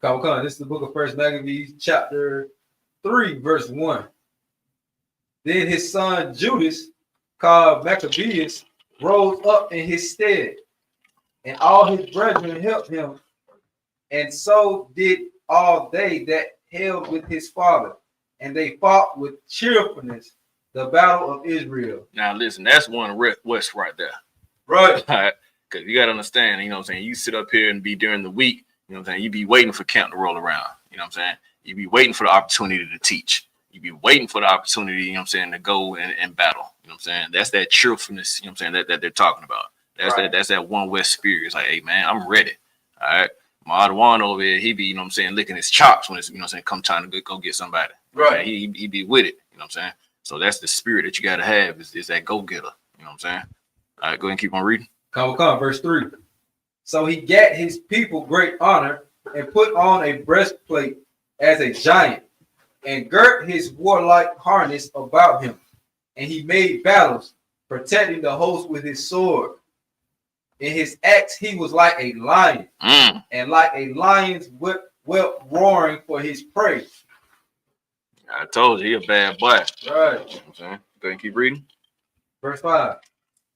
Come. This is the book of First Maccabees, chapter 3, verse 1. Then his son Judas, called Maccabeus, rose up in his stead, and all his brethren helped him, and so did all they that held with his father, and they fought with cheerfulness the battle of Israel. Now listen, that's one west right there. Right. Because you got to understand, you know what I'm saying? You sit up here and be during the week, you know what I'm saying? You be waiting for camp to roll around, you know what I'm saying? You be waiting for the opportunity to teach. You be waiting for the opportunity, you know what I'm saying, to go and battle. You know what I'm saying? That's that cheerfulness, you know what I'm saying, that they're talking about. That's that one West spirit. It's like, hey man, I'm ready. All right. My other one over here, he be, you know what I'm saying, licking his chops when it's, you know what I'm saying, come time to go get somebody. Right. He be with it, you know what I'm saying? So that's the spirit that you gotta have is that go-getter. You know what I'm saying? All right, go ahead and keep on reading. Come, verse 3. So he gat his people great honor and put on a breastplate as a giant, and girt his warlike harness about him. And he made battles, protecting the host with his sword. In his acts he was like a lion, and like a lion's whelp roaring for his prey. I told you, he a bad boy. Right. You know what I'm saying? Go ahead and keep reading. Verse 5.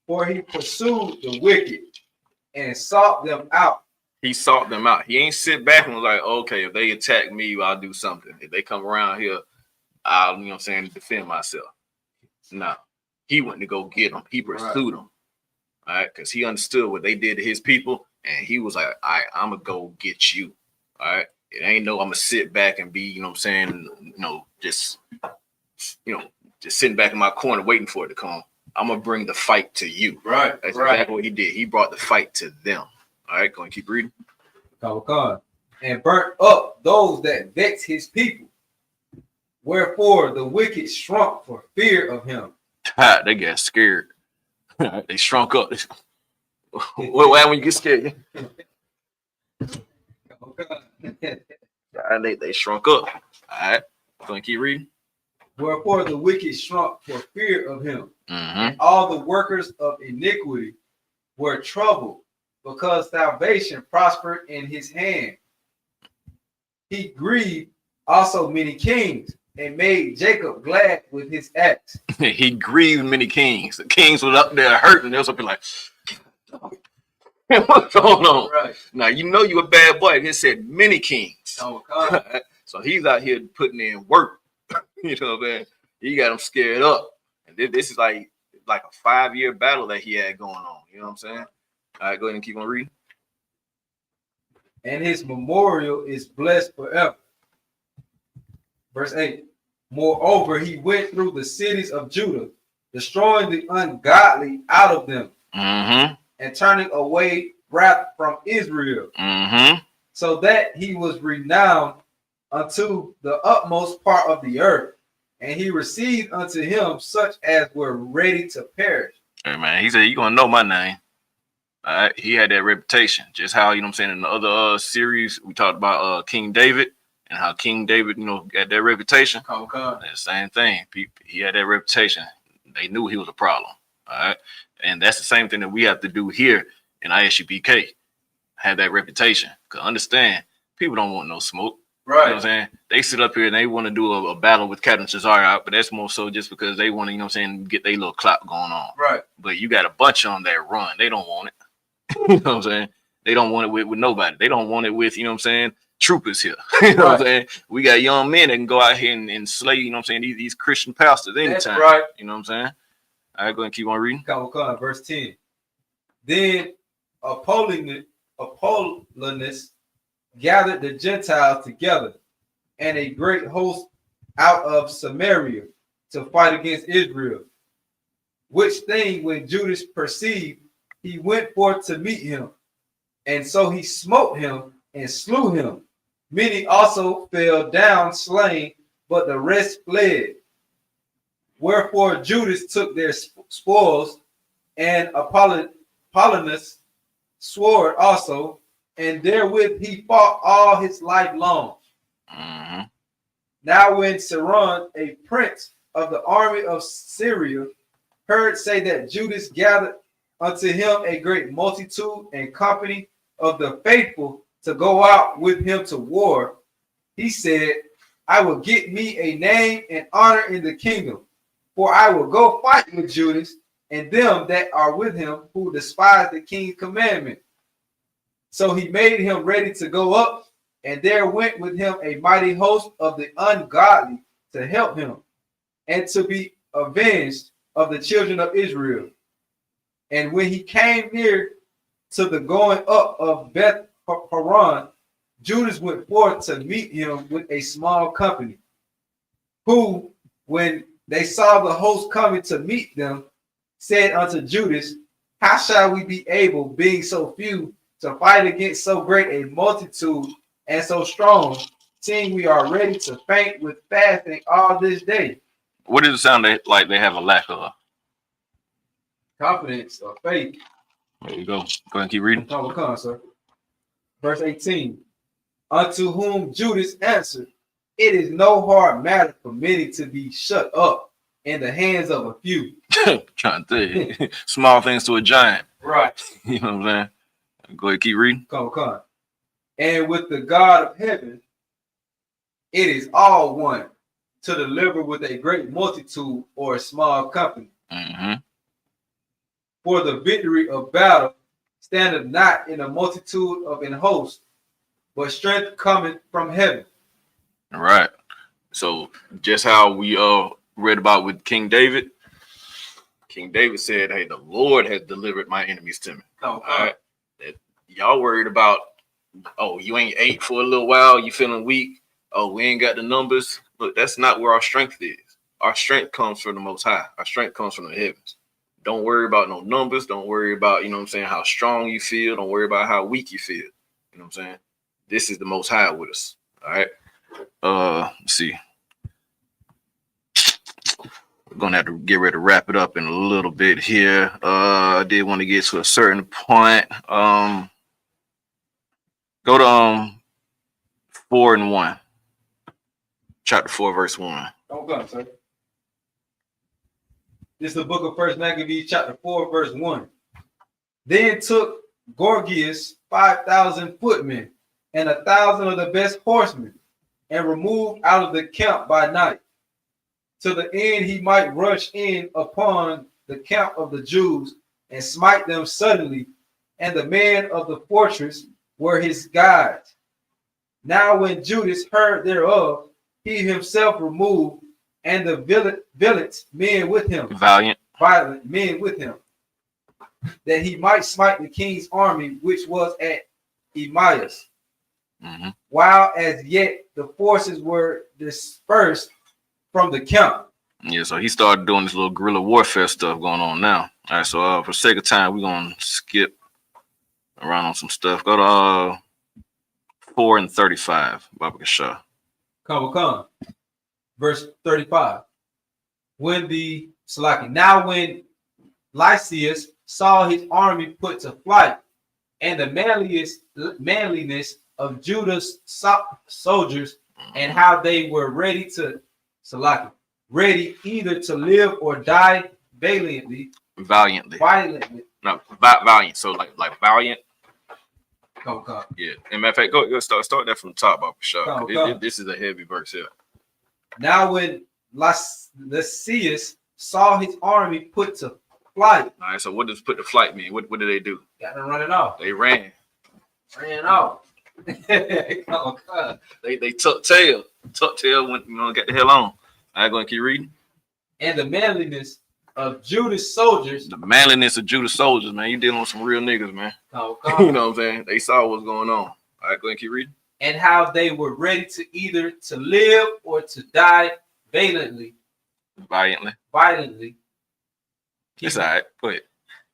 For he pursued the wicked and sought them out. He sought them out. He ain't sit back and was like, okay, if they attack me, I'll do something. If they come around here, I'll, you know what I'm saying, defend myself. No. He went to go get them. He pursued them. All right, because he understood what they did to his people, and he was like, all right, I'm going to go get you. All right. It ain't no, I'm going to sit back and be, you know what I'm saying, just sitting back in my corner waiting for it to come. I'm going to bring the fight to you. Right. That's exactly what he did. He brought the fight to them. All right, go and keep reading. And burnt up those that vexed his people. Wherefore the wicked shrunk for fear of him. They got scared. They shrunk up. What happened when you get scared? They shrunk up. All right, go and keep reading. Wherefore the wicked shrunk for fear of him. And all the workers of iniquity were troubled, because salvation prospered in his hand. He grieved also many kings, and made Jacob glad with his acts. He grieved many kings. The kings was up there hurting. They was up there like, what's going on? Right. Now, you know you a bad boy. He said many kings. Oh, God. So he's out here putting in work. You know what I'm saying? He got them scared up. And this is like a 5-year battle that he had going on. You know what I'm saying? All right, go ahead and keep on reading. And his memorial is blessed forever. Verse 8. Moreover, he went through the cities of Judah, destroying the ungodly out of them, and turning away wrath from Israel, so that he was renowned unto the utmost part of the earth, and he received unto him such as were ready to perish. Hey man, he said, "You gonna know my name." All right, he had that reputation, just how, you know what I'm saying, in the other series we talked about King David. And how King David, got that reputation. Okay. The same thing. He had that reputation. They knew he was a problem. All right. And that's the same thing that we have to do here in ISUPK. Have that reputation. Because understand, people don't want no smoke. Right. You know what I'm saying? They sit up here and they want to do a battle with Captain Cesare out, but that's more so just because they want to, you know what I'm saying, get their little clout going on. Right. But you got a bunch of them that run. They don't want it. You know what I'm saying? They don't want it with nobody. They don't want it with, you know what I'm saying, troopers here. You know what I'm saying? We got young men that can go out here and slay, you know what I'm saying, these Christian pastors anytime. That's right. You know what I'm saying? All right, go ahead and keep on reading. Verse 10. Then Apollonius gathered the Gentiles together, and a great host out of Samaria to fight against Israel. Which thing when Judas perceived, he went forth to meet him, and so he smote him and slew him. Many also fell down slain, but the rest fled. Wherefore Judas took their spoils, and Apollonius sword also, and therewith he fought all his life long. Now when Saron, a prince of the army of Syria, heard say that Judas gathered unto him a great multitude and company of the faithful to go out with him to war, he said, I will get me a name and honor in the kingdom, For I will go fight with Judas and them that are with him who despise the king's commandment. So he made him ready to go up, and there went with him a mighty host of the ungodly to help him, and to be avenged of the children of Israel. And when he came near to the going up of Beth Horon, Judas went forth to meet him with a small company, who, when they saw the host coming to meet them, said unto Judas, how shall we be able, being so few, to fight against so great a multitude and so strong, seeing we are ready to faint with fasting all this day? What does it sound like they have a lack of? Confidence or faith. There you go. Go ahead and keep reading. Come, sir. Verse 18. Unto whom Judas answered, it is no hard matter for many to be shut up in the hands of a few. Trying to tell you. Small things to a giant. Right. You know what I'm saying? Go ahead, keep reading. Come. And with the God of heaven, it is all one to deliver with a great multitude or a small company. Mm-hmm. For the victory of battle standeth not in a multitude of an host, but strength cometh from heaven. All right. So just how we read about with King David. King David said, hey, the Lord has delivered my enemies to me. All right. Y'all worried about, oh, you ain't ate for a little while, you feeling weak. Oh, we ain't got the numbers. Look, that's not where our strength is. Our strength comes from the Most High. Our strength comes from the heavens. Don't worry about no numbers. Don't worry about, you know what I'm saying, how strong you feel. Don't worry about how weak you feel. You know what I'm saying? This is the Most High with us. All right. Let's see. We're gonna have to get ready to wrap it up in a little bit here. I did want to get to a certain point. Go to 4:1. Chapter 4, verse 1. Okay, sir. This is the book of First Maccabees, chapter 4, verse 1. Then took Gorgias 5,000 footmen and 1,000 of the best horsemen, and removed out of the camp by night, to the end he might rush in upon the camp of the Jews and smite them suddenly. And the men of the fortress were his guides. Now when Judas heard thereof, he himself removed, and the violent men with him, violent men with him, that he might smite the king's army which was at Emmaus. Mm-hmm. While as yet the forces were dispersed from the camp. Yeah, so he started doing this little guerrilla warfare stuff going on now. All right, so for sake of time, we're gonna skip around on some stuff. Go to 4:35, Baba Shah. Come. Verse 35. Now when Lysias saw his army put to flight, and the manliness of Judah's soldiers, and how they were ready either to live or die valiantly. No, valiant. So like valiant. Come. Yeah. And matter of fact, go start that from the top, Baba Shah. This is a heavy verse here. Now when Lysias saw his army put to flight. All right, so what does put to flight mean? What did they do? Got them running off. They ran off. They tucked tail when got the hell on. All right, go and keep reading. And the manliness of Judah's soldiers. The manliness of Judah's soldiers, man. You dealing with some real niggas, man. You know what I'm saying? They saw what's going on. All right, go and keep reading. And how they were ready to either to live or to die valiantly. It's all right. Go ahead.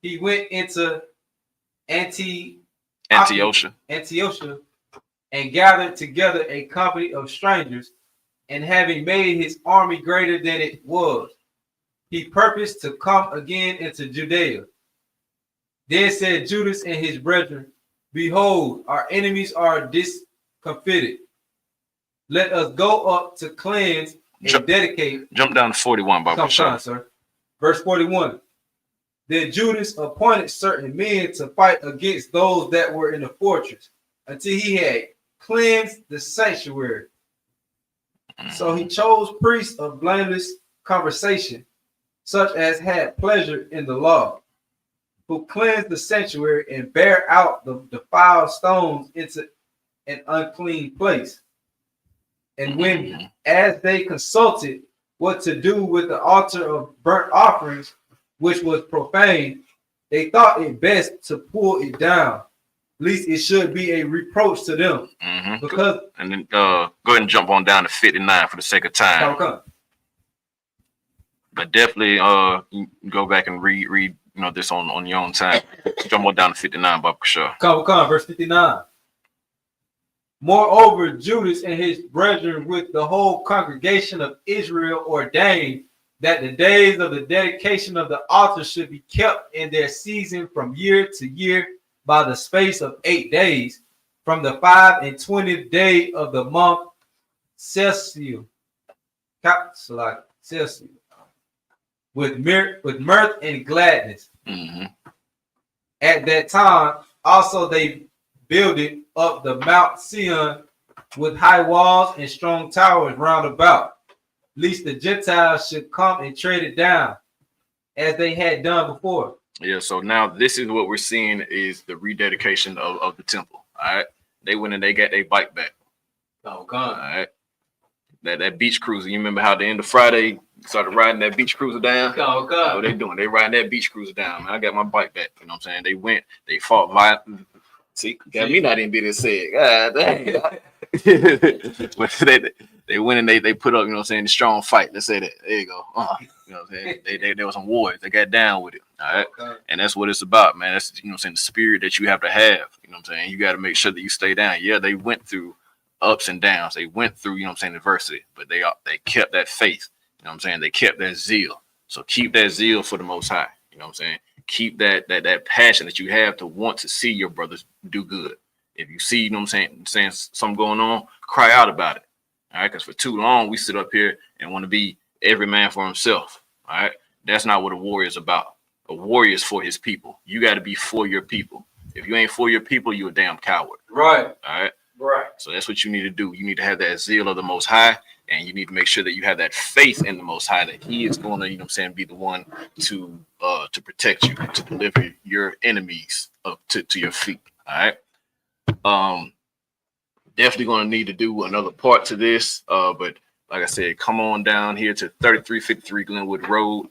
He went into Antiochia and gathered together a company of strangers, and having made his army greater than it was, he purposed to come again into Judea. Then said Judas and his brethren, behold, our enemies are discomfited. Let us go up to cleanse and dedicate. Jump down to 41, Baba Shah. Sir. Verse 41. Then Judas appointed certain men to fight against those that were in the fortress, until he had cleansed the sanctuary. So he chose priests of blameless conversation such as had pleasure in the law, who cleanse the sanctuary and bear out the defiled stones into an unclean place. And when, as they consulted what to do with the altar of burnt offerings, which was profane, they thought it best to pull it down, lest it should be a reproach to them. Because and then go ahead and jump on down to 59 for the sake of time. But definitely you can go back and read this on your own time. Jump on down to 59, Bob, for sure. Come, verse 59. Moreover, Judas and his brethren with the whole congregation of Israel ordained that the days of the dedication of the altar should be kept in their season from year to year by the space of 8 days, from the 25th day of the month Celsius, with mirth and gladness. At that time, also they builded up the Mount Sion with high walls and strong towers round about, lest the Gentiles should come and tread it down, as they had done before. Yeah, so now this is what we're seeing is the rededication of the temple. All right, they went and they got their bike back. All right, that beach cruiser. You remember how at the end of Friday started riding that beach cruiser down? What they doing? They riding that beach cruiser down. Man, I got my bike back. You know what I'm saying? They fought violent. See, got me not even be this said. God dang. But they went and they put up, you know what I'm saying, the strong fight. Let's say that. There you go. You know what I'm saying? There were some warriors. They got down with it. All right. And that's what it's about, man. That's, you know what I'm saying, the spirit that you have to have. You know what I'm saying? You got to make sure that you stay down. Yeah, they went through ups and downs. They went through, you know what I'm saying, adversity, but they kept that faith. You know what I'm saying? They kept that zeal. So keep that zeal for the Most High. You know what I'm saying? Keep that passion that you have to want to see your brothers do good. If you see, you know what I'm saying something going on, cry out about it. All right, because for too long we sit up here and want to be every man for himself. All right, that's not what a warrior is about. A warrior is for his people. You got to be for your people. If you ain't for your people, you a damn coward. Right. All right. Right. So that's what you need to do. You need to have that zeal of the Most High, and you need to make sure that you have that faith in the Most High that He is going to, you know what I'm saying, be the one to protect you, to deliver your enemies up to your feet. All right. Definitely going to need to do another part to this. But like I said, come on down here to 3353 Glenwood Road.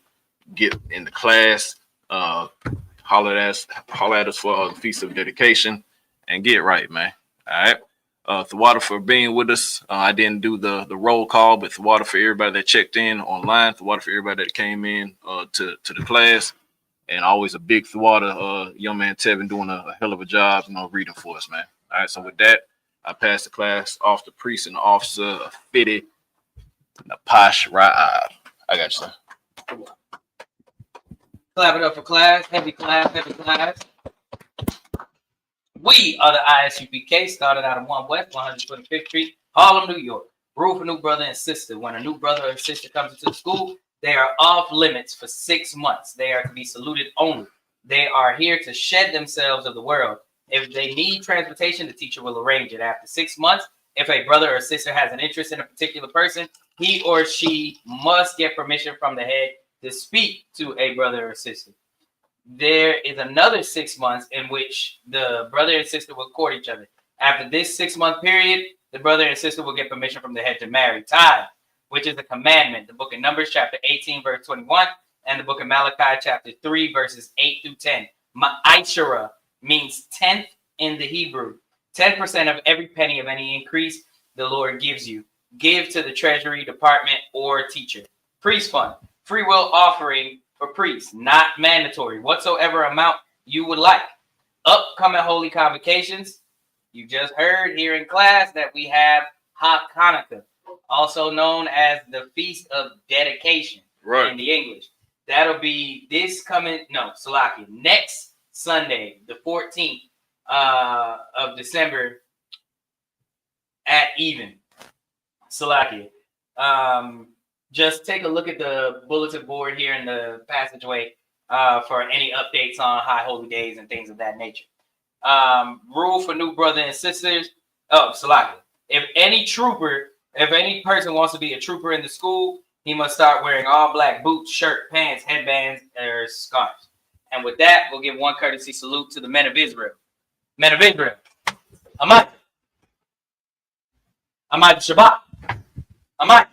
Get in the class. Holler at us for the Feast of Dedication, and get right, man. All right. Thawada for being with us. I didn't do the roll call, but Thawada for everybody that checked in online. Thawada for everybody that came in to the class, and always a big Thawada, young man Tevin doing a hell of a job, reading for us, man. All right, so with that, I pass the class off to priest and officer Fitty Napash Ra'ab. I got you, sir. Clap it up for class. Heavy class, heavy class. We are the ISUPK, started out of 1 West, 125th Street, Harlem, New York. Rule for new brother and sister. When a new brother or sister comes into the school, they are off limits for 6 months. They are to be saluted only. They are here to shed themselves of the world. If they need transportation, the teacher will arrange it. After 6 months, if a brother or sister has an interest in a particular person, he or she must get permission from the head to speak to a brother or sister. There is another 6 months in which the brother and sister will court each other. After this 6 month period, the brother and sister will get permission from the head to marry. Tithe, which is a commandment. The book of Numbers, chapter 18, verse 21, and the book of Malachi, chapter 3, verses 8 through 10. Ma'ashara means 10th in the Hebrew. 10% of every penny of any increase the Lord gives you. Give to the treasury department or teacher. Priest fund, free will offering for priests, not mandatory. Whatsoever amount you would like. Upcoming holy convocations. You just heard here in class that we have Hanukkah, also known as the Feast of Dedication in the English. That'll be next Sunday, the 14th of December at even. Salakia. Just take a look at the bulletin board here in the passageway for any updates on high holy days and things of that nature. Rule for new brothers and sisters. Oh, Salakia. If any person wants to be a trooper in the school, He must start wearing all black boots, shirt, pants, headbands, or scarves. And with that, we'll give one courtesy salute to the men of Israel. Men of Israel. Ahmad. Ahmad Shabbat. Ahmad.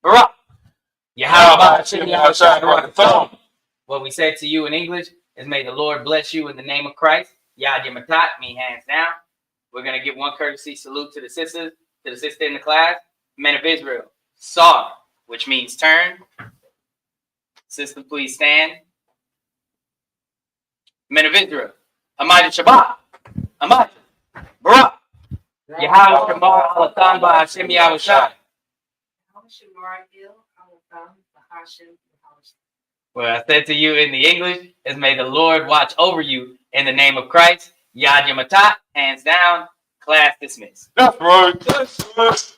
Barak. Yahweh Hashem Yahushua Barak. What we said to you in English is, may the Lord bless you in the name of Christ. Yad Yamatat, me hands down. We're going to give one courtesy salute to the sister in the class. Men of Israel. Sar, which means turn. Sister, please stand. Men of Israel. Ahmad Shabbat. Ahmad. Barak. Yahweh Shamar Alatan Ba'Hashem Yahushua. What I said to you in the English is, may the Lord watch over you in the name of Christ. Yad Yamatat, hands down, class dismissed. That's right. That's right.